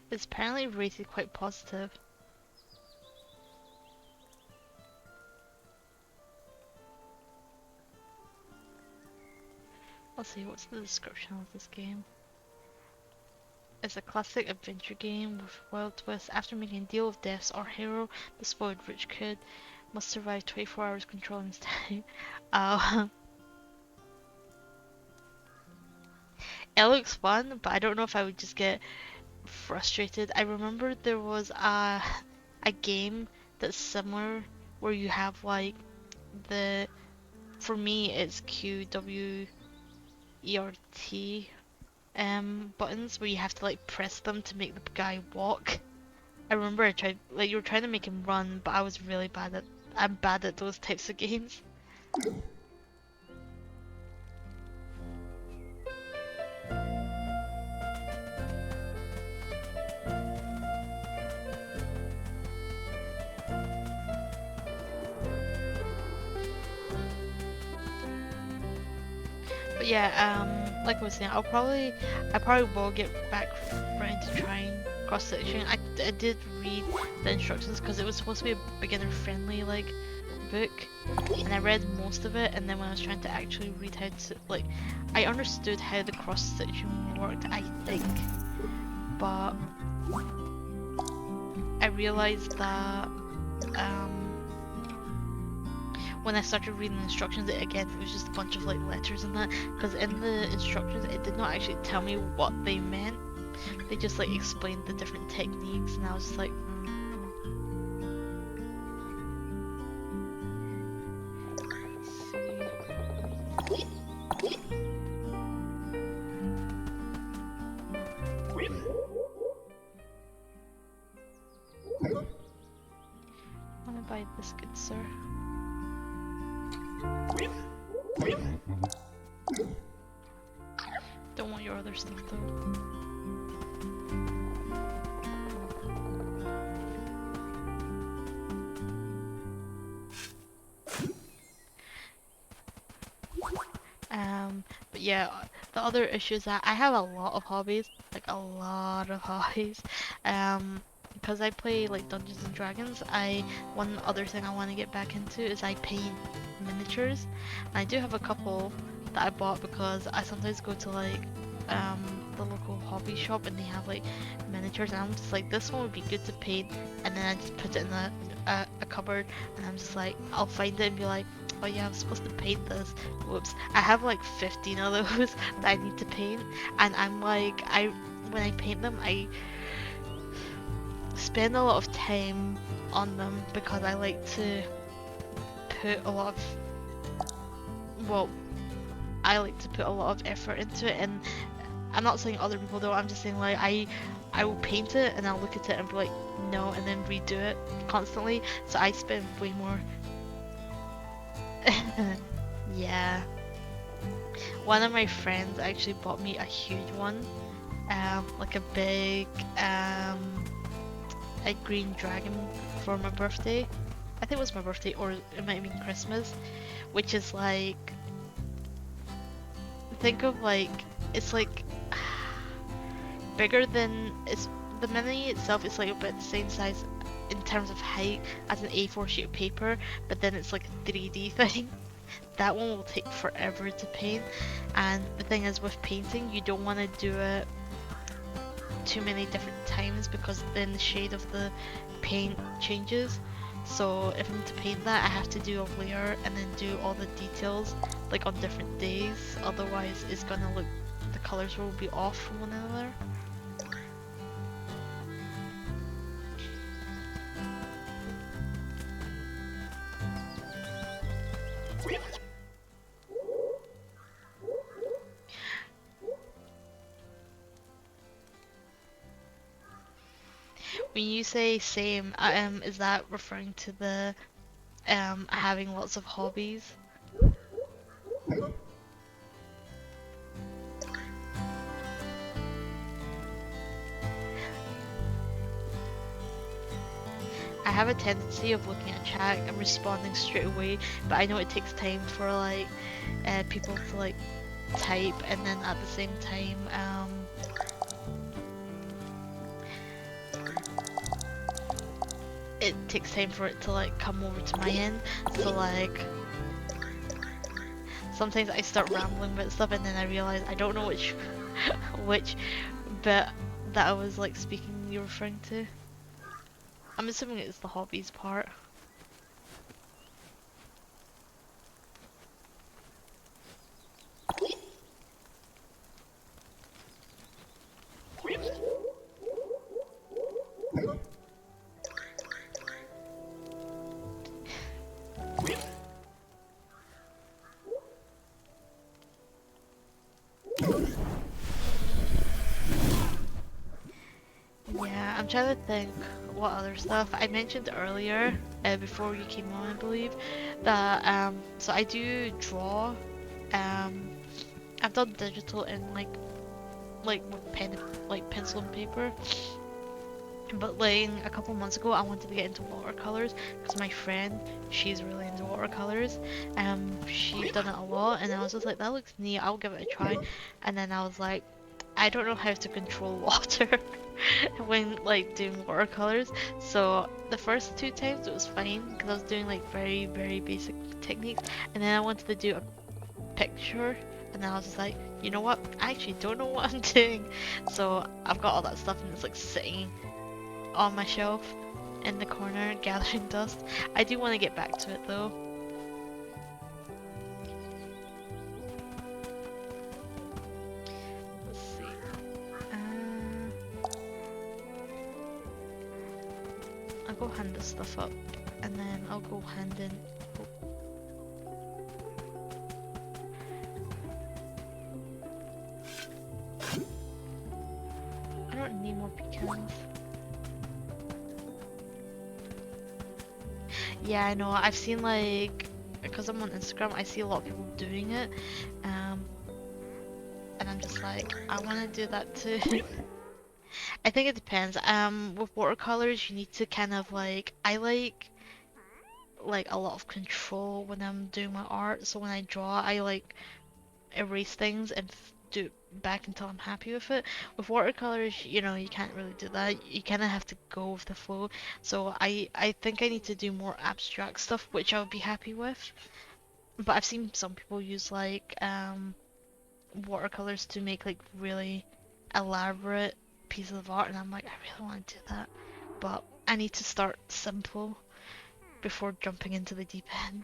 It's apparently rated quite positive. Let's see, what's the description of this game? It's a classic adventure game with wild twists. After making a deal with death, our hero, the spoiled rich kid, must survive 24 hours controlling his time. Uh, it looks fun, but I don't know if I would just get frustrated. I remember there was a game that's similar where you have like the for me it's QWERT buttons where you have to like press them to make the guy walk. I remember I tried, like, you were trying to make him run, but I was really bad at, I'm bad at those types of games. But yeah, like I was saying, I probably will get back around to trying cross-stitching. I did read the instructions because it was supposed to be a beginner-friendly, like, book, and I read most of it, and then when I was trying to actually read how to, like, I understood how the cross-stitching worked, I think, but I realized that, when I started reading the instructions, it was just a bunch of like letters and that, because in the instructions it did not actually tell me what they meant. They just like explained the different techniques, and I was just like, I want to buy this, good sir. Don't want your other stuff though. But yeah, the other issue is that I have a lot of hobbies, like a lot of hobbies. Because I play like Dungeons and Dragons, one other thing I want to get back into is I paint miniatures. And I do have a couple that I bought because I sometimes go to like the local hobby shop and they have like miniatures, and I'm just like, this one would be good to paint, and then I just put it in a cupboard, and I'm just like, I'll find it and be like, oh yeah, I'm supposed to paint this. Whoops. I have like 15 of those that I need to paint, and I'm like, when I paint them, I spend a lot of time on them because I like to put a lot of, well, I like to put a lot of effort into it, and I'm not saying other people don't, I'm just saying like I will paint it and I'll look at it and be like, no, and then redo it constantly, so I spend way more. Yeah. One of my friends actually bought me a huge one, like a big, a green dragon for my birthday. I think it was my birthday, or it might have been Christmas, which is like, think of like, it's like bigger than, the mini itself is like about the same size in terms of height as an A4 sheet of paper, but then it's like a 3D thing. That one will take forever to paint, and the thing is with painting, you don't want to do it too many different times because then the shade of the paint changes. So if I'm to paint that, I have to do a layer and then do all the details like on different days, otherwise it's gonna look, the colors will be off from one another. When you say same, is that referring to the having lots of hobbies? I have a tendency of looking at chat and responding straight away, but I know it takes time for like people to like type, and then at the same time it takes time for it to like come over to my end, so like sometimes I start rambling about stuff and then I realize I don't know which which bit that I was like speaking you're referring to. I'm assuming it's the hobbies part. I'm trying to think what other stuff. I mentioned earlier, before you came on, I believe, that so I do draw. Um, I've done digital and like with pen, like pencil and paper. But like a couple months ago, I wanted to get into watercolors because my friend, she's really into watercolors. She's done it a lot, and I was just like, that looks neat. I'll give it a try. And then I was like, I don't know how to control water when like doing watercolors. So the first two times it was fine because I was doing like very basic techniques, and then I wanted to do a picture, and then I was just like, you know what? I actually don't know what I'm doing. So I've got all that stuff, and it's like sitting on my shelf in the corner gathering dust. I do want to get back to it though. Let's see. I'll go hand this stuff up and then I'll go hand in. I don't need more pecans. Yeah, I know. I've seen like, because I'm on Instagram, I see a lot of people doing it, and I'm just like, I want to do that too. I think it depends. With watercolors, you need to kind of like, I like a lot of control when I'm doing my art. So when I draw, I like erase things and do it back until I'm happy with it. With watercolors, you know, you can't really do that. You kind of have to go with the flow. So I think I need to do more abstract stuff, which I would be happy with. But I've seen some people use like watercolors to make like really elaborate pieces of art, and I'm like, I really want to do that, but I need to start simple before jumping into the deep end.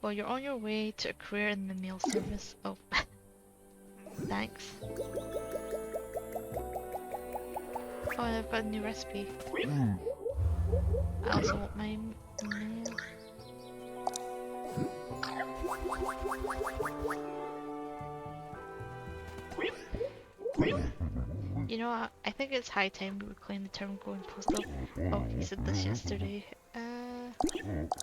Well, you're on your way to a career in the mail service. Oh, thanks. Oh, I've got a new recipe. I also want my mail. You know what? I think it's high time we reclaim the term going postal. Oh, you said this yesterday. Let's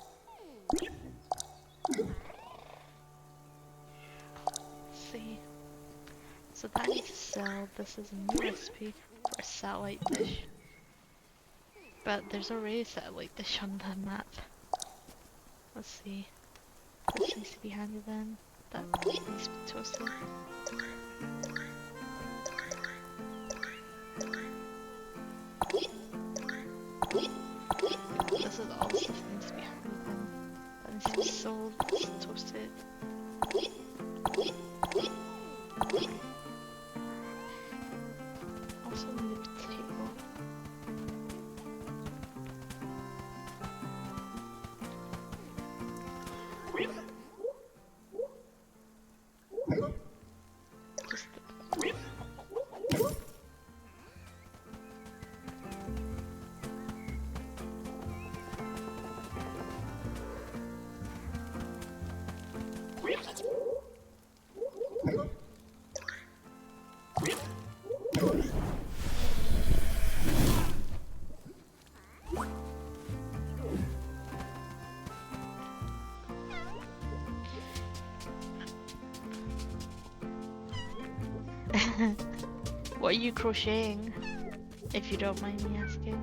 see. So that I need to sell. This is a new recipe for a satellite dish. But there's already a satellite dish on the map. Let's see. This needs to be handed in. That needs to be toasted. This is all stuff that needs to be handed in. That needs to be sold, toasted. Also need a potato. What are you crocheting, if you don't mind me asking?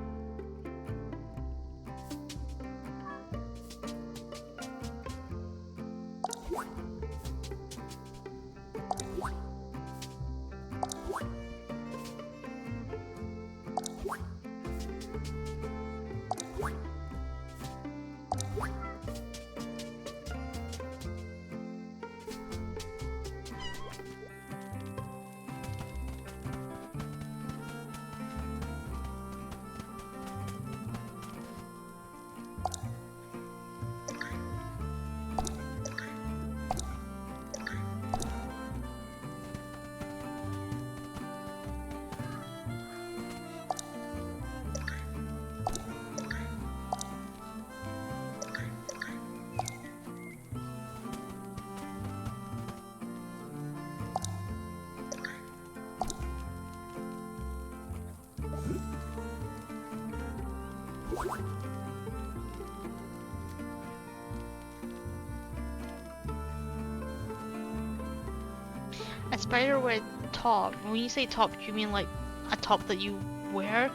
A spiderweb top. When you say top, do you mean like a top that you wear?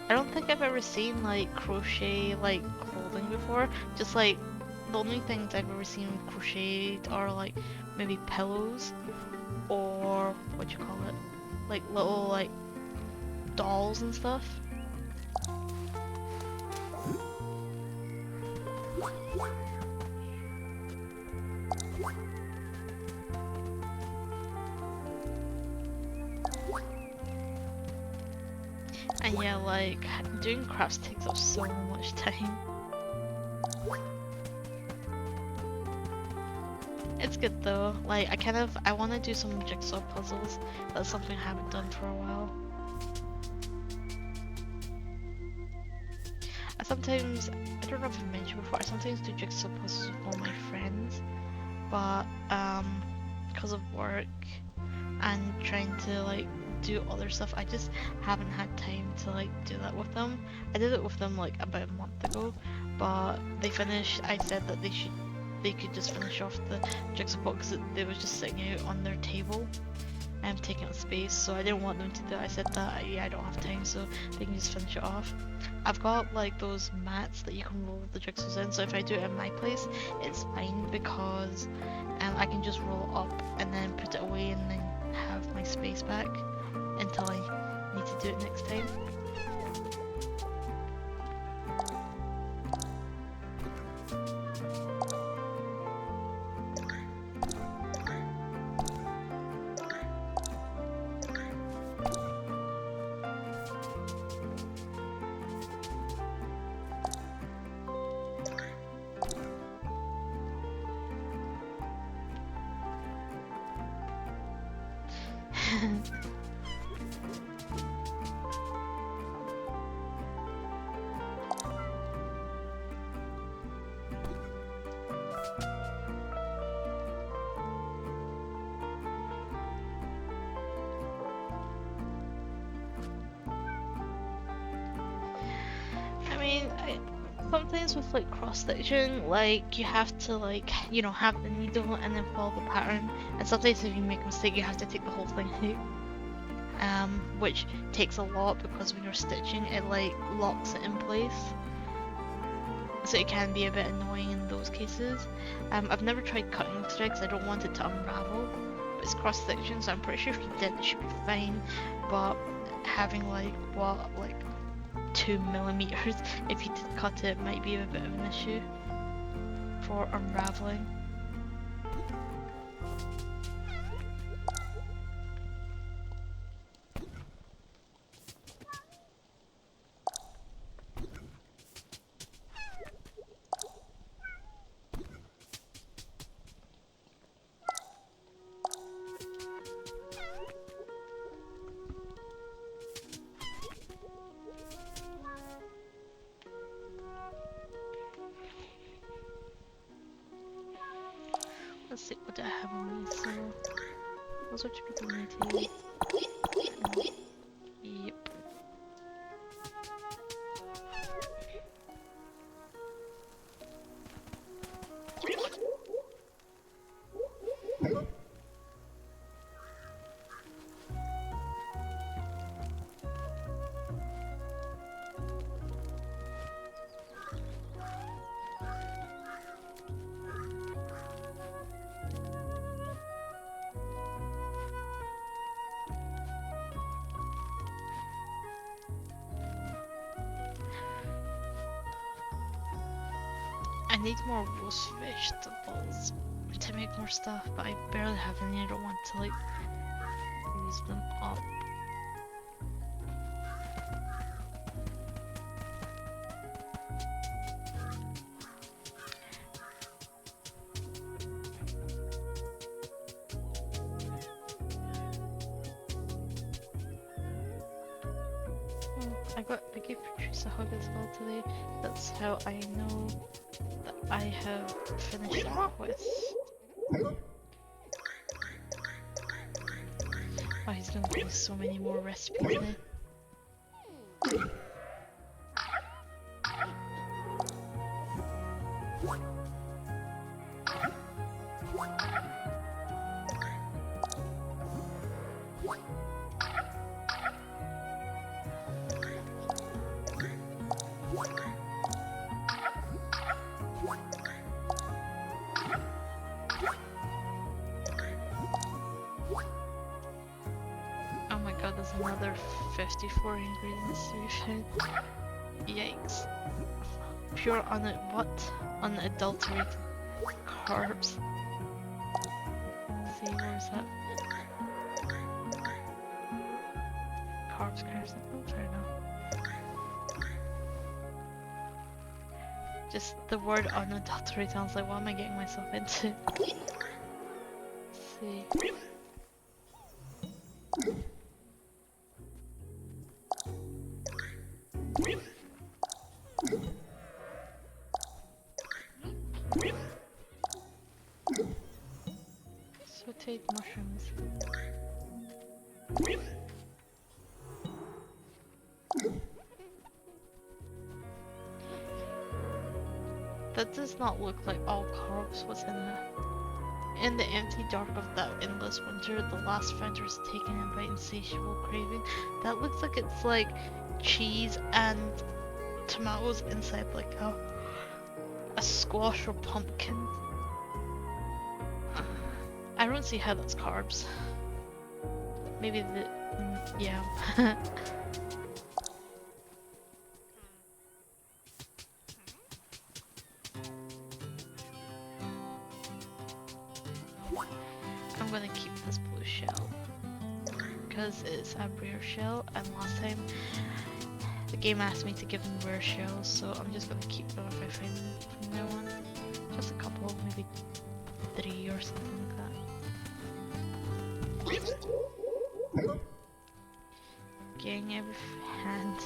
I don't think I've ever seen like crochet like clothing before. Just like the only things I've ever seen crocheted are like maybe pillows or what you call it, like little like dolls and stuff. And yeah, like doing crafts takes up so much time. It's good though. Like I want to do some jigsaw puzzles. That's something I haven't done for a while. I don't know if I've mentioned before, I sometimes do jigsaw puzzles with all my friends, but because of work and trying to like do other stuff, I just haven't had time to like do that with them. I did it with them like about a month ago, but they finished. I said that they could just finish off the jigsaw box because they was just sitting out on their table and taking up space, so I didn't want them to do it. I said that yeah, I don't have time, so they can just finish it off. I've got like those mats that you can roll the jigsaws in, so if I do it in my place, it's fine because I can just roll it up and then put it away and then have my space back until I need to do it next time. Sometimes with like cross stitching, like you have to like, you know, have the needle and then follow the pattern, and sometimes if you make a mistake you have to take the whole thing out, which takes a lot because when you're stitching it like locks it in place, so it can be a bit annoying in those cases. I've never tried cutting the thread because I don't want it to unravel, but it's cross stitching, so I'm pretty sure if you did it should be fine, but having like 2 millimeters, if you did cut it, might be a bit of an issue for unraveling. Let's see, what do I have on me? So, those are to be donated. Yep. I need more roast vegetables to make more stuff, but I barely have any. I don't want to like use them up. I gave Patrice a hug as well today. That's how I know that I have finished the quest. Oh, he's gonna give me so many more recipes now. another 54 ingredients to be found. Yikes. Pure unadulterated carbs. Let's see, where's that? Carbs. Oh, fair enough. Just the word unadulterated sounds like, what am I getting myself into? Let's see. Sauteed mushrooms. That does not look like all carbs. What's in there? In the empty dark of that endless winter, the last founder is taken in by insatiable craving. That looks like it's like cheese and tomatoes inside like a squash or pumpkin. I don't see how that's carbs. Maybe the... yeah. I'm gonna keep this blue shell because it's a rare shell, and last time the game asked me to give them rare shells, so I'm just gonna keep them if I find them from now on. Just a couple, maybe 3 or something like that. Getting every hand.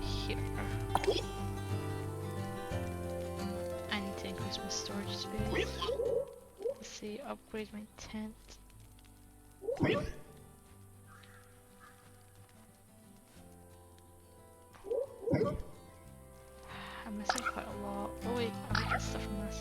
Here. I need to increase my storage space. Let's see, upgrade my tent. I'm missing quite a lot. Oh wait, I might get stuff from this.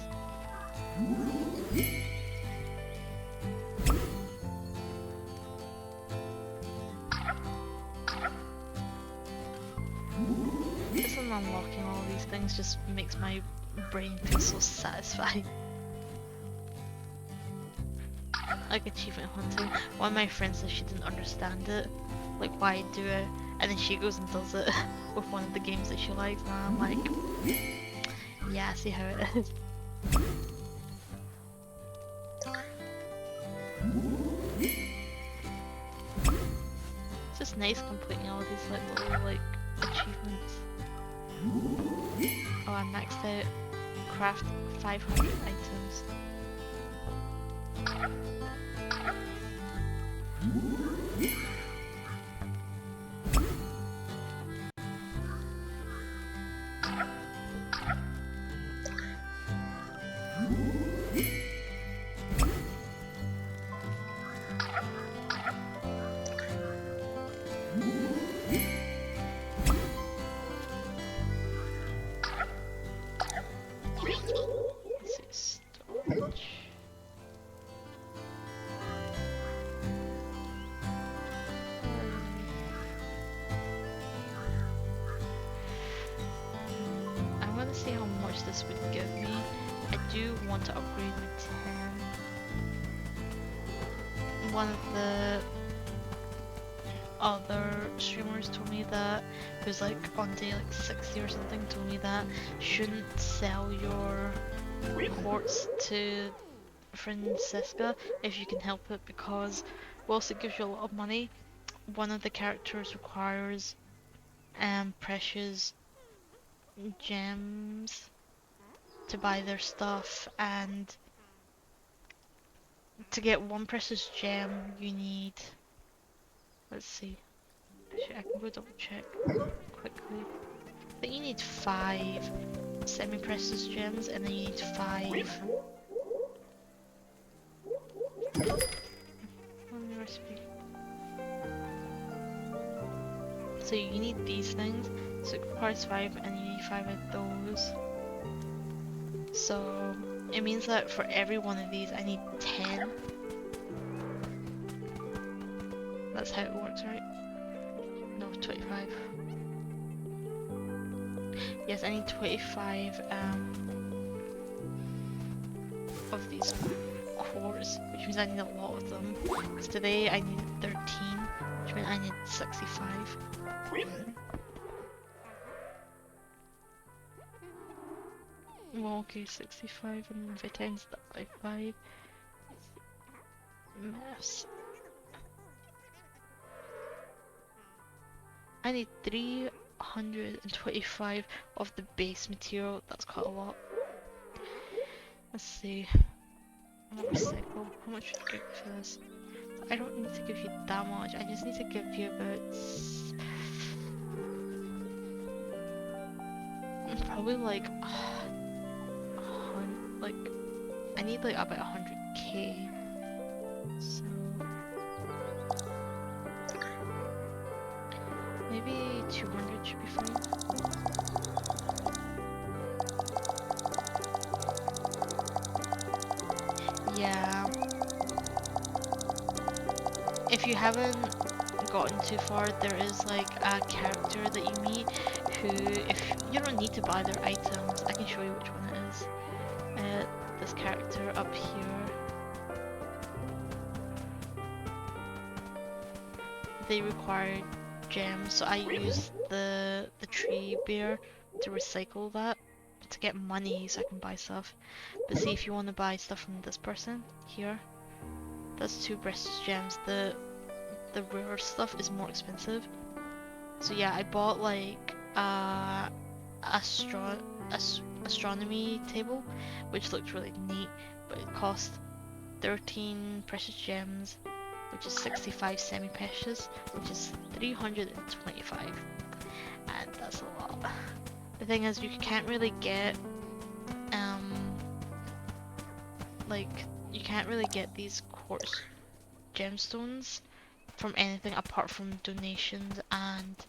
Just unlocking all these things just makes my brain feel so satisfied. Like achievement hunting. One of my friends said she didn't understand it, like why I do it, and then she goes and does it with one of the games that she likes, and I'm like, yeah, I see how it is. It's just nice completing all these like little like achievements. Oh, I maxed out craft 500 items. See how much this would give me. I do want to upgrade my 10. One of the other streamers told me that, who's like on day like 60 or something, told me that shouldn't sell your quartz to Francisca if you can help it, because whilst it gives you a lot of money, one of the characters requires precious gems to buy their stuff, and to get one precious gem you need, let's see, actually I can go double check quickly. I think you need 5 semi-precious gems, and then you need 5 on the recipe. So you need these things, so it requires 5 and you need 5 of those. So it means that for every one of these I need 10. That's how it works, right? No, 25. Yes, I need 25 of these quartz, which means I need a lot of them. Because today I needed 13, which meant I need 65. Well, okay, 65, and if I times that by 5, maths. I need 325 of the base material. That's quite a lot. Let's see. I'm gonna recycle. How much should I give for this? I don't need to give you that much. I just need to give you about probably like I need like about 100k. So maybe 200 should be fine. Yeah. If you haven't gotten too far, there is like a character that you meet who, if you don't need to buy their items, I can show you which one it is. This character up here. They require gems, so I use the tree bear to recycle that to get money so I can buy stuff. But see, if you want to buy stuff from this person here, that's 2 precious gems. The rare stuff is more expensive. So yeah, I bought like astronomy table, which looked really neat, but it cost 13 precious gems, which is 65 semi-precious, which is 325, and that's a lot. The thing is, you can't really get you can't really get these quartz gemstones from anything apart from donations and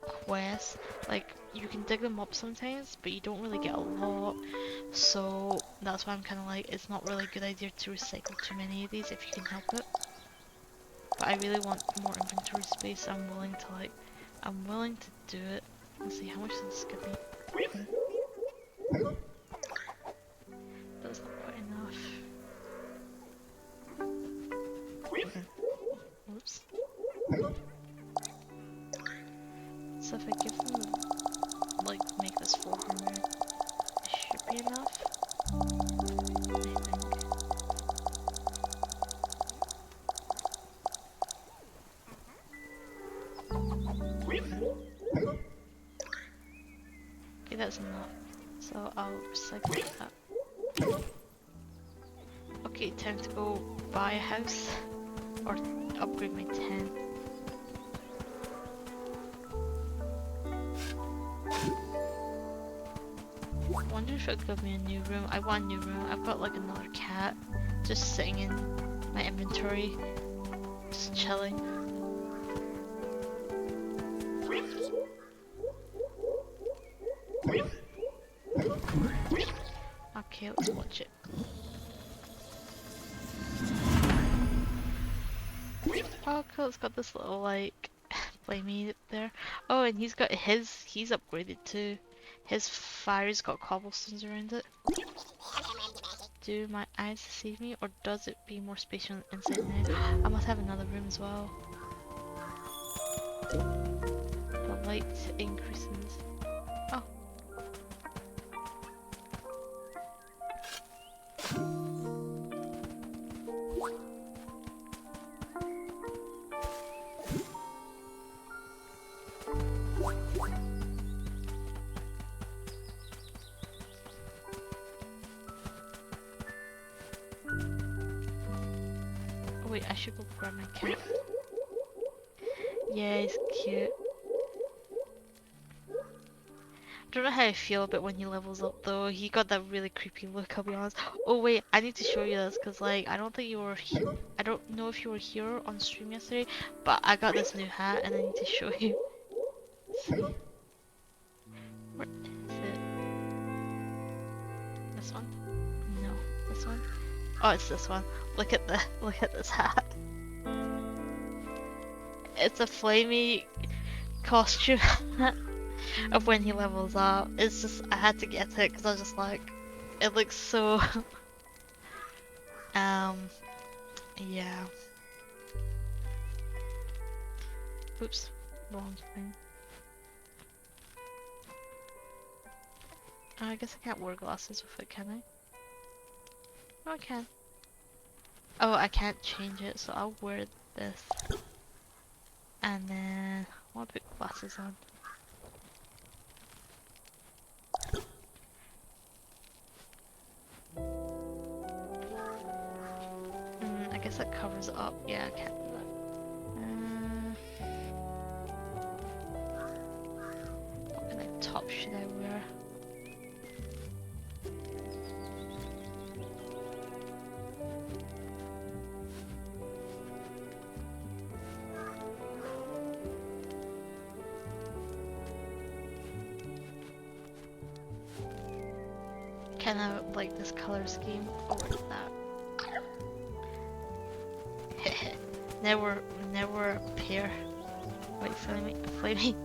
quests. Like, you can dig them up sometimes, but you don't really get a lot, so that's why I'm kind of like, it's not really a good idea to recycle too many of these if you can help it. But I really want more inventory space. I'm willing to do it. Let's see, how much does this give me? That's not quite enough. Oops. So if I give them, like, make this 400, it should be enough, I think. Okay, that's enough. So I'll recycle that. Okay, time to go buy a house or upgrade my tent. I wonder if it'll give me a new room. I want a new room. I've got like another cat just sitting in my inventory, just chilling. Okay, let's watch it. Oh cool, it's got this little like flamey there. Oh, and he's upgraded too. His fire's got cobblestones around it. Do my eyes deceive me, or does it be more spatial inside now? I must have another room as well. The light increases. Oh. Wait, I should go grab my cat. Yeah, he's cute. I don't know how I feel about when he levels up though. He got that really creepy look, I'll be honest. Oh wait, I need to show you this because like I don't think you were I don't know if you were here on stream yesterday, but I got this new hat and I need to show you. Let's see. Where is it? This one? No, this one? Oh, it's this one. Look at this hat. It's a flamey costume of when he levels up. It's just, I had to get it because I was just like, it looks so Yeah. Oops, wrong thing. I guess I can't wear glasses with it, can I? No, I can. Oh, I can't change it, so I'll wear this. And then I'll put glasses on. I guess that covers it up. Yeah, I can't do that. What kind of top should I wear? Kind of like this color scheme. Oh, what is that? never appear. Wait, flaming.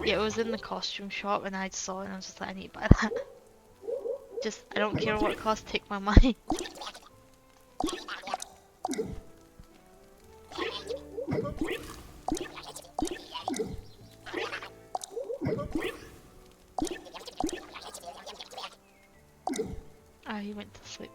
Yeah, it was in the costume shop and I saw it and I was just like, I need to buy that. Just, I don't care what it costs, take my money. Ah, he went to sleep.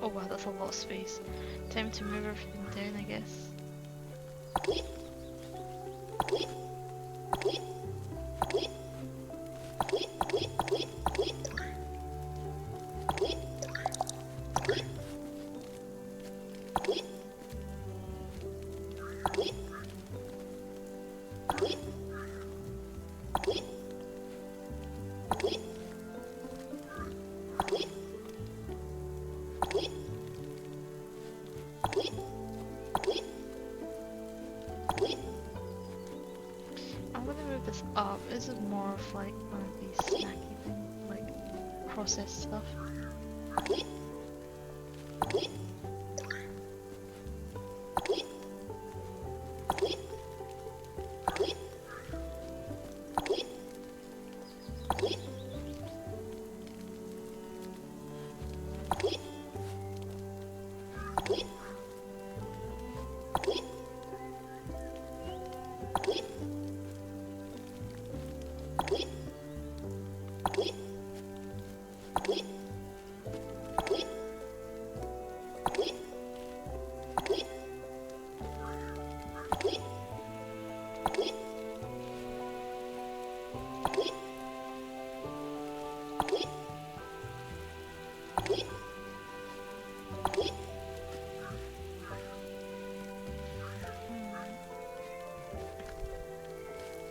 Oh wow, that's a lot of space. Time to move everything down, I guess. This up. This is more of like one of these snacky things, like processed stuff.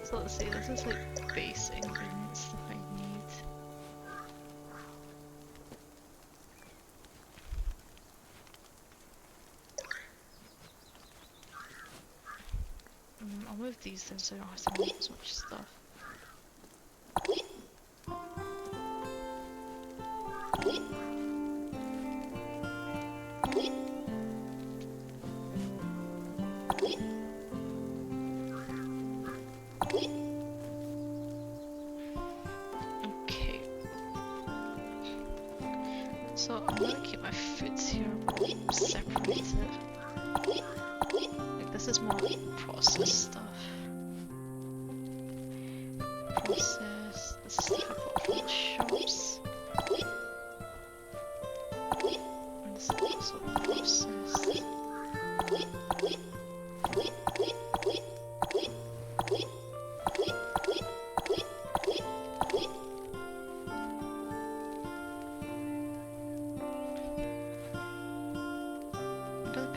So let's see, this is like base ingredients stuff I need. I'll move these then so I don't have to move as much stuff. Okay. So I'm gonna keep my foods here, but separate it. Like this is more processed stuff. Processed. This is stuff I bought from the shops. And this is also processed.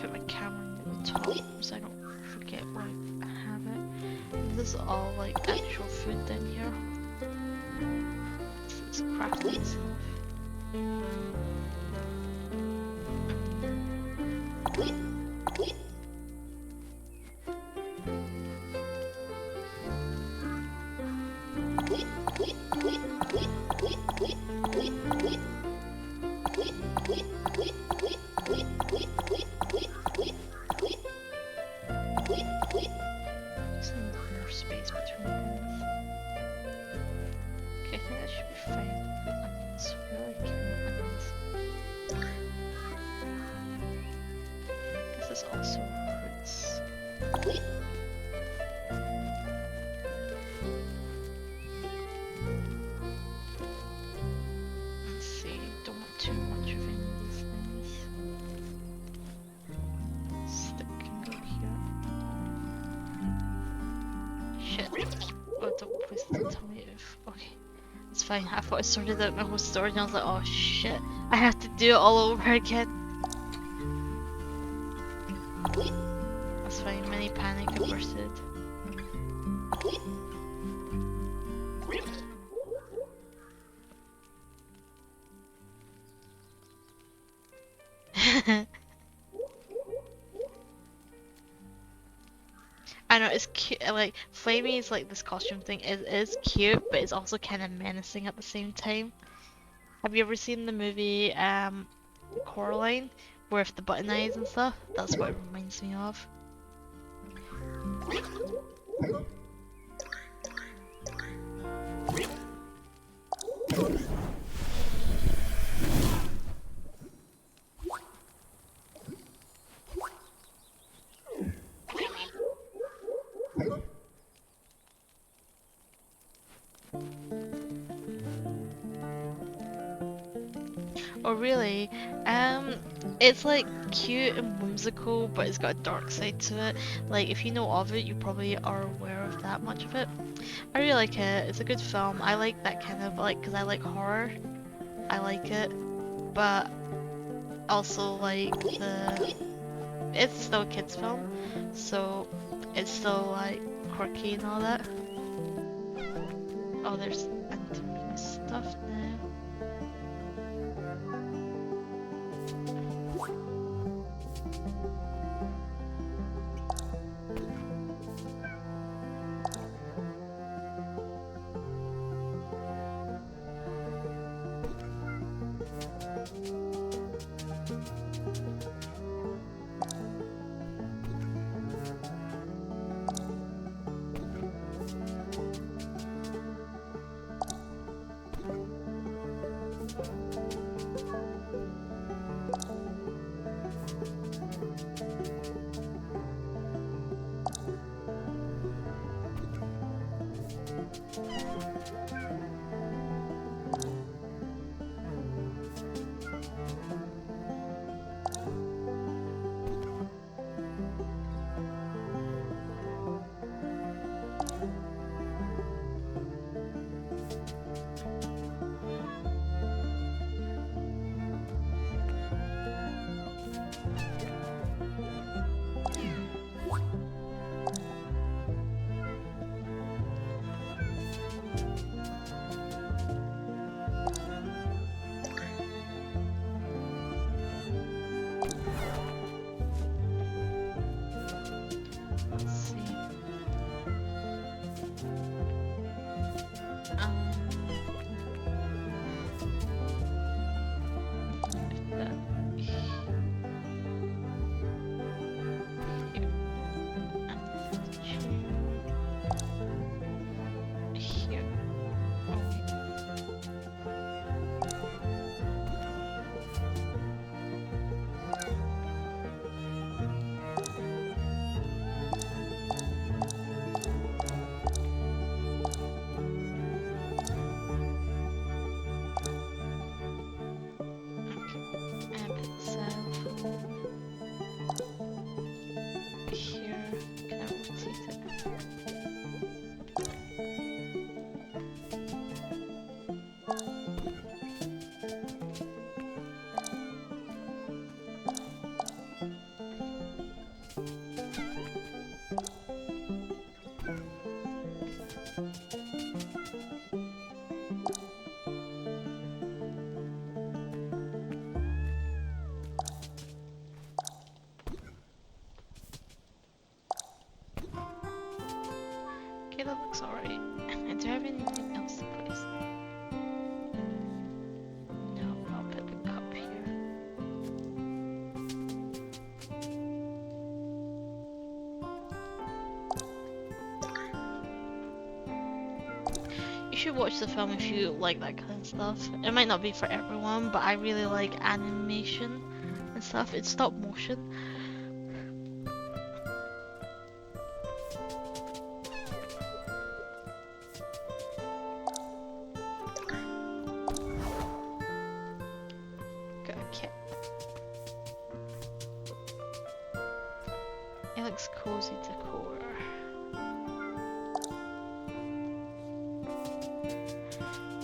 Put my camera near the top so I don't forget where I have it. This is all like actual food down here. This is crafting stuff. Just need more space between things. Okay, I think that should be fine. Onions, really cute onions. This is also fruits. Let's see, don't want too much of any of these things. Stick can go here. Shit. Oh, don't please don't tell me if. Okay. It's fine. I thought I sorted out my whole storage and I was like, oh shit. I have to do it all over again. That's fine. Mini panic averted. I know it's cute. Like Flamey's like this costume thing is cute, but it's also kind of menacing at the same time. Have you ever seen the movie Coraline, with the button eyes and stuff? That's what it reminds me of. Oh really? It's like cute and whimsical, but it's got a dark side to it. Like if you know of it, you probably are aware of that much of it. I really like it. It's a good film. I like that kind of like, because I like horror. I like it, but also like it's still a kids film, so it's still like quirky and all that. Oh, there's anti stuff now. Let's see. Here. And put itself here. Can I rotate it? Okay, that looks alright. And do I have anything else to place? No, I'll put the cup here. should watch the film if you like that kind of stuff. It might not be for everyone, but I really like animation and stuff. It's stop motion. Got a cat. It looks cozy decor.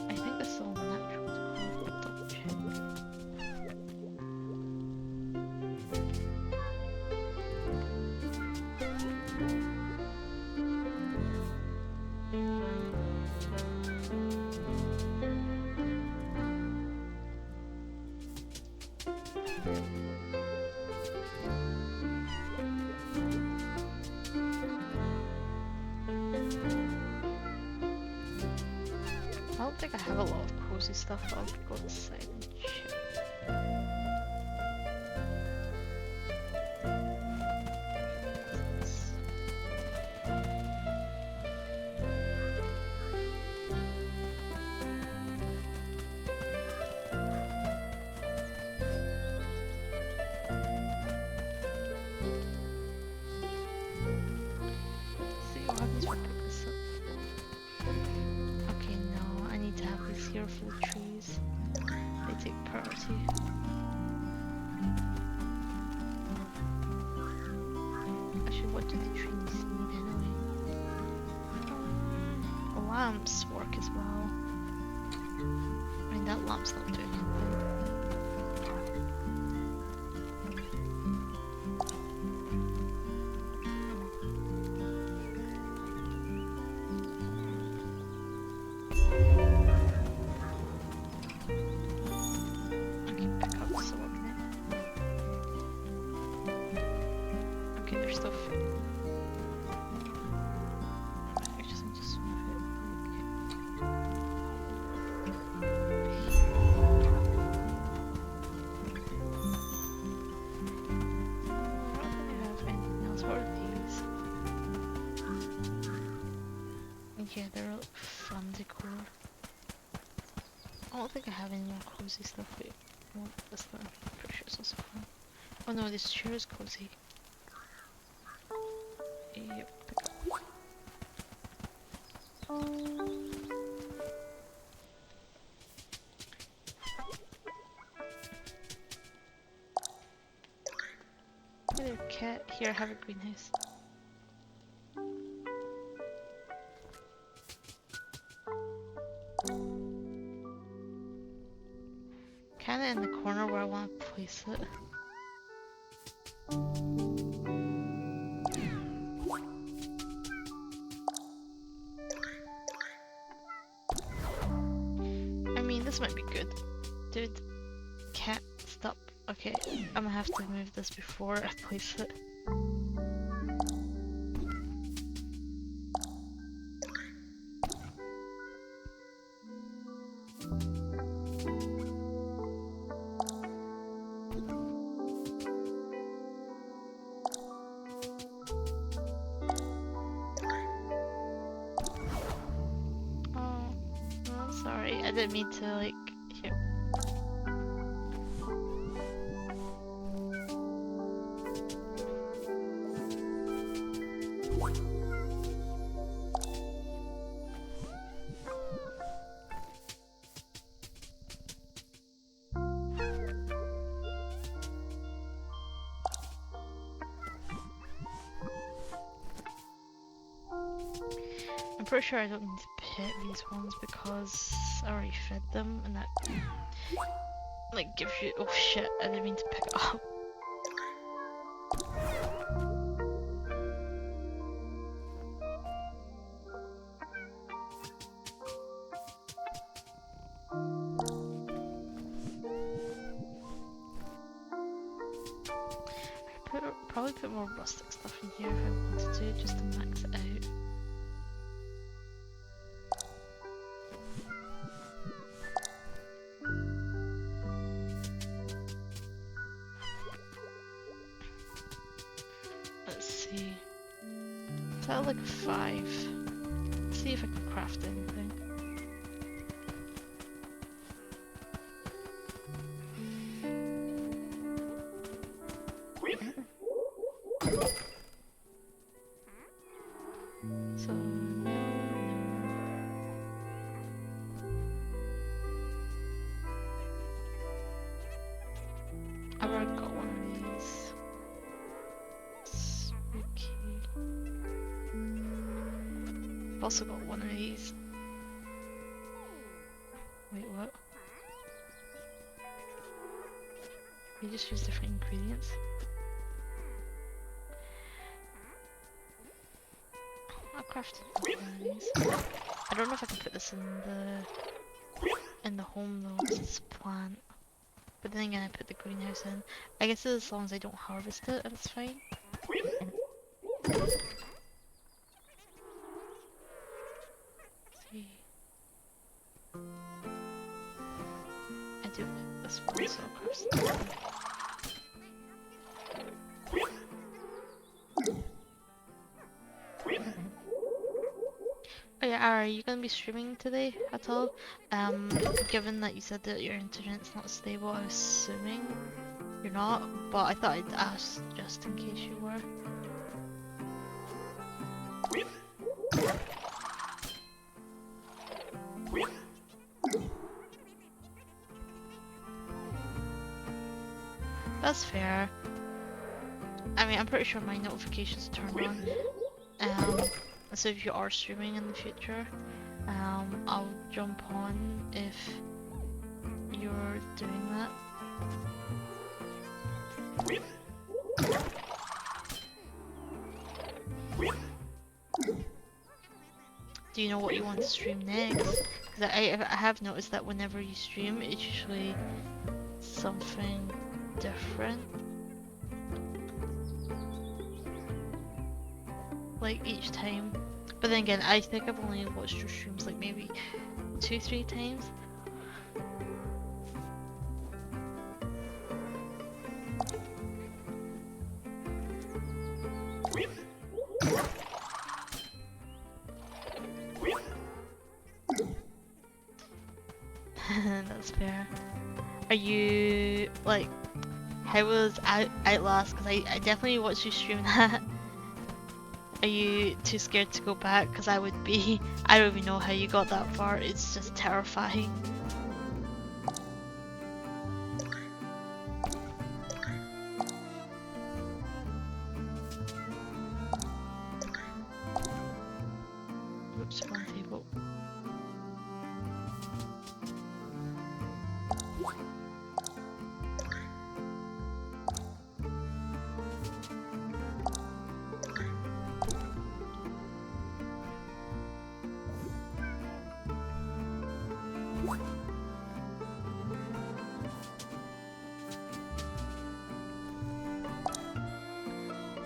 I think this is all natural decor, but double check. I don't think I have a lot of cozy stuff, but I'll go inside and check. See what happens when I pick this up. Okay, no, I need to have these here for the trees. They take priority. Actually, what do the trees need anyway? Lamps work as well. I mean, that lamp's not doing anything. Okay, pick up the sword now. Okay, there's stuff. I just need to smooth it. I don't think I have anything else. What are these? Yeah, they're fun decor. I don't think I have any more cozy stuff. Wait, what is that? I'm pretty sure it's also fun. Oh no, this chair is cozy. Yep, pick up. Hey there, cat. Here, have a greenhouse. Kinda in the corner where I want to place it. I mean, this might be good. Dude, cat, stop. Okay, I'm gonna have to move this before I place it. Oh, I'm sorry. I didn't mean to, like, here. I'm pretty sure I don't need to pet these ones because I already fed them and that like gives you— oh shit, I didn't mean to pick it up. I could probably put more rustic stuff in here if I wanted to, just to max it out. Let's see. Is that like a 5? Let's see if I can craft anything. So no, no. I've already got one of these. Spooky. I've also got one of these. Wait, what? We just use different ingredients. I crafted one of these. I don't know if I can put this in the home though, because it's a plant. But then again, I put the greenhouse in. I guess as long as I don't harvest it, it's fine. See. I do this one, so I'll craft something. Oh yeah, are you gonna be streaming today at all? Given that you said that your internet's not stable, I was assuming you're not, but I thought I'd ask just in case you were. That's fair. I mean, I'm pretty sure my notifications are turned on. So if you are streaming in the future, I'll jump on if you're doing that. Do you know what you want to stream next? Because I have noticed that whenever you stream, it's usually something different. Like each time. But then again, I think I've only watched your streams like maybe 2-3 times. That's fair. Are you like, how was Outlast? Because I definitely watched you stream that. Are you too scared to go back? Because I would be. I don't even know how you got that far. It's just terrifying. Oops, wrong table.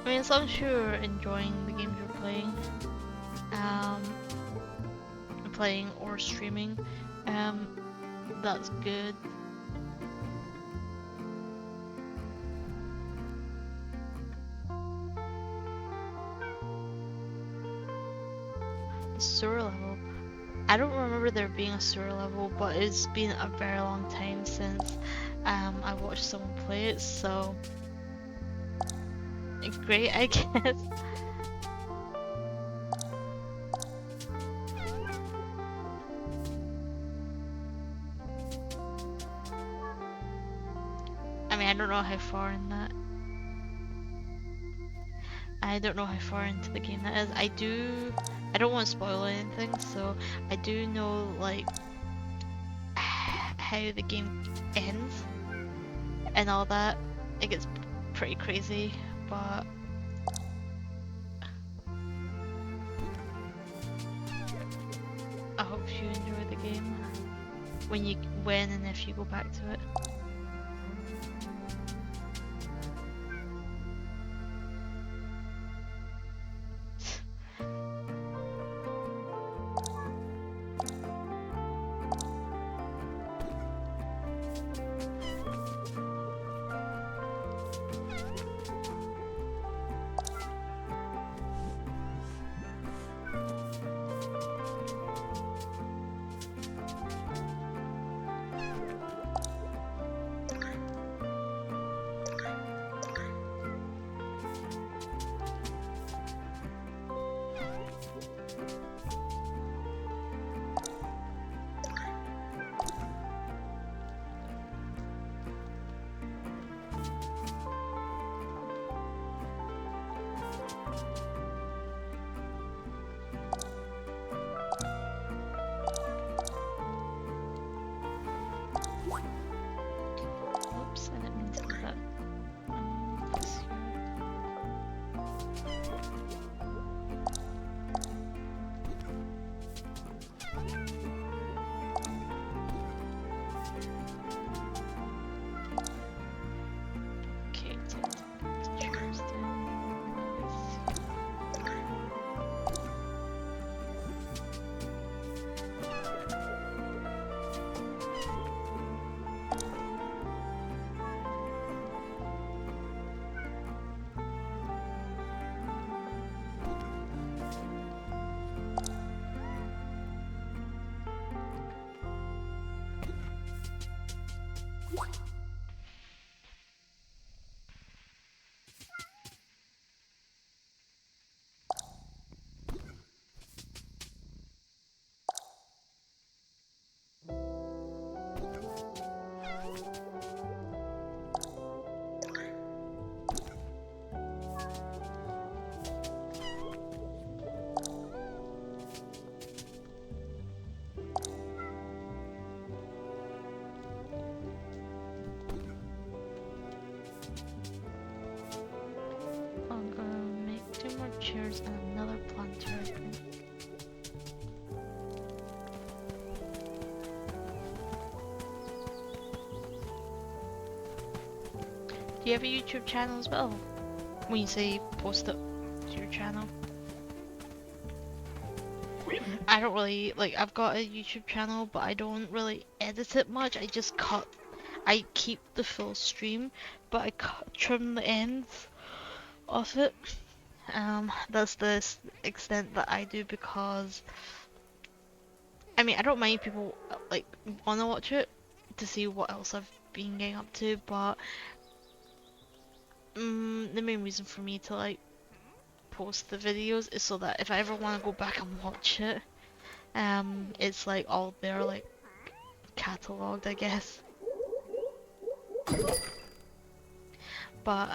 I mean, as long as you're enjoying the games you're playing or streaming, that's good. The sewer level. I don't remember there being a sewer level, but it's been a very long time since I watched someone play it, so great, I guess. I mean, I don't know how far in that. I don't know how far into the game that is. I don't want to spoil anything, so I do know like how the game ends and all that. It gets pretty crazy, but I hope you enjoy the game when and if you go back to it. planters and another planter, I think. Do you have a YouTube channel as well? When you say post it to your channel? I don't really, like, I've got a YouTube channel, but I don't really edit it much. I just I keep the full stream, but I trim the ends of it. That's the extent that I do, because, I mean, I don't mind people, like, wanna watch it to see what else I've been getting up to, but the main reason for me to, like, post the videos is so that if I ever want to go back and watch it, it's like all there, like, catalogued, I guess. But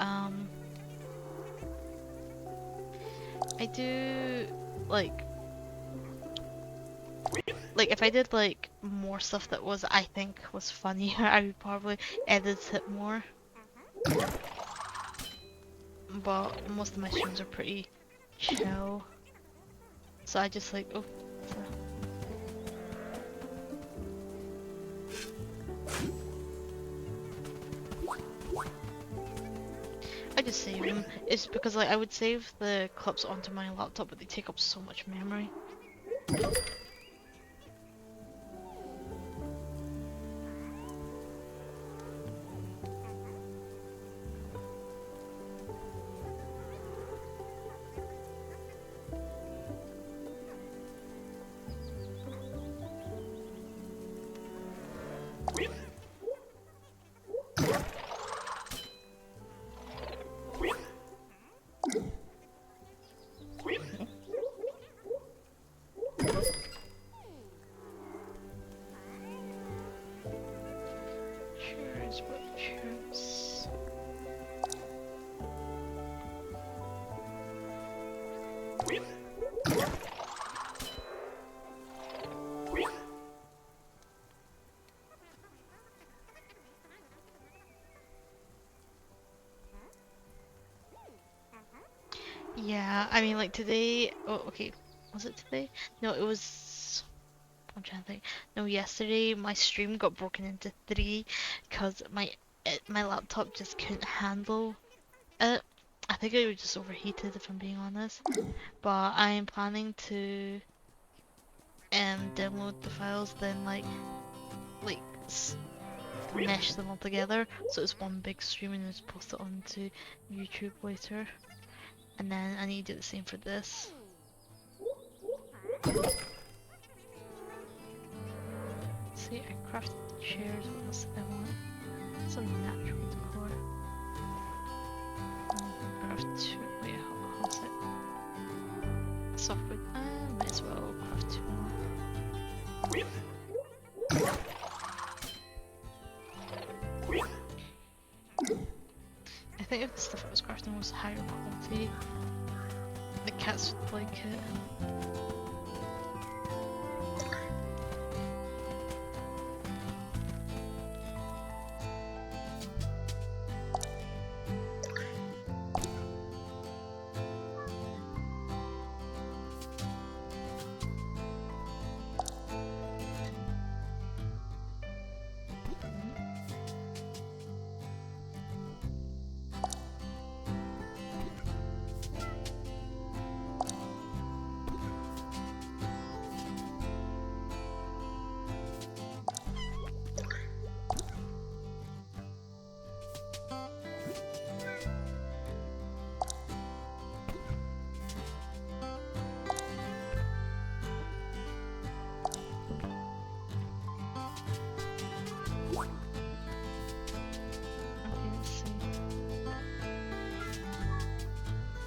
I do like if I did like more stuff that was, I think, was funnier, I would probably edit it more. But most of my streams are pretty chill, so I just like, oh, I just save them. It's because, like, I would save the clips onto my laptop, but they take up so much memory. Yeah, I mean, like, today, oh, okay, was it today? No, it was, I'm trying to think. No, yesterday my stream got broken into 3 because my laptop just couldn't handle it. I think it was just overheated, if I'm being honest. But I am planning to download the files, then like mesh them all together, so it's one big stream, and just post it onto YouTube later. And then I need to do the same for this. See, I crafted chairs. What else did I want? Some natural decor. Craft 2. Wait, hold on a sec. Softwood. I might as well craft 2 more. I think if the stuff I was crafting was higher quality, the cats would like it.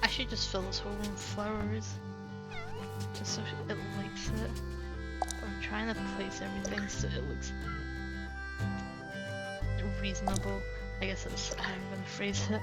I should just fill this hole with flowers, just so it likes it. But I'm trying to place everything so it looks reasonable. I guess that's how I'm gonna phrase it.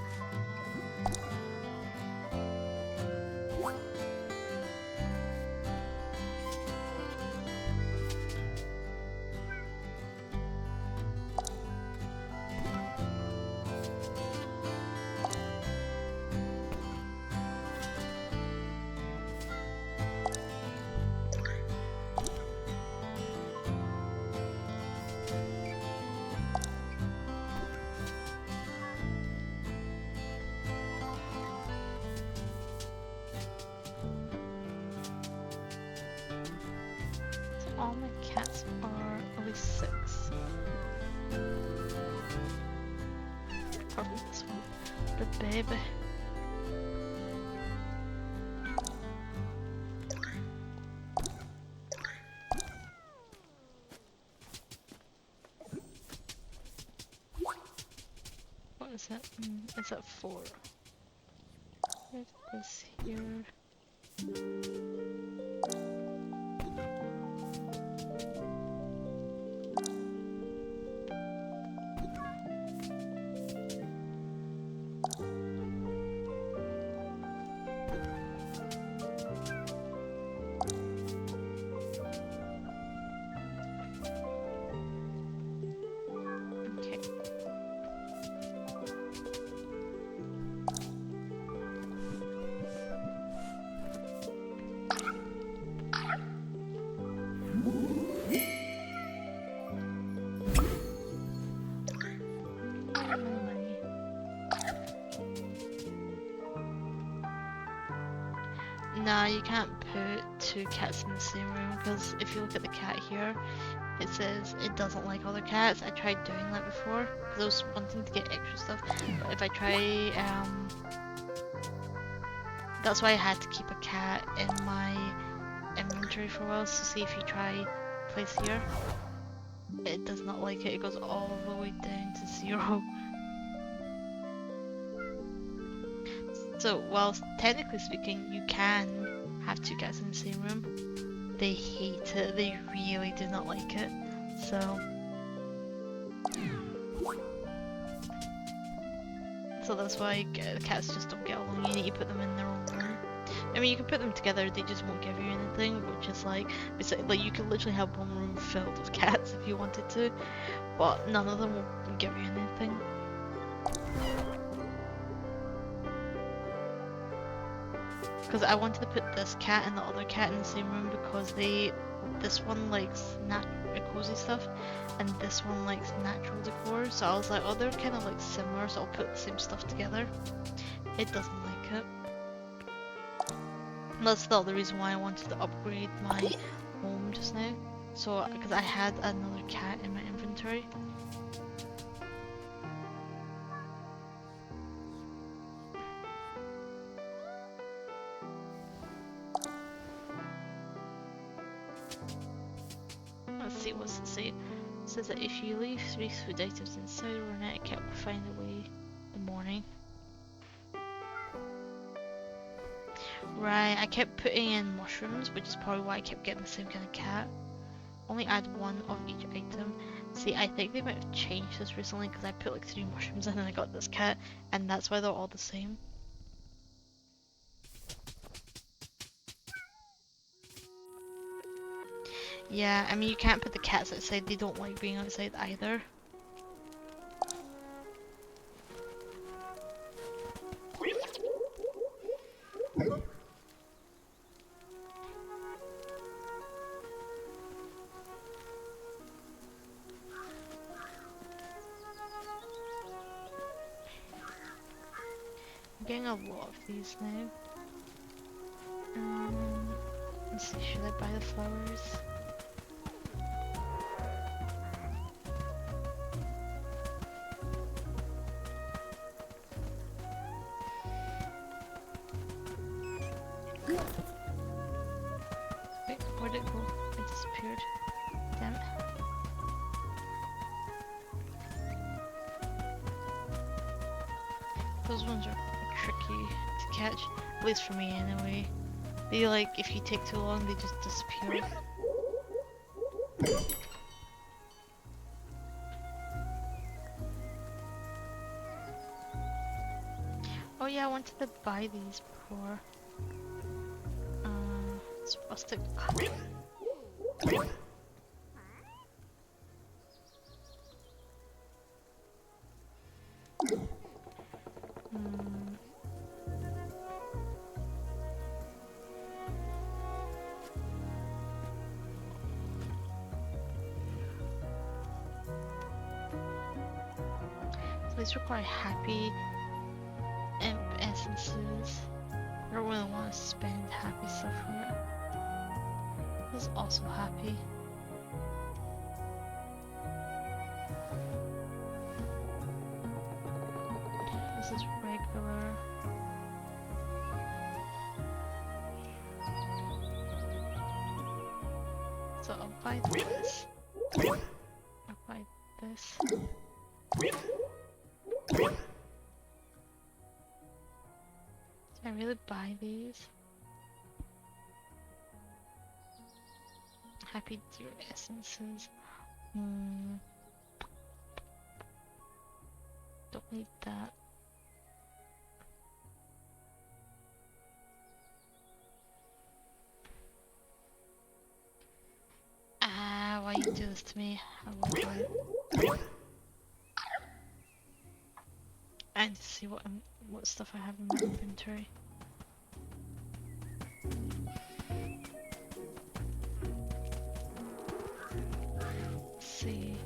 All my cats are at least 6. Apart from this one. The baby. What is it? It's at 4. It is here. Okay. Money. Nah, you can't put 2 cats in the same room because if you look at the cat here, it says it doesn't like other cats. I tried doing that before because I was wanting to get extra stuff. But if I try, that's why I had to keep a cat in my inventory for a while. So see if you try place here, it does not like it. It goes all the way down to 0. So whilst technically speaking, you can have 2 cats in the same room, they hate it. They really do not like it. So that's why cats just don't get along. You need to put them in their own room. I mean, you can put them together, they just won't give you anything, which is like you could literally have one room filled with cats if you wanted to, but none of them will give you anything. Because I wanted to put this cat and the other cat in the same room because this one likes cozy stuff and this one likes natural decor, so I was like, oh, they're kind of like similar, so I'll put the same stuff together. It doesn't like it. That's the other reason why I wanted to upgrade my home just now. So, because I had another cat in my inventory. Let's see, what's it say? It says that if you leave 3 food items inside overnight, it will find a way in the morning. Right, I kept putting in mushrooms, which is probably why I kept getting the same kind of cat. Only add 1 of each item. See, I think they might have changed this recently because I put like 3 mushrooms in and I got this cat, and that's why they're all the same. Yeah, I mean, you can't put the cats outside, they don't like being outside either. I'm getting a lot of these now. Let's see, should I buy the flowers? Wait, where'd it go? It disappeared. Damn it. Those ones are tricky to catch, at least for me anyway. They like, if you take too long, they just disappear. Oh yeah, I wanted to buy these before. It's rustic. So these require happy imp essences. I don't really want to spend happy stuff for it. This is also happy. This is regular. So I'll buy this. I'll buy this. Did I really buy these? Happy Deer essences. Don't need that. Ah, why you do this to me? I will do it. I need to see what stuff I have in my inventory. Let's see.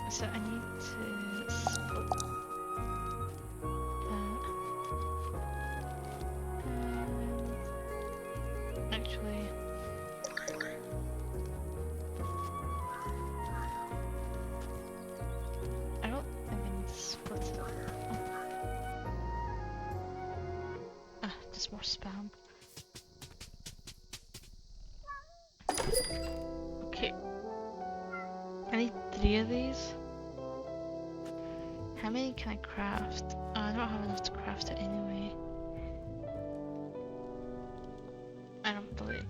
So I need to split that. Actually, I don't think I need to split it. Ah, just more spam. Okay. I need 3 of these. How many can I craft? I don't have enough to craft it anyway. I don't believe.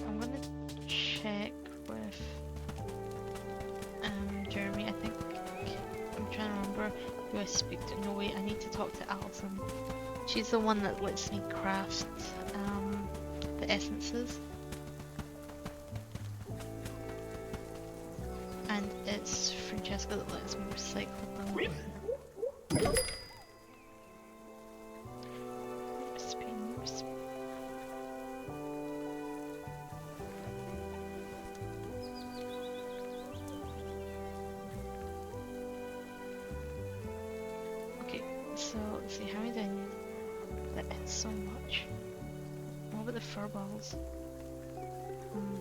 I'm gonna check with Jeremy. I think I'm trying to remember who I speak to. No wait, I need to talk to Alison. She's the one that lets me craft the essences. And it's Francesca that lets me recycle them. Recipe. Okay, so let's see, how many do I need? That's so much. What about the fur balls?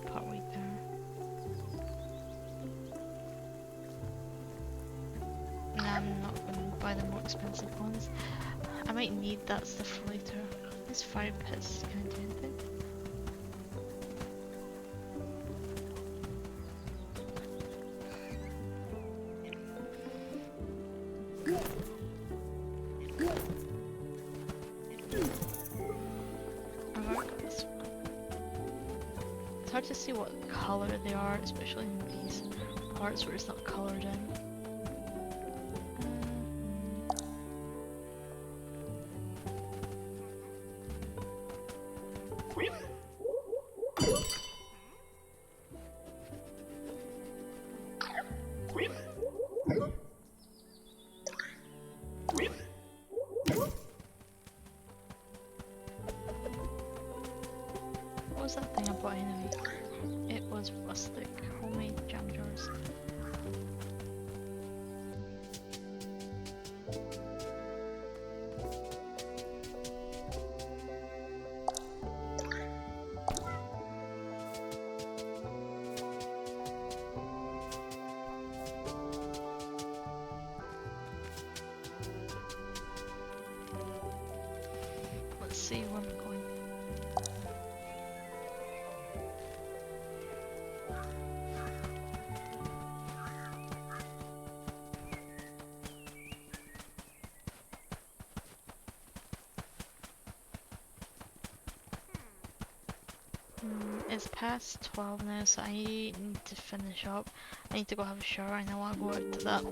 Partway there. Nah, I'm not going to buy the more expensive ones. I might need that stuff later. These fire pits, can I do anything? I've already got this one. It's hard to see what colour they are, especially in these parts where it's not coloured in. What was that thing I bought anyway? It was rustic, homemade jam jars. Let's see where I'm going. It's past 12 now, so I need to finish up. I need to go have a shower and I want to go out to that.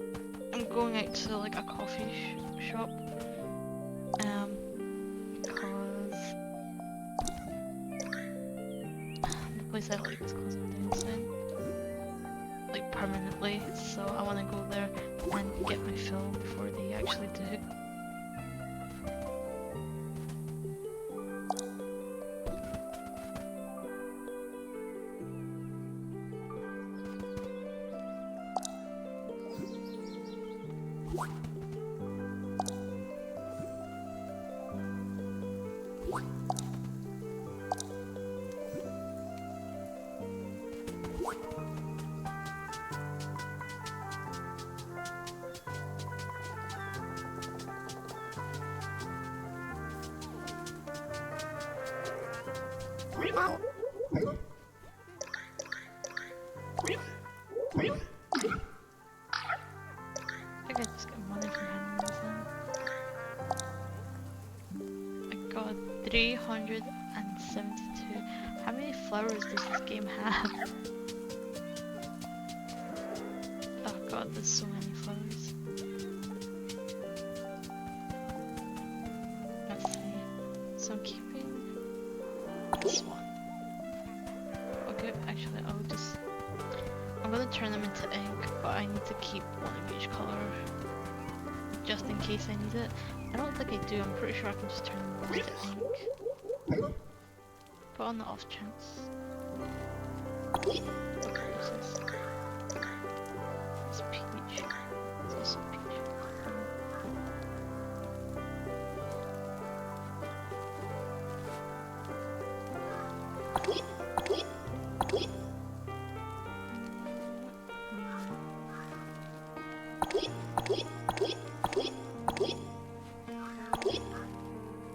I'm going out to like a coffee shop. Because the place I like is closing down soon. Like permanently, so I want to go there and get my fill before they actually do. I think I just get money from animals then. I got 372. How many flowers does this game have? Oh god, there's so many flowers. Let's see. So I'm keeping this one. Okay, actually I'm gonna turn them into ink, but I need to keep one of each color just in case I need it. I don't think I do, I'm pretty sure I can just turn them all into ink. But on the off chance. What color is this? It's peach. It's also peach.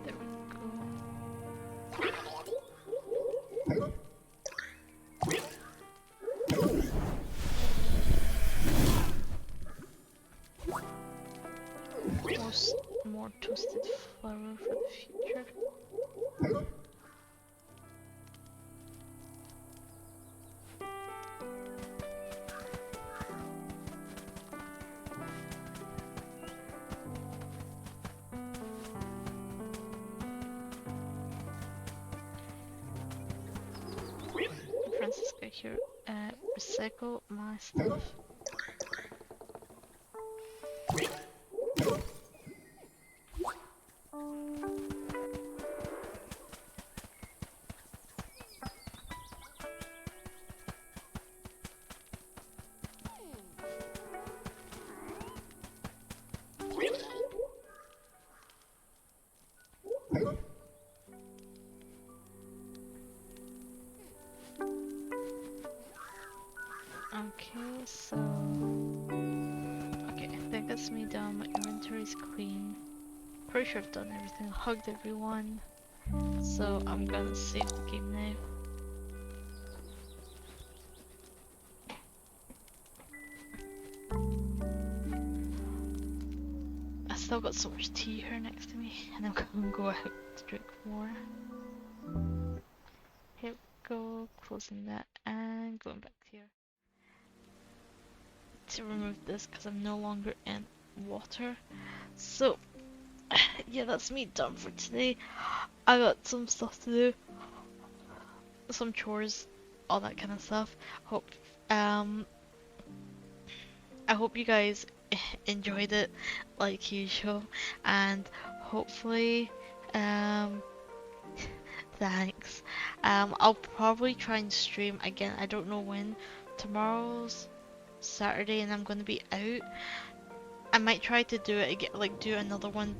There we go. More toasted flour for the future. Francisca here, recycle my stuff. Okay, so... Okay, I think that's me done. My inventory's clean. Pretty sure I've done everything. Hugged everyone. So I'm gonna save the game now. I still got so much tea here next to me, and I'm gonna go out to drink more. Here we go, closing that and going back here to remove this because I'm no longer in water. So yeah, that's me done for today. I got some stuff to do, some chores, all that kind of stuff. I hope you guys enjoyed it like usual, and hopefully thanks. I'll probably try and stream again. I don't know when. Tomorrow's Saturday and I'm going to be out. I might try to do it again, like do another one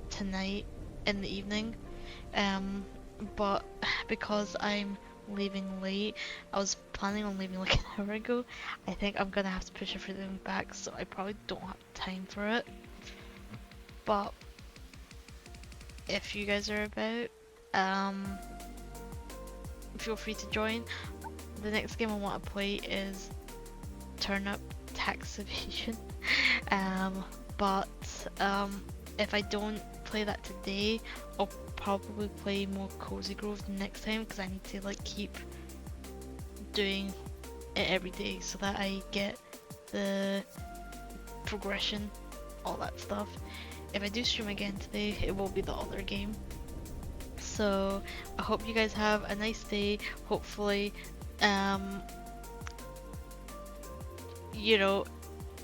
tonight in the evening. But because I'm leaving late, I was planning on leaving like an hour ago. I think I'm gonna have to push everything back, so I probably don't have time for it. But if you guys are about, feel free to join. The next game I want to play is Turnip Tax Evasion. But if I don't play that today, I'll probably play more Cozy Grove next time, because I need to like keep doing it every day so that I get the progression, all that stuff. If I do stream again today, it will be the other game. So I hope you guys have a nice day. Hopefully you know,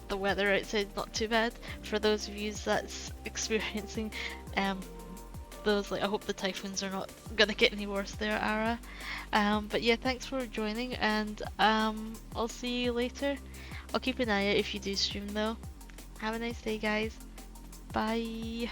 the weather outside not too bad. For those of you that's experiencing um those, like, I hope the typhoons are not gonna get any worse there, Ara. But yeah, thanks for joining, and I'll see you later. I'll keep an eye out if you do stream though. Have a nice day, guys. Bye.